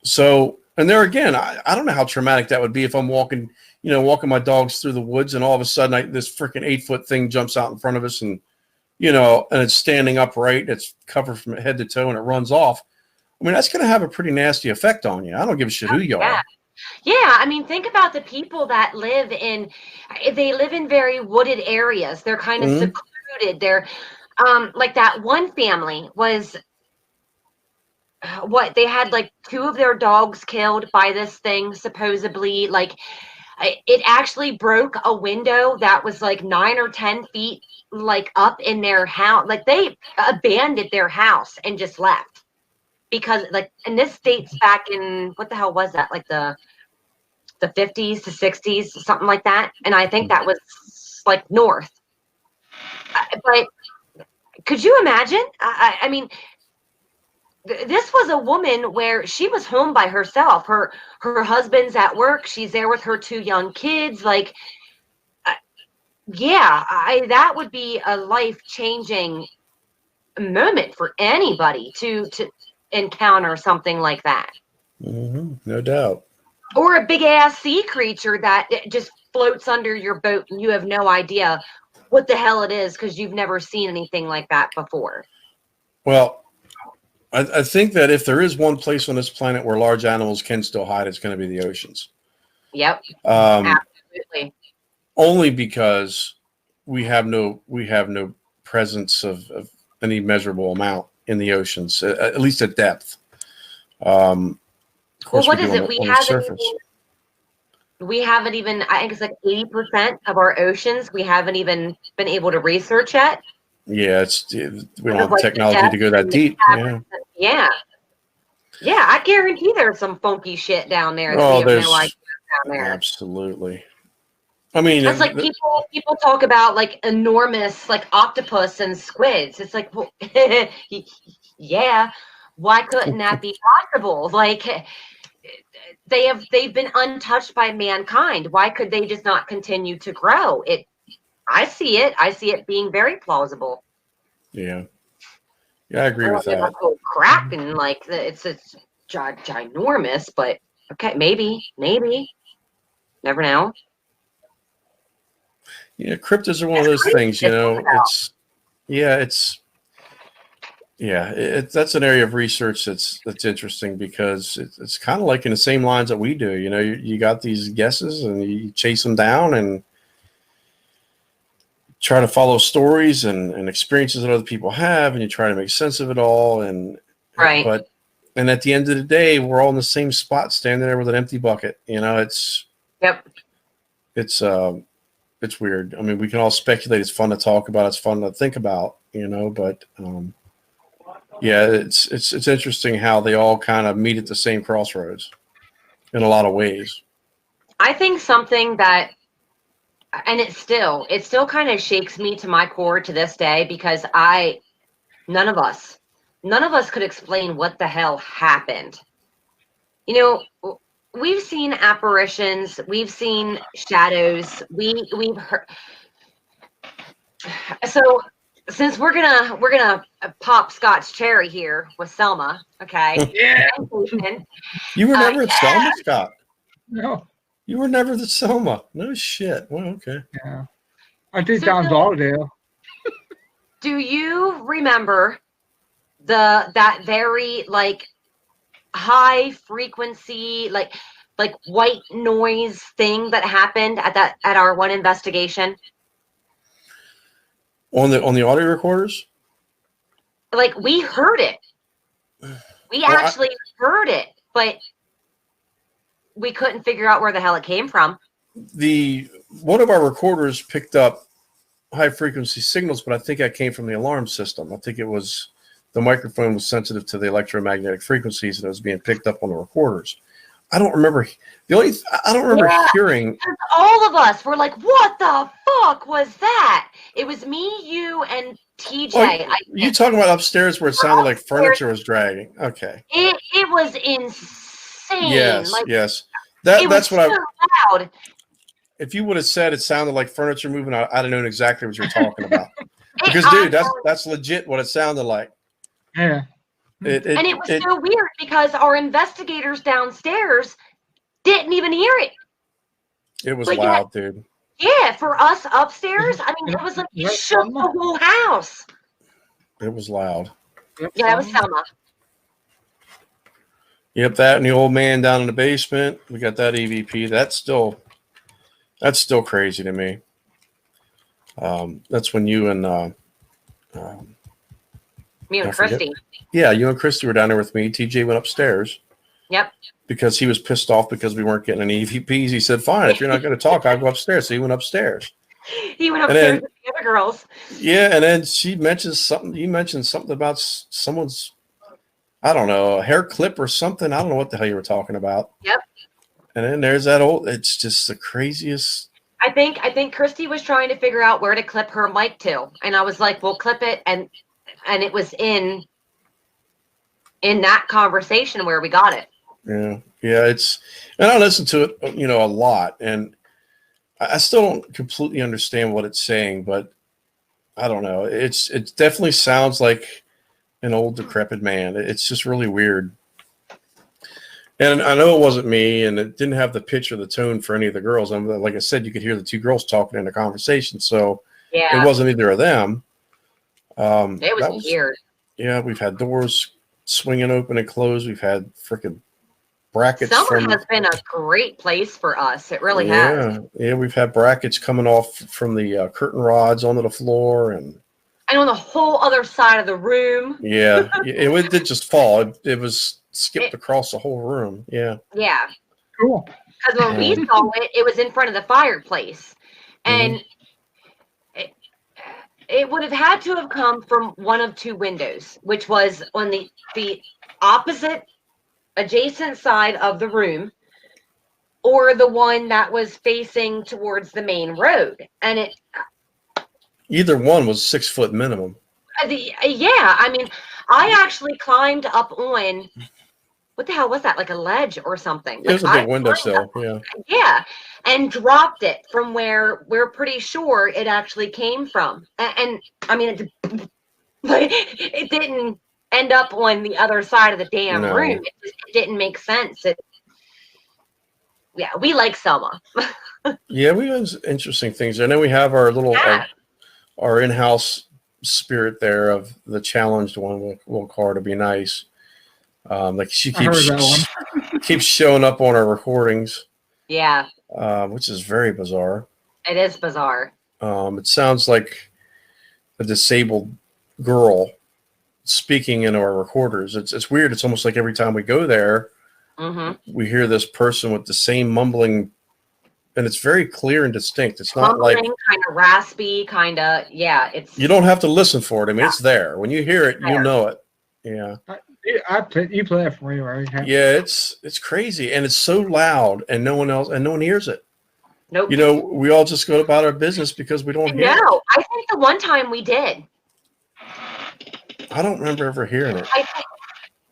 C: So, and there again, I don't know how traumatic that would be if I'm walking my dogs through the woods and all of a sudden this freaking 8-foot thing jumps out in front of us and it's standing upright. It's covered from head to toe and it runs off. I mean, that's going to have a pretty nasty effect on you. I don't give a shit who you are.
A: Yeah, I mean, think about the people that live in very wooded areas. They're kind of secluded. They're like that one family was they had like 2 of their dogs killed by this thing, supposedly. Like it actually broke a window that was like 9 or 10 feet like up in their house. Like they abandoned their house and just left because and this dates back in, what the hell was that? Like the 50s to 60s, something like that. And I think that was like north. But could you imagine? I mean, this was a woman where she was home by herself. Her husband's at work. She's there with her 2 young kids. Like, that would be a life-changing moment for anybody to encounter something like that.
C: Mm-hmm. No doubt.
A: Or a big ass sea creature that just floats under your boat and you have no idea what the hell it is because you've never seen anything like that before.
C: Well, I think that if there is one place on this planet where large animals can still hide, it's going to be the oceans.
A: Yep. Absolutely.
C: Only because we have no presence of any measurable amount in the oceans, at least at depth. Of course,
A: what is it? We haven't even, I think it's like 80% of our oceans we haven't even been able to research yet.
C: Yeah, we don't have technology to go that deep.
A: Yeah. I guarantee there's some funky shit down there that we have no idea down there.
C: Absolutely. I mean,
A: it's like people talk about like enormous like octopus and squids. It's like, well, yeah, why couldn't that be possible? Like they've been untouched by mankind. Why could they just not continue to grow? I see it being very plausible.
C: Yeah, I agree with that.
A: Kraken, like it's ginormous, but okay, maybe, never know.
C: Yeah, cryptids are one of those things, that's an area of research that's interesting because it's kind of like in the same lines that we do. You got these guesses and you chase them down and try to follow stories and experiences that other people have, and you try to make sense of it all. And
A: right.
C: And at the end of the day, we're all in the same spot, standing there with an empty bucket. It's weird. I mean, we can all speculate. It's fun to talk about. It's fun to think about. But it's interesting how they all kind of meet at the same crossroads in a lot of ways.
A: I think something that, and it still kind of shakes me to my core to this day because none of us could explain what the hell happened. We've seen apparitions, we've seen shadows, we've heard. So since we're gonna pop Scott's cherry here with Selma, okay?
B: Yeah.
C: You were never at Selma, Scott?
B: No.
C: You were never at Selma. No shit. Well, okay.
B: Yeah. I think down Lauderdale.
A: Do you remember that very like high frequency like white noise thing that happened at our one investigation?
C: On the audio recorders?
A: Like we heard it. We actually heard it, but we couldn't figure out where the hell it came from.
C: One of our recorders picked up high frequency signals, but I think that came from the alarm system. I think it was the microphone was sensitive to the electromagnetic frequencies and it was being picked up on the recorders. I don't remember hearing.
A: All of us were like, "What the fuck was that?" It was me, you, and TJ.
C: Oh, you talking about upstairs where it sounded like furniture was dragging? Okay.
A: It was insane. insane.
C: Yes,
A: Like,
C: yes.
A: it was
C: That's what
A: so loud.
C: If you would have said it sounded like furniture moving, I'd have known exactly what you're talking about. Because,
A: It,
C: dude, that's legit what it sounded like.
B: Yeah.
A: and it was so weird because our investigators downstairs didn't even hear it.
C: It was
A: But
C: loud, dude.
A: Yeah, for us upstairs, I mean, it was like it shook the whole house.
C: It was loud.
A: Yeah, it was Selma.
C: Yep, that and the old man down in the basement. We got that EVP. That's still crazy to me. That's when you and
A: Me and Christy.
C: Yeah, you and Christy were down there with me. TJ went upstairs.
A: Yep.
C: Because he was pissed off because we weren't getting any EVPs. He said, "Fine, if you're not going to talk, I'll go upstairs." So he went upstairs.
A: He went upstairs with the other girls.
C: Yeah, and then she mentioned something. You mentioned something about someone's, I don't know, a hair clip or something. I don't know what the hell you were talking about.
A: Yep.
C: And then there's that old. It's just the craziest.
A: I think Christy was trying to figure out where to clip her mic to, and I was like, "We'll clip it," and it was in that conversation where we got it.
C: Yeah. And I listen to it, a lot, and I still don't completely understand what it's saying, but I don't know. It definitely sounds like an old decrepit man. It's just really weird. And I know it wasn't me, and it didn't have the pitch or the tone for any of the girls. And like I said, you could hear the two girls talking in a conversation, so it wasn't either of them.
A: It was weird.
C: Yeah, we've had doors swinging open and closed. We've had freaking brackets.
A: Summer has been a great place for us. It really has.
C: Yeah, we've had brackets coming off from the curtain rods onto the floor, and
A: on the whole other side of the room.
C: Yeah, it did just fall. It was skipped across the whole room. Yeah.
A: Yeah.
B: Cool.
A: Because when we saw it, it was in front of the fireplace, and it would have had to have come from one of two windows, which was on the opposite adjacent side of the room, or the one that was facing towards the main road. And
C: either one was 6 foot minimum.
A: I mean, I actually climbed up on, what the hell was that? Like a ledge or something.
C: It was a big windowsill.
A: Yeah. And dropped it from where we're pretty sure it actually came from. And I mean, it didn't end up on the other side of the damn room. It didn't make sense. We like Selma.
C: Yeah, we have interesting things. And then we have our little our in-house spirit there of the challenged one. We'll call her to be nice. Like she keeps showing up on our recordings.
A: Yeah.
C: Which is very bizarre.
A: It is bizarre.
C: It sounds like a disabled girl speaking into our recorders. It's weird. It's almost like every time we go there, we hear this person with the same mumbling, and it's very clear and distinct. It's not
A: mumbling,
C: like
A: kind of raspy, kind of It's
C: you don't have to listen for it. I mean, it's there. When you hear it, you know it. Yeah.
B: You play it for me, right?
C: Yeah, it's crazy, and it's so loud, and no one hears it.
A: Nope.
C: We all just go about our business because we don't hear it.
A: No, I think the one time we did.
C: I don't remember ever hearing it.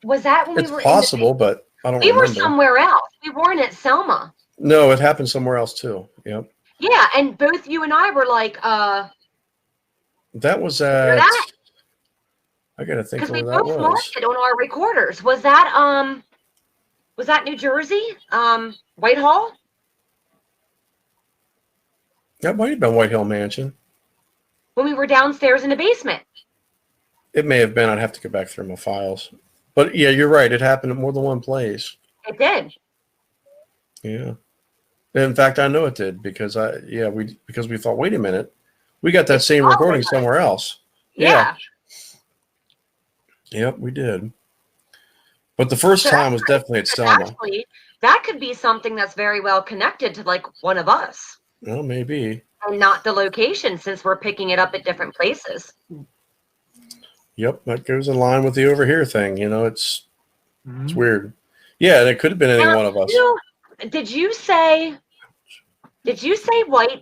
A: Was that when
C: it's possible, but I don't remember.
A: We were somewhere else. We weren't at Selma.
C: No, it happened somewhere else too. Yep.
A: Yeah, and both you and I were like,
C: that was at. I gotta think where that was. Because we both lost
A: it on our recorders. Was that New Jersey? Whitehall?
C: That might have been Whitehall Mansion.
A: When we were downstairs in the basement.
C: It may have been. I'd have to go back through my files. But yeah, you're right. It happened at more than one place.
A: It did.
C: Yeah. In fact, I know it did because we thought, wait a minute, we got that same recording somewhere else.
A: Yeah.
C: Yep, we did. But the first time was definitely at Selma.
A: Actually, that could be something that's very well connected to like one of us.
C: Well, maybe.
A: And not the location, since we're picking it up at different places.
C: Yep, that goes in line with the over here thing. It's weird. Yeah, and it could have been any one of us.
A: Did you say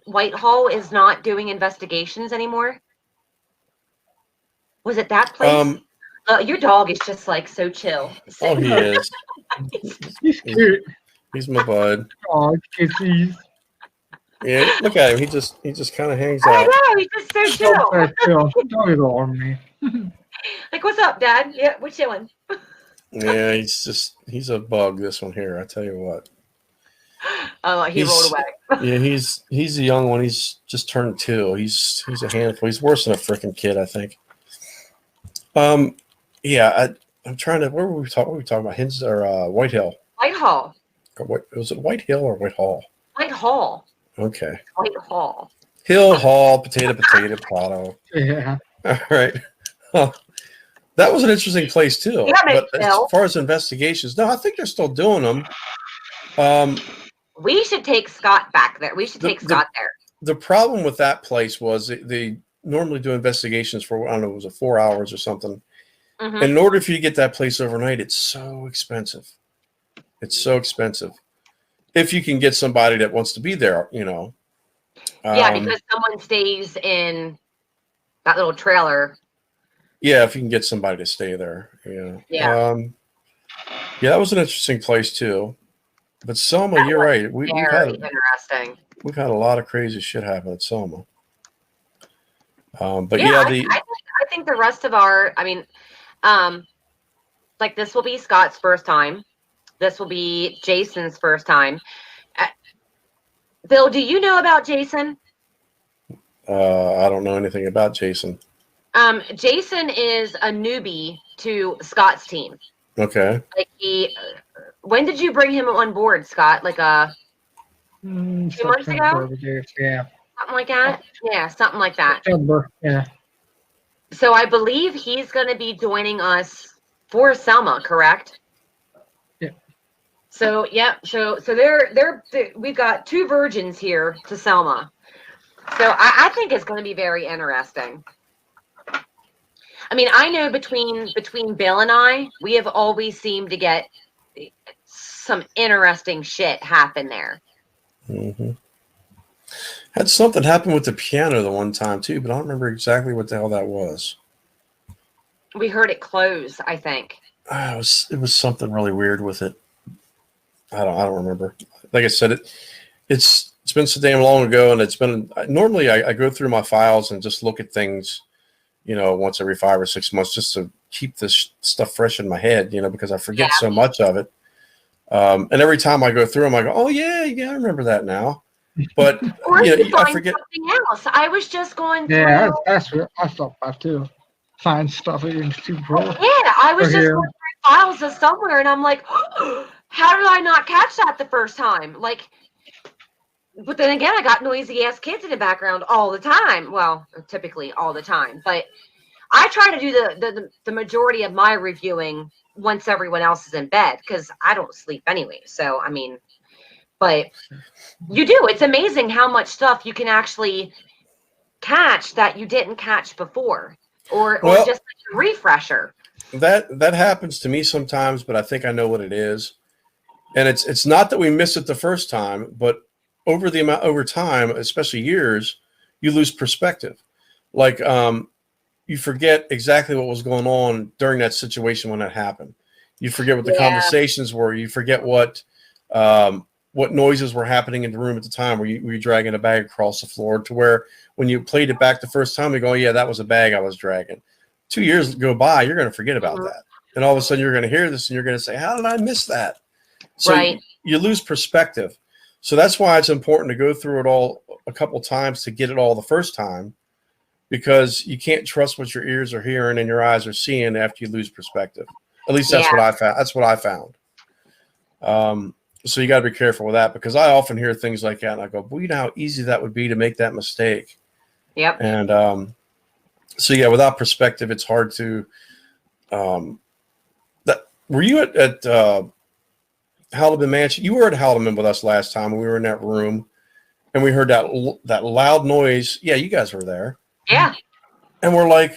A: Whitehall is not doing investigations anymore? Was it that place? Your dog is just like so chill.
C: Oh, he is.
B: He's cute.
C: He's my bud.
B: Oh, kisses.
C: Yeah, look at him. He just kind of hangs
A: I
C: out.
A: know, he's just so chill.
B: Don't chill. Don't ignore me.
A: Like, what's up, Dad? Yeah, we're chilling.
C: Yeah, he's a bug. This one here, I tell you what.
A: Oh, he rolled away.
C: Yeah, he's a young one. He's just turned 2. He's a handful. He's worse than a freaking kid, I think. Yeah, I'm trying to. Where were we talking? What were we talking about? Hins or White Hill?
A: Whitehall.
C: Or what was it? White Hill or White Hall?
A: Whitehall.
C: Okay.
A: Whitehall.
C: Hill, Hall, potato, Prato.
B: Yeah.
C: All right. Huh. That was an interesting place too.
A: Yeah,
C: but as
A: Hill.
C: far as investigations, no, I think they're still doing them.
A: We should take Scott back there. We should take Scott there.
C: The problem with that place was they normally do investigations for, I don't know, was it 4 hours or something.
A: Mm-hmm.
C: And in order for you to get that place overnight, it's so expensive. It's so expensive. If you can get somebody that wants to be there, you know.
A: Yeah, because someone stays in that little trailer.
C: Yeah, if you can get somebody to stay there. Yeah.
A: Yeah.
C: Yeah, that was an interesting place too. But Selma, you're right. We've
A: interesting.
C: We've had a lot of crazy shit happen at Selma. But
A: I think the rest of our, like this will be Scott's first time. This will be Jason's first time. Bill, do you know about Jason?
C: I don't know anything about Jason.
A: Jason is a newbie to Scott's team.
C: Okay.
A: Like when did you bring him on board, Scott? Like 2 months ago?
B: Yeah.
A: Something like that? Yeah, something like that.
B: September, yeah.
A: So I believe he's going to be joining us for Selma, correct?
B: Yeah.
A: So yeah, so they're we've got 2 virgins here to Selma. So I think it's going to be very interesting. I mean, I know between Bill and I, we have always seemed to get some interesting shit happen there.
C: Mm-hmm. Had something happen with the piano the one time too, but I don't remember exactly what the hell that was.
A: We heard it close, I think.
C: It was something really weird with it. I don't remember. Like I said, it's been so damn long ago, and it's been normally I go through my files and just look at things, you know, once every 5 or 6 months just to keep this stuff fresh in my head, you know, because I forget so much of it. And every time I go through them, I go, oh yeah, I remember that now. But
A: or
C: you know,
A: find
C: I forget
A: something else. I was just going through.
B: Yeah, that's what I thought about too. Find stuff in Super.
A: Yeah, I was just going through files of somewhere, and I'm like, how did I not catch that the first time? Like, but then again, I got noisy ass kids in the background all the time. Well, typically all the time, but I try to do the majority of my reviewing once everyone else is in bed because I don't sleep anyway. So I mean, but you do. It's amazing how much stuff you can actually catch that you didn't catch before, or just like a refresher.
C: That happens to me sometimes, but I think I know what it is. And it's not that we miss it the first time, but over time, especially years, you lose perspective. Like you forget exactly what was going on during that situation when that happened. You forget what the conversations were. You forget what noises were happening in the room at the time. Were you dragging a bag across the floor? To where when you played it back the first time, you go, oh, yeah, that was a bag I was dragging. 2 years go by, you're going to forget about that. And all of a sudden you're going to hear this and you're going to say, how did I miss that? So you lose perspective. So that's why it's important to go through it all a couple times to get it all the first time, because you can't trust what your ears are hearing and your eyes are seeing after you lose perspective. At least that's what I found. That's what I found. So you got to be careful with that, because I often hear things like that and I go, well, you know how easy that would be to make that mistake.
A: Yep.
C: And so yeah, without perspective, it's hard to. Were you at Haldeman Mansion? You were at Haldeman with us last time when we were in that room, and we heard that loud noise. Yeah, you guys were there.
A: Yeah.
C: And we're like,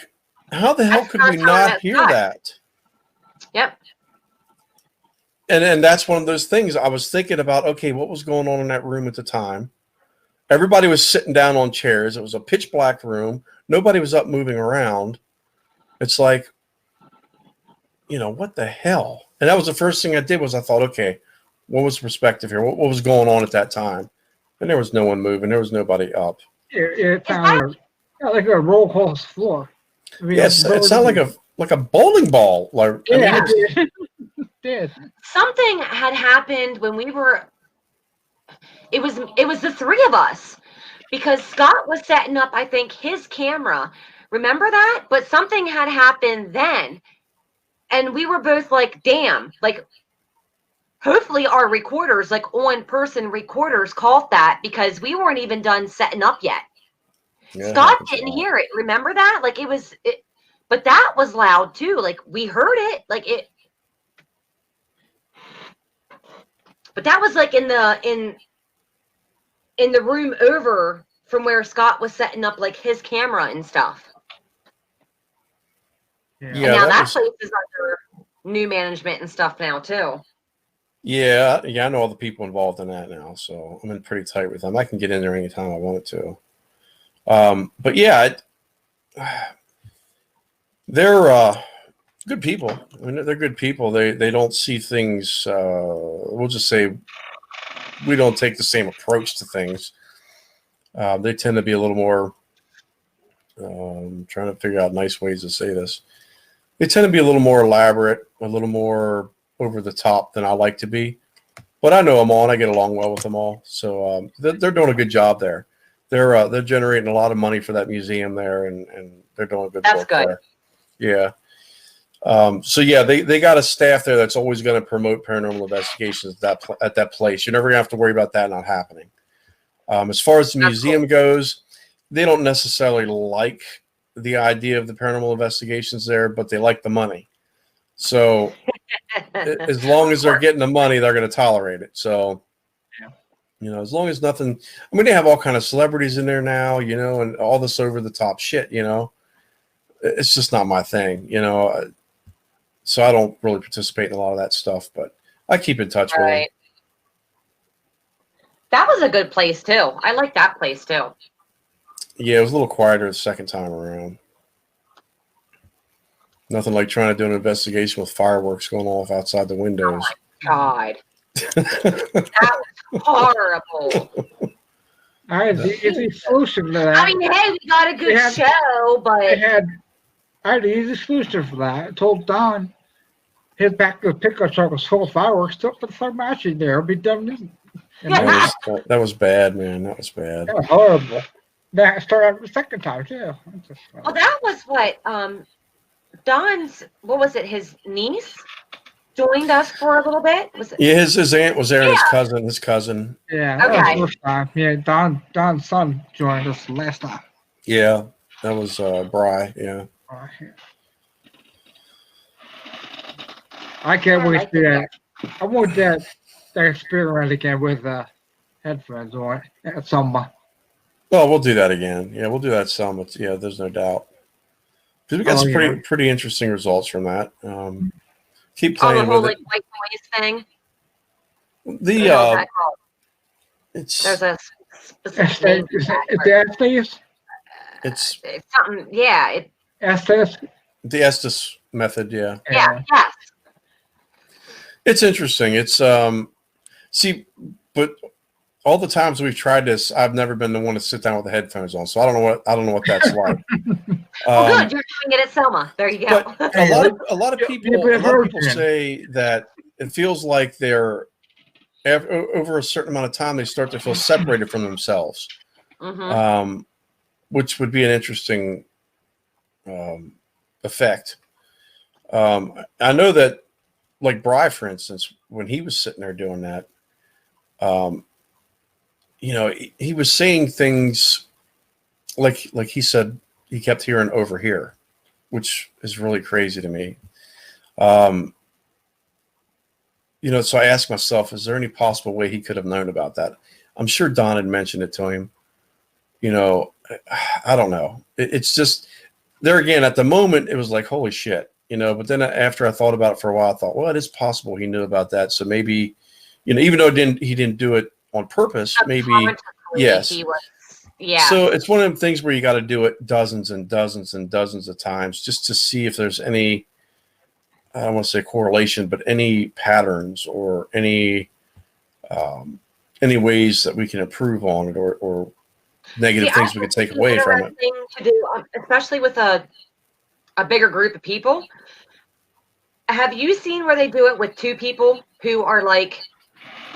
C: how the hell could we not hear that?
A: Yep.
C: And that's one of those things I was thinking about. Okay, what was going on in that room at the time? Everybody was sitting down on chairs. It was a pitch black room. Nobody was up moving around. It's like, what the hell? And that was the first thing I did was I thought, okay, what was the perspective here? What was going on at that time? And there was no one moving. There was nobody up.
B: It sounded like a roll across the floor. I mean,
C: Yes, it sounded like a bowling ball. Like,
B: yeah, it did.
A: Something had happened when we were. It was the three of us, because Scott was setting up, I think, his camera. Remember that? But something had happened then, and we were both like, "Damn!" Like, hopefully our recorders, like on-person recorders, caught that, because we weren't even done setting up yet.
C: yeah,
A: Scott didn't hear it. Remember that? Like, but that was loud too. Like, we heard it. Like it. But that was like in the room over from where Scott was setting up like his camera and stuff.
B: Yeah.
A: And now that
C: was,
A: place is under new management and stuff now too.
C: yeah. I know all the people involved in that now, so I'm in pretty tight with them. I can get in there anytime I wanted to. But yeah, they're good people. I mean, they're good people. They don't see things. We'll just say we don't take the same approach to things. They tend to be a little more. Trying to figure out nice ways to say this. They tend to be a little more elaborate, a little more over the top than I like to be. But I know them all, and I get along well with them all. So they're doing a good job there. They're generating a lot of money for that museum there, and they're doing a good work there. Yeah. So yeah, they got a staff there that's always going to promote paranormal investigations at that place. You're never going to have to worry about that not happening. As far as the museum goes, they don't necessarily like the idea of the paranormal investigations there, but they like the money. So as long as they're getting the money, they're going to tolerate it. So, as long as nothing, I mean, they have all kind of celebrities in there now, and all this over the top shit, it's just not my thing, so I don't really participate in a lot of that stuff, but I keep in touch with them.
A: That was a good place too. I like that place too.
C: Yeah, it was a little quieter the second time around. Nothing like trying to do an investigation with fireworks going off outside the windows.
A: Oh my God. That was horrible.
B: All right, it's exclusive to that.
A: I mean, hey, we got a good show, but
B: I had the easy solution for that. I told Don his back to the pickup truck was full of fireworks. Don't put some matching there. It'll be done.
C: That was bad, man. That was bad.
B: That was horrible. That started the second time too.
A: Well, that was what Don's. What was it? His niece joined us for a little bit. Was it?
C: Yeah, his aunt was there. And his cousin.
B: Yeah, that was the first time. Yeah, Don's son joined us last time.
C: Yeah, that was Bry. Yeah.
B: I can't wait to do that. I want that experiment again with headphones on at some.
C: Well, we'll do that again. Yeah, we'll do that some. Yeah, there's no doubt. Because we got some pretty interesting results from that. Keep playing
A: the whole
C: with it.
A: white noise thing.
C: It's
A: there's a specific name.
B: It's
A: something. Yeah.
B: Estes.
C: The Estes method. Yeah.
A: Yeah. Yes.
C: It's interesting. It's but all the times we've tried this, I've never been the one to sit down with the headphones on, so I don't know what that's like.
A: Well, good, you're doing it at Selma. There you go.
C: But a lot of people say that it feels like they're over a certain amount of time they start to feel separated from themselves, which would be an interesting effect. I know that, like Bry, for instance, when he was sitting there doing that. He was saying things like he said he kept hearing over here, which is really crazy to me. So I asked myself, is there any possible way he could have known about that? I'm sure Don had mentioned it to him. I don't know. It's just there again, at the moment, it was like, holy shit, but then after I thought about it for a while, I thought, well, it is possible he knew about that. So maybe, even though he didn't do it on purpose, maybe yes. So it's one of them things where you got to do it dozens and dozens and dozens of times just to see if there's any I don't want to say correlation, but any patterns or any ways that we can improve on it, or negative things we can take away from it.
A: Interesting to do, especially with a bigger group of people. Have you seen where they do it with two people who are like,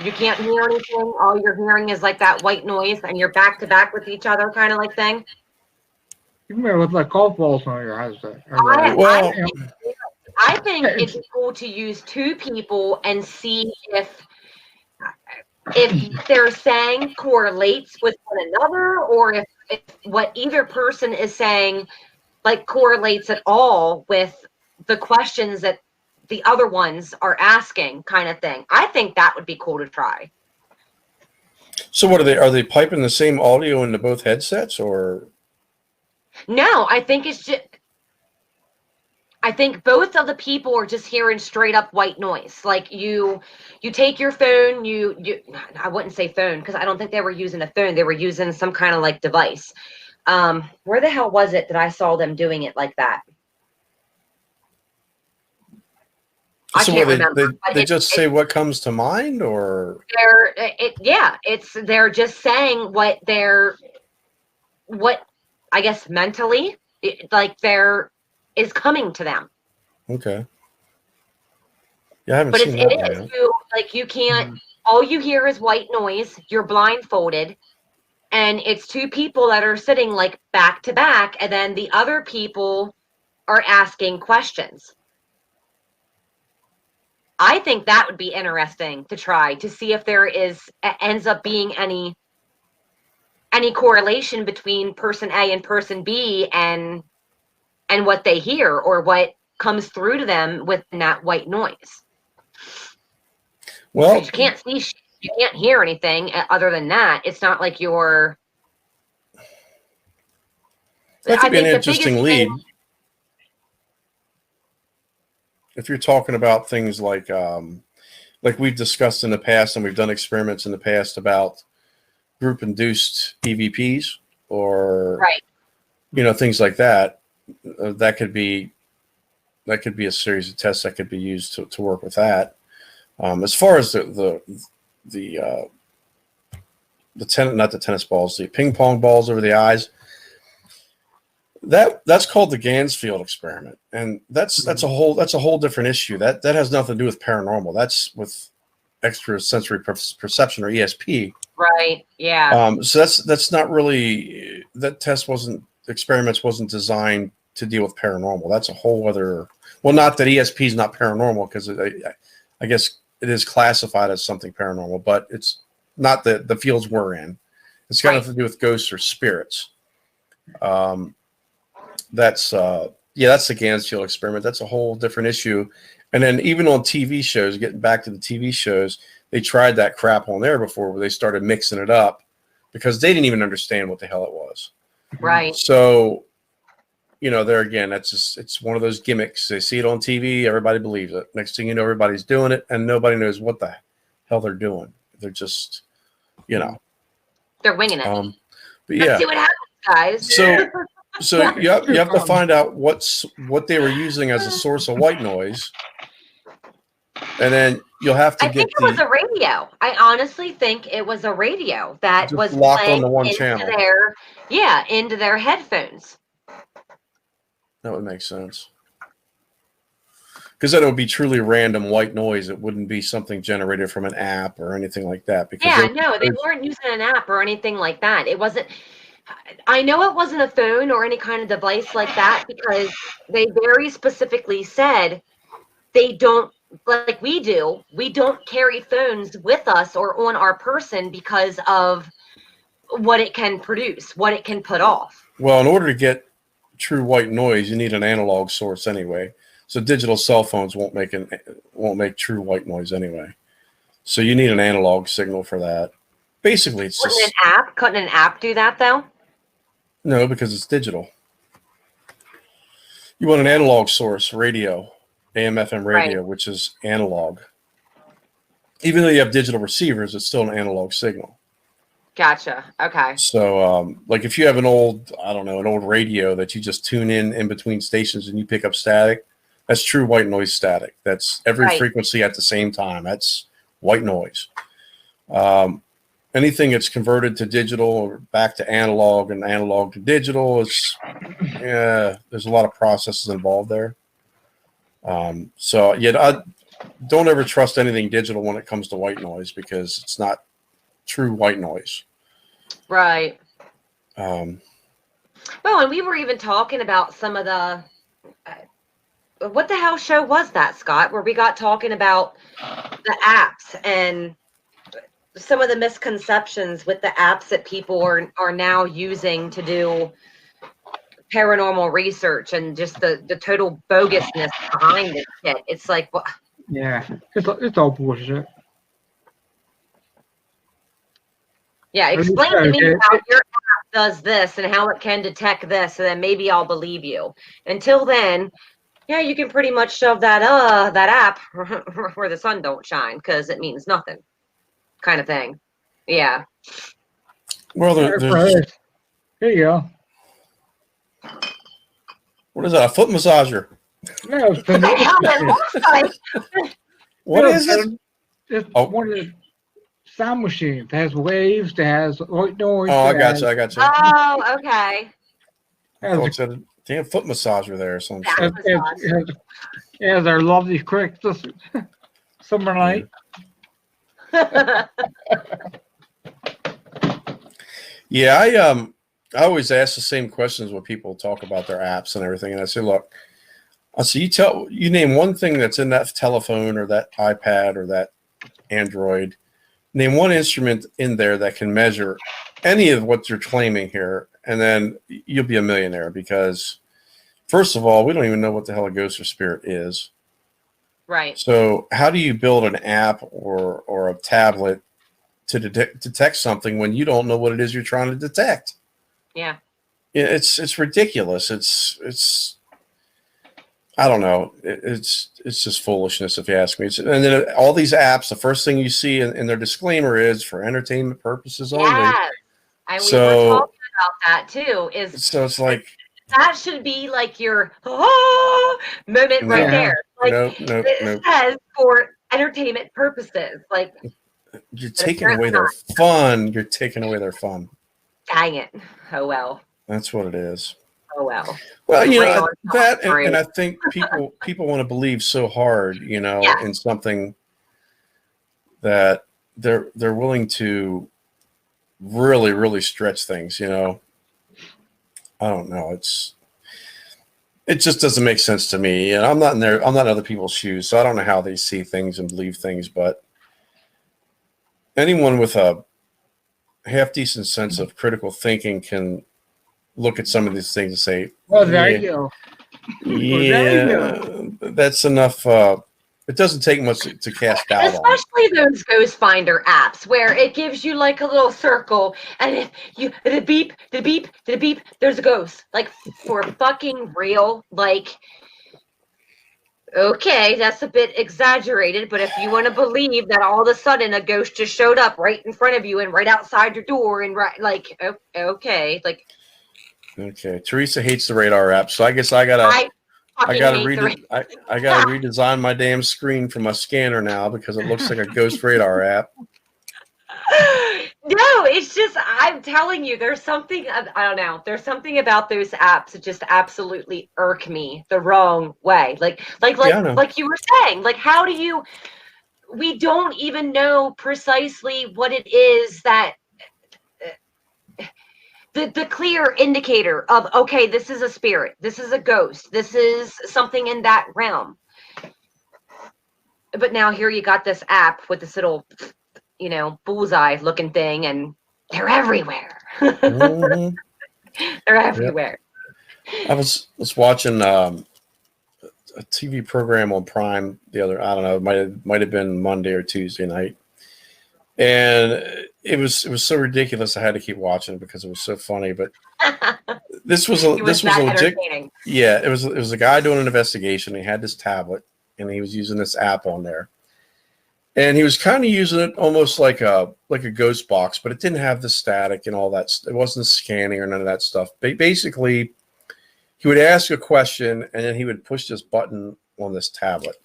A: you can't hear anything, all you're hearing is like that white noise, and you're back to back with each other, kind of like thing?
B: You remember with like golf balls on your headset.
A: I think it'd be cool to use two people and see if they're saying correlates with one another, or if what either person is saying like correlates at all with the questions that the other ones are asking, kind of thing. I think that would be cool to try.
C: So what are they piping the same audio into both headsets, or?
A: No, I think it's just, I think both of the people are just hearing straight up white noise. Like you take your phone, I wouldn't say phone, because I don't think they were using a phone. They were using some kind of like device. Where the hell was it that I saw them doing it like that? I can't remember.
C: They just say what comes to mind, or
A: they're just saying what I guess mentally is coming to them.
C: Okay. Yeah, I haven't
A: But
C: seen
A: it
C: that
A: is
C: yet.
A: like you can't. All you hear is white noise. You're blindfolded, and it's two people that are sitting like back to back, and then the other people are asking questions. I think that would be interesting to try to see if there ends up being any correlation between person A and person B and what they hear or what comes through to them with that white noise.
C: Well,
A: you can't see, you can't hear anything other than that. It's not like you're.
C: That could be an interesting lead. If you're talking about things like we've discussed in the past, and we've done experiments in the past about group-induced EVPs, or
A: right,
C: things like that. That could be a series of tests that could be used to work with that. As far as the tennis balls, the ping pong balls over the eyes. That's called the Gansfield experiment, and that's a whole different issue. That has nothing to do with paranormal. That's with extrasensory perception, or ESP.
A: Right. Yeah.
C: So that's not really, that experiments wasn't designed to deal with paranormal. That's a whole other. Well, not that ESP is not paranormal, because I guess it is classified as something paranormal, but it's not the fields we're in. It's got nothing to do with ghosts or spirits. That's the Gansfield experiment. That's a whole different issue. And then even on TV shows, getting back to the TV shows, they tried that crap on there before, where they started mixing it up because they didn't even understand what the hell it was.
A: Right.
C: So, there again, it's one of those gimmicks. They see it on TV, everybody believes it. Next thing you know, everybody's doing it, and nobody knows what the hell they're doing. They're just,
A: they're winging it.
C: But yeah.
A: Let's see what happens, guys.
C: So you have to find out what they were using as a source of white noise, and then you'll have to. I think
A: it was a radio. I honestly think it was a radio that was
C: locked on the one channel.
A: Into their headphones.
C: That would make sense, because then it would be truly random white noise. It wouldn't be something generated from an app or anything like that. Because
A: they weren't using an app or anything like that. It wasn't. I know it wasn't a phone or any kind of device like that, because they very specifically said they don't, like we do, we don't carry phones with us or on our person because of what it can produce, what it can put off.
C: Well, in order to get true white noise, you need an analog source anyway. So digital cell phones won't make true white noise anyway. So you need an analog signal for that. Basically, it's
A: Couldn't an app do that though?
C: No, because it's digital. You want an analog source, radio, AM/FM radio, which is analog. Even though you have digital receivers, it's still an analog signal.
A: Gotcha. Okay.
C: So, like if you have an old radio that you just tune in between stations and you pick up static, That's true white noise static. That's every
A: Right.
C: frequency at the same time. That's white noise. Anything that's converted to digital or back to analog and analog to digital is, there's a lot of processes involved there. So I don't ever trust anything digital when it comes to white noise, because it's not true white noise.
A: Right.
C: Um,
A: Well, and we were even talking about some of the what the hell show was that, Scott, where we got talking about the apps and some of the misconceptions with the apps that people are now using to do paranormal research, and just the total bogusness behind this shit. It's like, what?
B: Yeah, it's all bullshit.
A: Yeah,
B: What do you
A: explain to
B: say,
A: me
B: Jay?
A: how your app does this and how it can detect this, and then maybe I'll believe you. Until then, yeah, you can pretty much shove that app where the sun don't shine, because it means nothing, kind of thing. Yeah.
C: well, there's
B: Here you go.
C: what is that? A foot massager?
B: No, it's
A: What the hell it looks like?
C: What is it?
B: It's
C: Oh.
B: one of the sound machines. It has waves. It has white noise.
C: Oh, I
B: it
C: got
B: has-
C: you. I got you.
A: Oh, okay.
C: I thought it said a damn foot massager there or some
A: Yeah.
C: shit.
B: It has our lovely crick this summer night.
C: Yeah, I always ask the same questions when people talk about their apps and everything, and I say, look, you name one thing that's in that telephone or that iPad or that Android. Name one instrument in there that can measure any of what you're claiming here, and then you'll be a millionaire. Because first of all, we don't even know what the hell a ghost or spirit is.
A: Right.
C: So how do you build an app or a tablet to detect something when you don't know what it is you're trying to detect?
A: Yeah.
C: It's ridiculous. It's I don't know. It's just foolishness, if you ask me. And then all these apps, the first thing you see in their disclaimer is for entertainment purposes only.
A: Yes. And we
C: So-
A: were talking about that too.
C: So it's like,
A: That should be like your moment right
B: No.
A: there. Like,
C: nope.
A: it says for entertainment purposes. Like,
C: You're taking away their fun. You're taking away their fun.
A: dang it. Oh well.
C: That's what it is.
A: Oh well.
C: Well, you
A: Right
C: know,
A: on
C: that,
A: top, right.
C: and I think people want to believe so hard, you know,
A: Yeah.
C: in something that they're willing to really, really stretch things, you know. I don't know. It just doesn't make sense to me. And I'm not in other people's shoes, so I don't know how they see things and believe things, but anyone with a half decent sense of critical thinking can look at some of these things and say,
B: Well, there you go.
C: yeah, that's enough. It doesn't take much to cast doubt on.
A: Especially those ghost finder apps where it gives you like a little circle, and if you the beep, there's a ghost. Like, for fucking real. Like, okay, that's a bit exaggerated, but if you want to believe that all of a sudden a ghost just showed up right in front of you and right outside your door, and right, like, okay, like,
C: Okay, Teresa hates the radar app, so I guess I gotta redesign my damn screen for my scanner now, because it looks like a ghost radar app.
A: No, it's just, I'm telling you, there's something, I don't know, there's something about those apps that just absolutely irk me the wrong way. Like you were saying, like, how do you, we don't even know precisely what it is that, the clear indicator of, okay, this is a spirit, this is a ghost, this is something in that realm. But now here you got this app with this little, you know, bullseye looking thing, and they're everywhere.
C: Mhm.
A: They're everywhere.
C: I was watching a TV program on Prime the other, I don't know, it might have been Monday or Tuesday night, and it was so ridiculous I had to keep watching it because it was so funny. But this was a legit.
A: Entertaining.
C: Yeah, it was a guy doing an investigation. He had this tablet and he was using this app on there, and he was kind of using it almost like a ghost box, but it didn't have the static and all that. It wasn't scanning or none of that stuff. Basically, he would ask a question and then he would push this button on this tablet.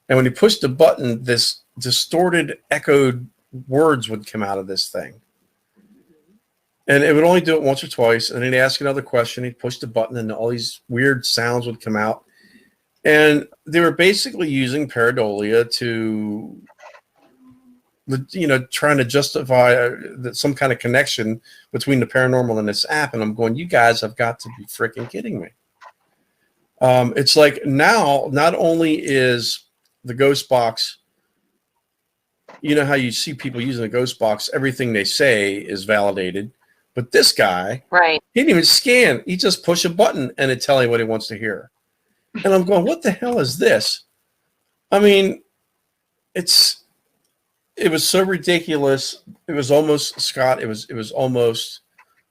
C: And when you push the button, this distorted, echoed words would come out of this thing. And it would only do it once or twice. And then he'd ask another question. He'd push the button and all these weird sounds would come out. And they were basically using pareidolia to, trying to justify some kind of connection between the paranormal and this app. And I'm going, you guys have got to be freaking kidding me. It's like now, not only is the ghost box, you know how you see people using the ghost box, everything they say is validated. But this guy,
A: right?
C: He didn't even scan. He just push a button and it tell you what he wants to hear. And I'm going, what the hell is this? I mean, it was so ridiculous. It was almost, Scott, it was almost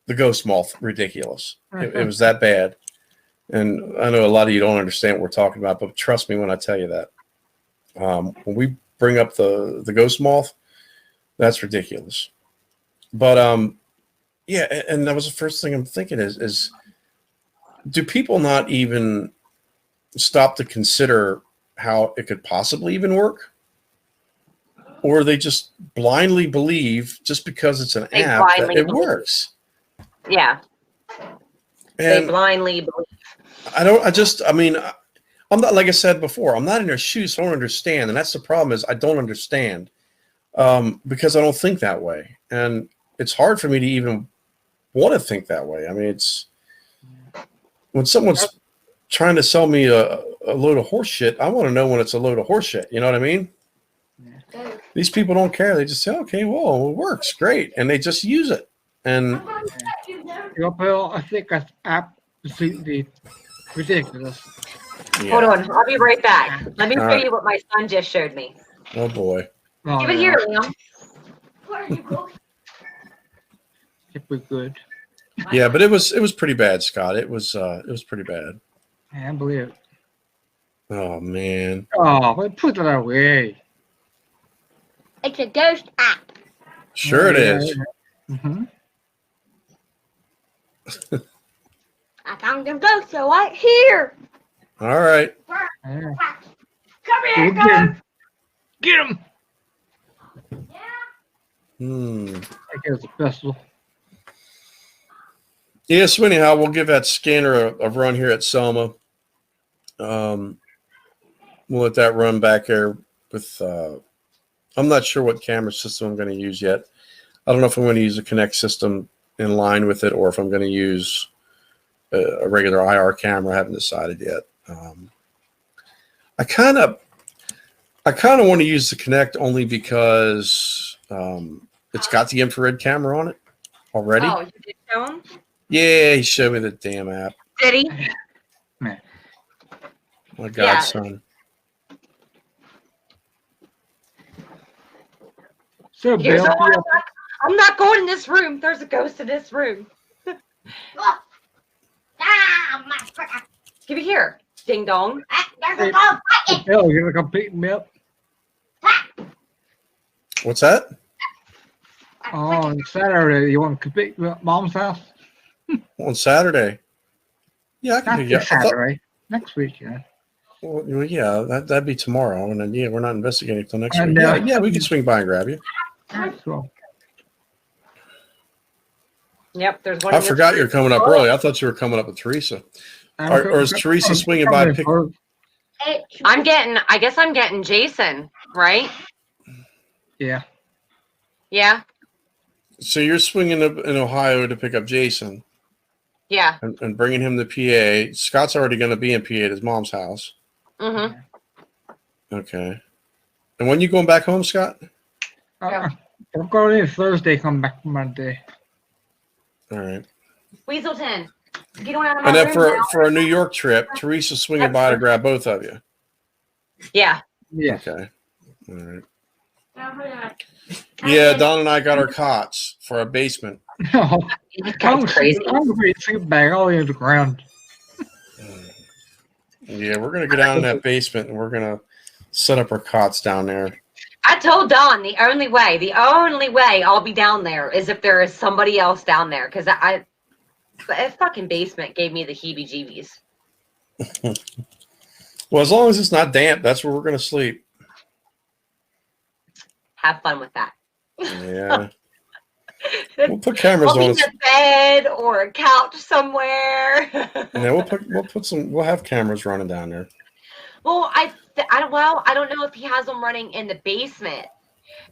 C: the ghost moth ridiculous. It was that bad. And I know a lot of you don't understand what we're talking about, but trust me when I tell you that. When we bring up the ghost moth, that's ridiculous. But yeah, and that was the first thing I'm thinking is do people not even stop to consider how it could possibly even work? Or they just blindly believe just because it's an app that it works.
A: Yeah.
C: And
A: they blindly believe.
C: I'm not, like I said before, I'm not in their shoes, so I don't understand. And that's the problem is I don't understand because I don't think that way. And it's hard for me to even want to think that way. I mean, it's when someone's trying to sell me a load of horse shit, I want to know when it's a load of horse shit. You know what I mean? Yeah. These people don't care. They just say, okay, well, it works. Great. And they just use it. And
B: well, I think that's absolutely ridiculous.
A: Yeah. Hold on. I'll be right back. Let me show you what my son just showed me.
C: Oh, boy.
A: Give it here, Liam.
B: If we're good.
C: Yeah, but it was pretty bad, Scott. It was pretty bad.
B: I can't believe it.
C: Oh man.
B: Oh, but put that away.
D: It's a ghost app.
C: Sure it is.
B: Mm-hmm.
D: I found them ghosts right here.
C: All right.
B: Yeah.
D: Come here, ghost.
B: Get him.
C: I
B: guess the pistol.
C: Yeah, so anyhow, we'll give that scanner a run here at Selma. We'll let that run back there with, I'm not sure what camera system I'm going to use yet. I don't know if I'm going to use a Kinect system in line with it or if I'm going to use a regular IR camera. I haven't decided yet. I kind of want to use the Kinect only because it's got the infrared camera on it already.
A: Oh, you did show him?
C: Yeah, he showed me the damn app.
A: Did he?
C: My godson.
B: So, Bill,
A: I'm not going in this room. There's a ghost in this room. Give it here. Ding dong.
B: Hey, Bill, you're going to come pick me up?
C: What's that?
B: On Saturday, you want to pick me up Mom's house?
C: On Saturday. Yeah, I can
B: Not
C: do
B: this Saturday. Next week, yeah.
C: Well, yeah, that'd be tomorrow, and then we're not investigating until next week.
B: And,
C: Yeah, we can swing by and grab you.
B: Cool.
A: Yep, there's one.
C: I forgot you were coming up early. I thought you were coming up with Teresa. Or is Teresa swinging by?
A: I guess I'm getting Jason, right?
B: Yeah.
A: Yeah.
C: So you're swinging up in Ohio to pick up Jason.
A: Yeah.
C: And bringing him to PA. Scott's already going to be in PA at his mom's house.
A: Mm-hmm.
C: Okay. And when you going back home, Scott?
B: I'm going in Thursday, come back Monday.
C: All right.
A: Weaselton, get on out of my
C: And then
A: room
C: for a New York trip, Teresa's swinging by to grab both of you.
A: Yeah.
B: Yeah.
C: Okay. All right. Yeah, Don and I got our cots for our basement.
B: No.
A: I'm crazy.
B: I'm going to take back all the way to the ground.
C: Yeah, we're going to go down in that basement and we're going to set up our cots down there.
A: I told Don the only way I'll be down there is if there is somebody else down there. Because a fucking basement gave me the heebie-jeebies.
C: Well, as long as it's not damp, that's where we're going to sleep.
A: Have fun with that.
C: Yeah. We'll put cameras
A: We'll
C: on.
A: be in a bed or a couch somewhere.
C: Yeah, we'll have cameras running down there.
A: Well, I don't know if he has them running in the basement,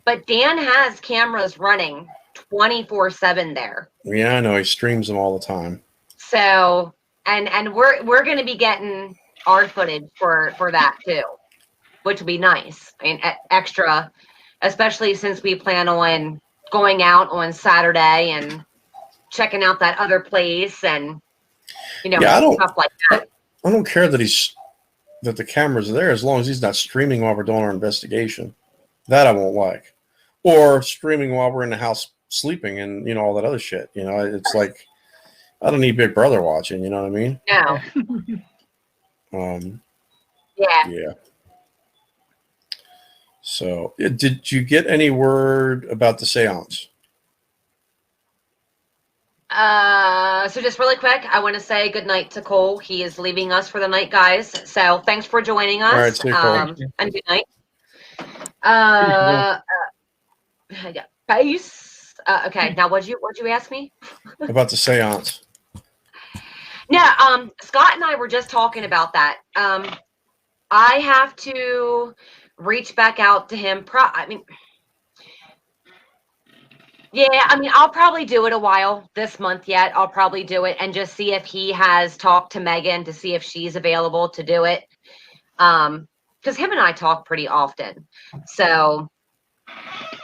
A: but Dan has cameras running 24/7 there.
C: Yeah, I know. He streams them all the time.
A: So, and we're going to be getting our footage for that too, which will be nice. I mean, extra, especially since we plan on going out on Saturday and checking out that other place and stuff like that.
C: I don't care that that the cameras are there as long as he's not streaming while we're doing our investigation. That I won't like. Or streaming while we're in the house sleeping and all that other shit. It's like I don't need Big Brother watching, you know what I mean?
A: No.
C: Yeah. So, did you get any word about the seance?
A: So just really quick, I want to say good night to Cole. He is leaving us for the night, guys. So thanks for joining us.
C: All right, see you, Cole.
A: And good night. Yeah, peace. Okay, now what'd you ask me?
C: About the seance.
A: No, Scott and I were just talking about that. I have to reach back out to him. I'll probably do it a while this month yet. I'll probably do it and just see if he has talked to Megan to see if she's available to do it. Because him and I talk pretty often. So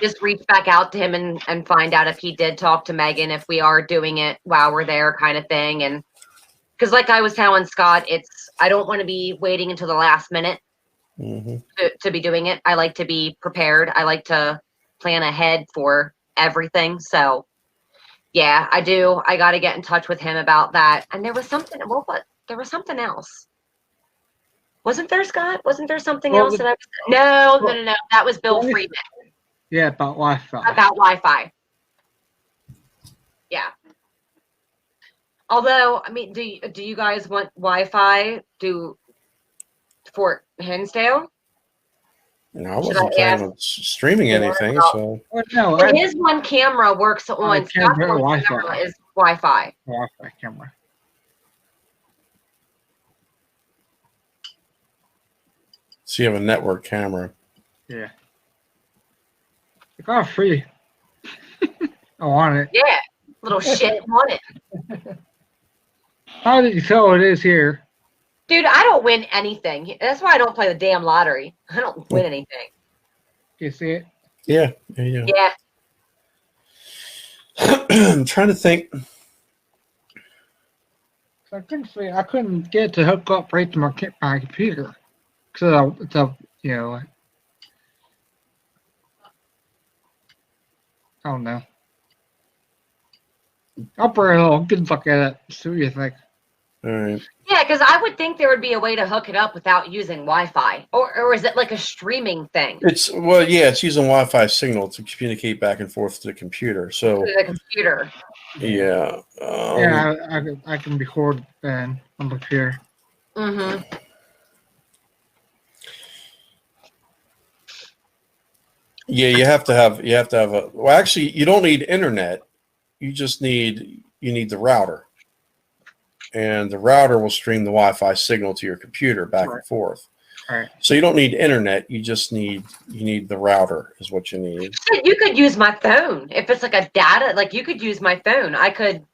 A: just reach back out to him and find out if he did talk to Megan, if we are doing it while we're there kind of thing. And because like I was telling Scott, I don't want to be waiting until the last minute to be doing it. I like to be prepared. I like to plan ahead for everything. So yeah, I do. I got to get in touch with him about that. And there was something. There was something else. Wasn't there, Scott? Wasn't there something else that I was? No. That was Bill Friedman.
B: Yeah, about Wi-Fi.
A: About Wi-Fi. Yeah. Although, I mean, do you guys want Wi-Fi to Fort Hinsdale?
C: No, I wasn't planning on streaming anything. So
B: No,
A: his one camera works on Scott's one
B: Wi-Fi.
A: camera is Wi-Fi.
B: Wi-Fi camera.
C: So you have a network camera.
B: Yeah. It got free. I want it.
A: Yeah, little shit want it.
B: How did you tell it is here?
A: Dude, I don't win anything. That's why I don't play the damn lottery. I don't win anything.
B: You see it?
C: Yeah.
A: Yeah.
C: I'm trying to think.
B: I couldn't see. I couldn't get it to hook up right to my computer. So it's a I don't know. I'll bring it on. Good luck at it. See what you think.
C: All right.
A: Yeah, because I would think there would be a way to hook it up without using Wi-Fi. Or is it like a streaming thing?
C: It's using Wi-Fi signal to communicate back and forth to the computer. So
A: To the computer.
C: yeah.
B: I can record then on the computer.
A: Mm-hmm.
C: Yeah, you have to have a. Well, actually, you don't need internet. You just need the router, and the router will stream the Wi-Fi signal to your computer back and forth.
B: All right.
C: So you don't need internet. You just need the router is what you need.
A: You could use my phone if it's like a data. Like you could use my phone. I could.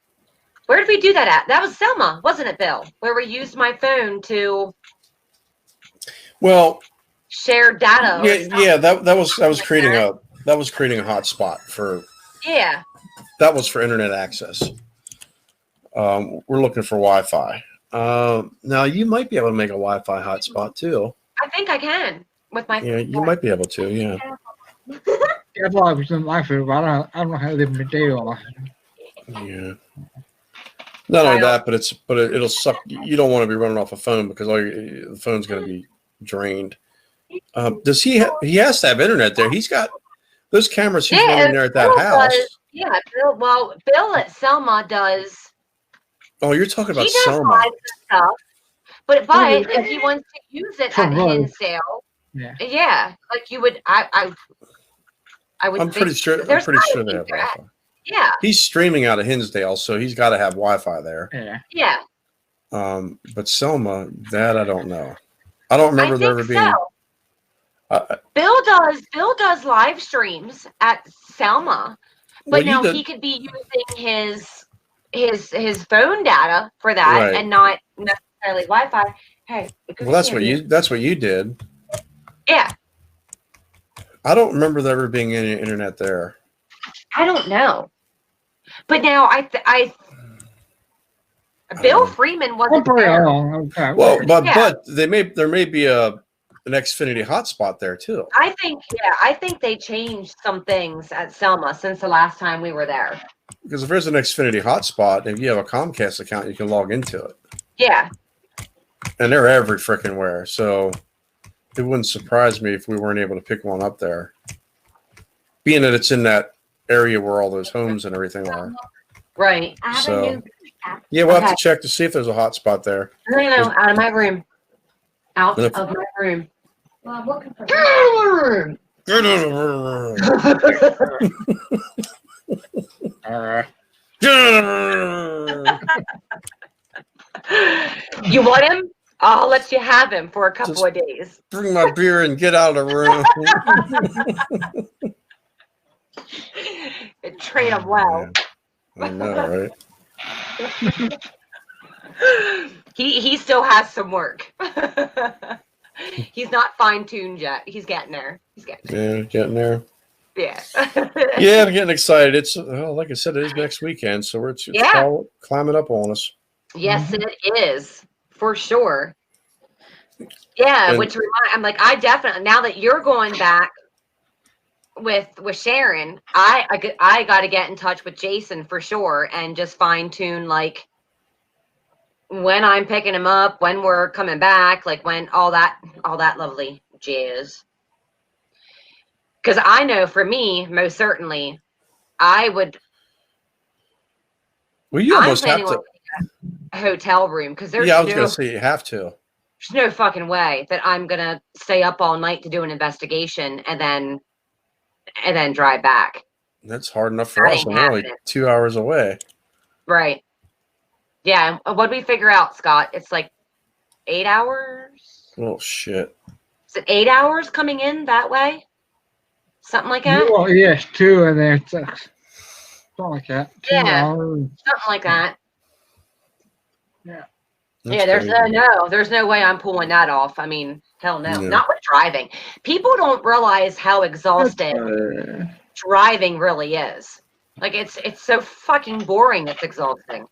A: Where did we do that at? That was Selma, wasn't it, Bill? Where we used my phone to.
C: Well.
A: Share data.
C: Yeah. That was creating a hotspot for.
A: Yeah.
C: That was for internet access. We're looking for Wi-Fi. Now you might be able to make a Wi-Fi hotspot too.
A: I think I can with my.
C: Yeah, you might be able to. Yeah.
B: Yeah, I thought it was in my phone, but I don't know how to live my day on.
C: Yeah. Not only that, but it'll suck. You don't want to be running off a phone because the phone's going to be drained. Does he has to have internet there? He's got those cameras he's running there at that house.
A: Yeah, Bill at Selma does.
C: Oh, you're talking about
A: He does
C: Selma.
A: lives and stuff. But if he wants to use it at Hinsdale,
B: yeah,
A: like you would, I would.
C: I'm pretty sure they have Wi-Fi.
A: Yeah.
C: He's streaming out of Hinsdale, so he's got to have Wi-Fi there.
A: Yeah.
C: But Selma, that I don't know. I don't remember there ever being.
A: Bill does live streams at Selma, but now he could be using his phone data for that and not necessarily Wi-Fi. Hey,
C: well, that's what you did.
A: Yeah.
C: I don't remember there ever being any internet there.
A: I don't know, but now Bill Freeman wasn't there.
C: Well, but there may be an Xfinity hotspot there too.
A: I think they changed some things at Selma since the last time we were there.
C: Because if there's an Xfinity hotspot, if you have a Comcast account, you can log into it.
A: Yeah.
C: And they're every freaking where, so it wouldn't surprise me if we weren't able to pick one up there. Being that it's in that area where all those homes and everything are.
A: Right.
C: So, yeah, we'll have to check to see if there's a hotspot there.
A: No, out of my room. Out of my room.
D: Well, I'm looking for
C: Get out of the room.
A: You want him? I'll let you have him for a couple of days.
C: Bring my beer and get out of the room.
A: Train him well.
C: I know, right?
A: He still has some work. He's not fine-tuned yet. He's getting there.
C: Yeah, getting there.
A: Yeah.
C: Yeah, I'm getting excited. It's like I said, it is next weekend, so it's all climbing up on us.
A: Yes, it is for sure. Yeah, which I'm like, I definitely, now that you're going back with Sharon, I got to get in touch with Jason for sure and just fine tune like when I'm picking him up, when we're coming back, like when all that lovely jazz. Because I know for me, most certainly, I would.
C: Well, you almost have to.
A: A hotel room because there's
C: I was going to say you have to.
A: There's no fucking way that I'm gonna stay up all night to do an investigation and then drive back.
C: That's hard enough for us. We're only 2 hours away.
A: Right. Yeah. What'd we figure out, Scott? It's like 8 hours.
C: Oh shit.
A: Is it 8 hours coming in that way? Something like that?
B: Well, yes, 2 in there. Something like that. 2 hours.
A: Something like that.
B: Yeah.
A: That's there's no way I'm pulling that off. I mean, hell no. Not with driving. People don't realize how exhausting driving really is. Like it's so fucking boring. It's exhausting.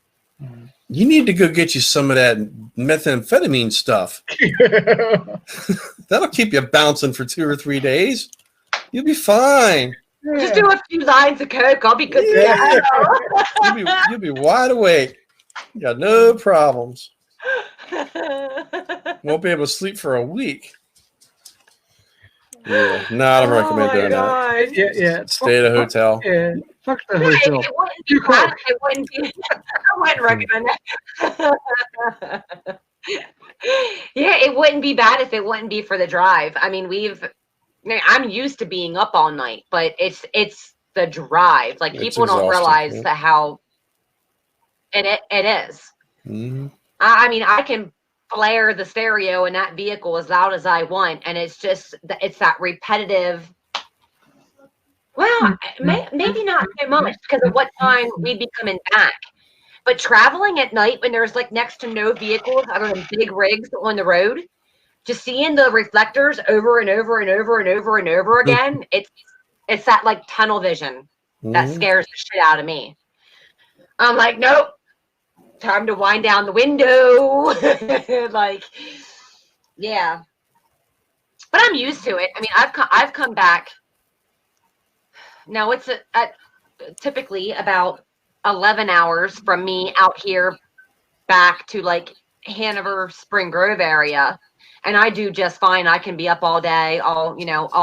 C: You need to go get you some of that methamphetamine stuff. That'll keep you bouncing for 2 or 3 days. You'll be fine.
A: Just do a few lines of coke. I'll be good.
C: You'll be wide awake. You got no problems. Won't be able to sleep for a week. Yeah, no, I don't recommend doing that.
B: Yeah.
C: Stay at a hotel.
B: Yeah, fuck the hotel.
A: It wouldn't be bad. It wouldn't be. I wouldn't recommend that. Yeah, it wouldn't be bad if it wouldn't be for the drive. I mean, I'm used to being up all night, but it's the drive. Like people don't realize how it is.
C: Mm-hmm.
A: I mean, I can flare the stereo in that vehicle as loud as I want, and it's that repetitive. Well, maybe not so much because of what time we'd be coming back. But traveling at night when there's like next to no vehicles other than big rigs on the road, just seeing the reflectors over and over and over and over and over again, it's that like tunnel vision that scares the shit out of me. I'm like, nope. Time to wind down the window. Like, yeah. But I'm used to it. I mean, I've come back. Now it's typically about 11 hours from me out here back to like Hanover, Spring Grove area. And I do just fine. I can be up all day, all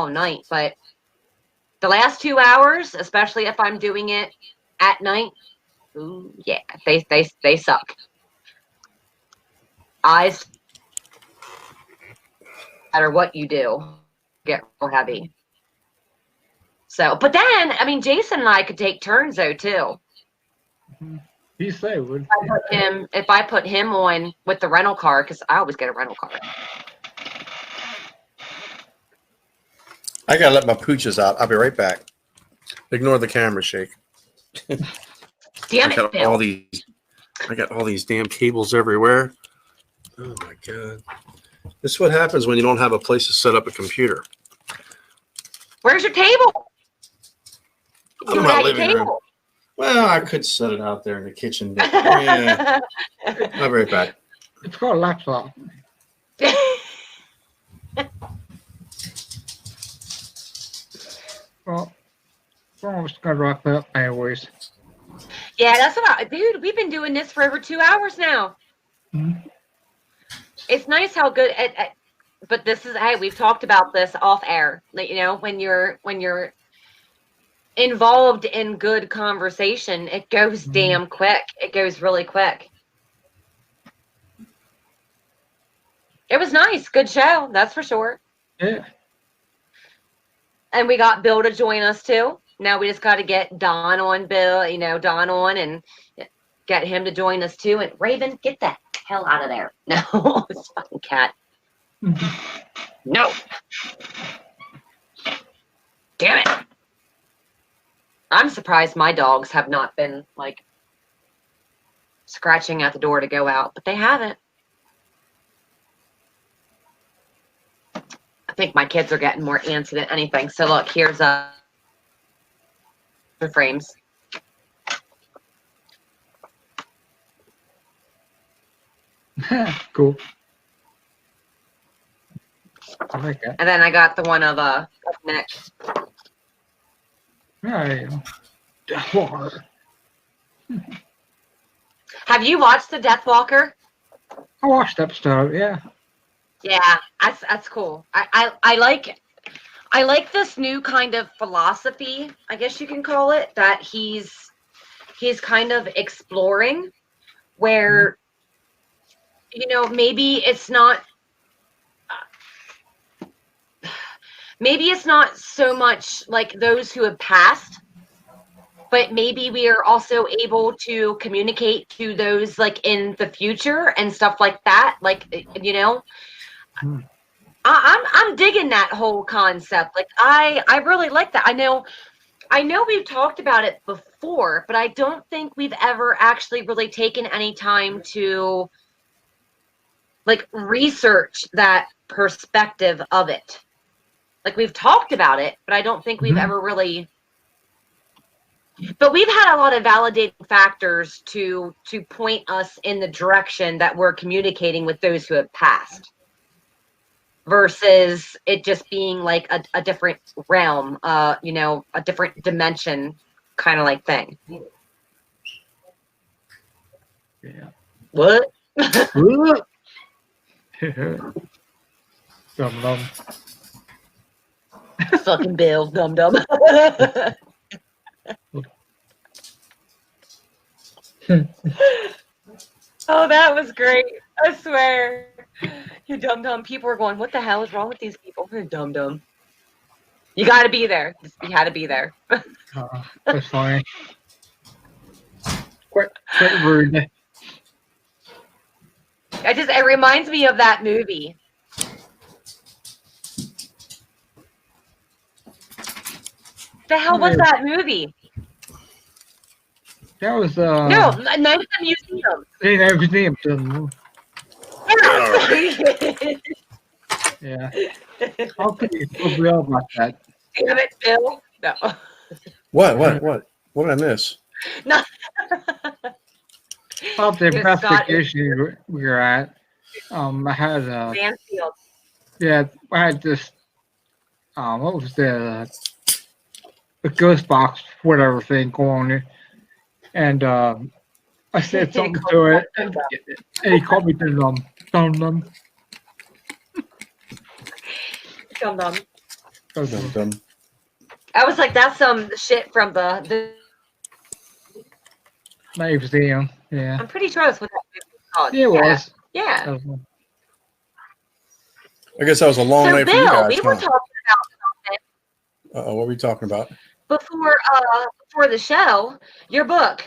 A: night. But the last 2 hours, especially if I'm doing it at night, ooh, yeah, they suck. Eyes matter what you do, get real heavy. So, but then, I mean, Jason and I could take turns though too.
B: He say would.
A: If I put him on with the rental car, because I always get a rental car.
C: I gotta let my pooches out. I'll be right back. Ignore the camera shake.
A: Damn it, Bill.
C: I got all these damn cables everywhere. Oh my god. This is what happens when you don't have a place to set up a computer.
A: Where's your table?
C: I'm not living room. Well, I could set it out there in the kitchen. But yeah. I'll be right back.
B: It's called a laptop. Well, we're almost gonna wrap up anyways.
A: Yeah, that's what dude, we've been doing this for over 2 hours now.
B: Mm-hmm.
A: It's nice how good but this is, hey, we've talked about this off air. Like, you know, when you're involved in good conversation, it goes damn quick. It goes really quick. It was nice. Good show, that's for sure.
B: Yeah.
A: And we got Bill to join us too. Now we just got to get Don on, Don on, and get him to join us too. And Raven, get the hell out of there. No, it's fucking cat. No. Damn it. I'm surprised my dogs have not been like scratching at the door to go out, but they haven't. I think my kids are getting more antsy than anything. So look, here's the frames.
B: Cool. I like that.
A: And then I got the one of Nick.
B: Yeah. Deathwalker.
A: Have you watched the Deathwalker?
B: I watched that stuff. Yeah.
A: Yeah, that's cool. I like this new kind of philosophy, I guess you can call it, that he's kind of exploring, where maybe it's not so much like those who have passed, but maybe we are also able to communicate to those like in the future and stuff like that, like I'm digging that whole concept. Like I really like that. I know we've talked about it before, but I don't think we've ever actually really taken any time to like research that perspective of it. Like we've talked about it, but I don't think we've ever really. But we've had a lot of validating factors to point us in the direction that we're communicating with those who have passed, versus it just being like a different realm, a different dimension kind of like thing.
B: Yeah.
A: What?
B: Dum dum.
A: Fucking Bill, dum dum. Oh, that was great. I swear. You dumb dumb. People were going, what the hell is wrong with these people? You're dumb dumb. You got to be there. You had to be there.
B: That's funny. Quite rude.
A: It reminds me of that movie. The hell was that movie?
B: That was
A: No, Night at the Museum.
B: Museum. Yeah. How could you feel real about that?
A: Damn it, Bill. No.
C: What did I miss?
A: No.
B: About the investigation we were at. I had
A: Mansfield.
B: Yeah, I had this what was the ghost box, whatever thing going on, and I said something to it, and he called me dum dum.
A: Dum dum. I was like, that's some shit from the
B: museum. Yeah.
A: I'm pretty sure that's what that movie was called.
B: Yeah, it was.
A: Yeah.
C: I guess that was a long
A: So,
C: night for you
A: Bill,
C: guys.
A: we were
C: Huh?
A: talking about something
C: What were we talking about?
A: before the show, your book.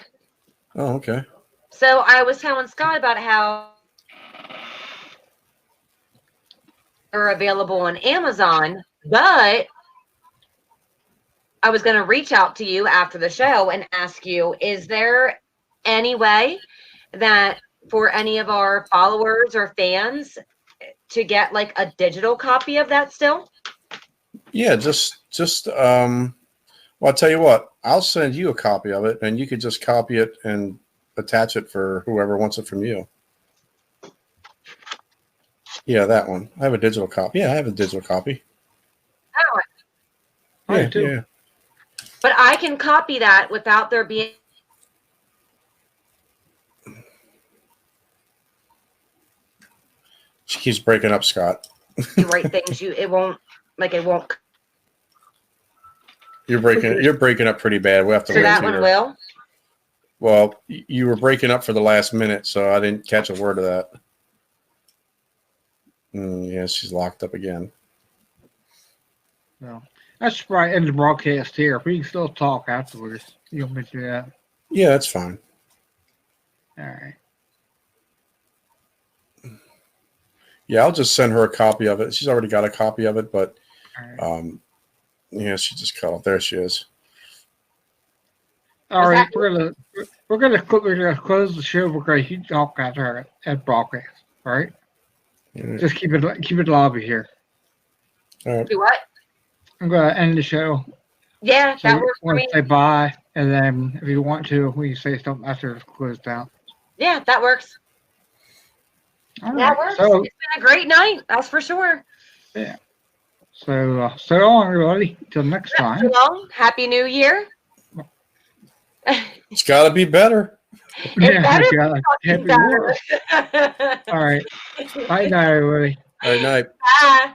C: Oh, okay.
A: So I was telling Scott about how they're available on Amazon, but I was going to reach out to you after the show and ask you, is there any way that for any of our followers or fans to get like a digital copy of that still?
C: Yeah, well, I'll tell you what, I'll send you a copy of it and you could just copy it and attach it for whoever wants it from you. Yeah, that one. I have a digital copy. Yeah, I have a digital copy.
A: Oh,
B: I
C: Yeah,
B: do.
C: yeah.
A: but I can copy that without there being
C: She keeps breaking up, Scott.
A: the right things. It won't.
C: You're breaking up pretty bad. We'll have to
A: So
C: wait
A: that
C: till
A: one
C: you're-
A: will.
C: Well, you were breaking up for the last minute, so I didn't catch a word of that. Yeah, she's locked up again.
B: So that's probably end the broadcast here. If we can still talk afterwards, you want me to do that?
C: Yeah, that's fine.
B: All right.
C: Yeah, I'll just send her a copy of it. She's already got a copy of it, but
B: All right.
C: yeah, she just cut off. There she is.
B: All right. We're gonna close the show. We're gonna keep talking after at broadcast. All right.
C: All right.
B: Just keep it lobby here.
C: All right.
A: Do what?
B: I'm gonna end the show.
A: Yeah,
B: So
A: that
B: you
A: works for
B: want
A: me.
B: to say bye, and then if you want to, we can say something after it's closed down.
A: Yeah, that works.
B: All
A: That
B: right.
A: works.
B: So
A: It's been a great night. That's for sure.
B: so long, everybody. Till next
A: So
B: time.
A: long. Happy New Year.
C: It's got to be better.
A: It better
B: yeah,
A: be
B: happy
A: better.
B: world. All right. Bye now, everybody.
C: All right, night.
A: Bye.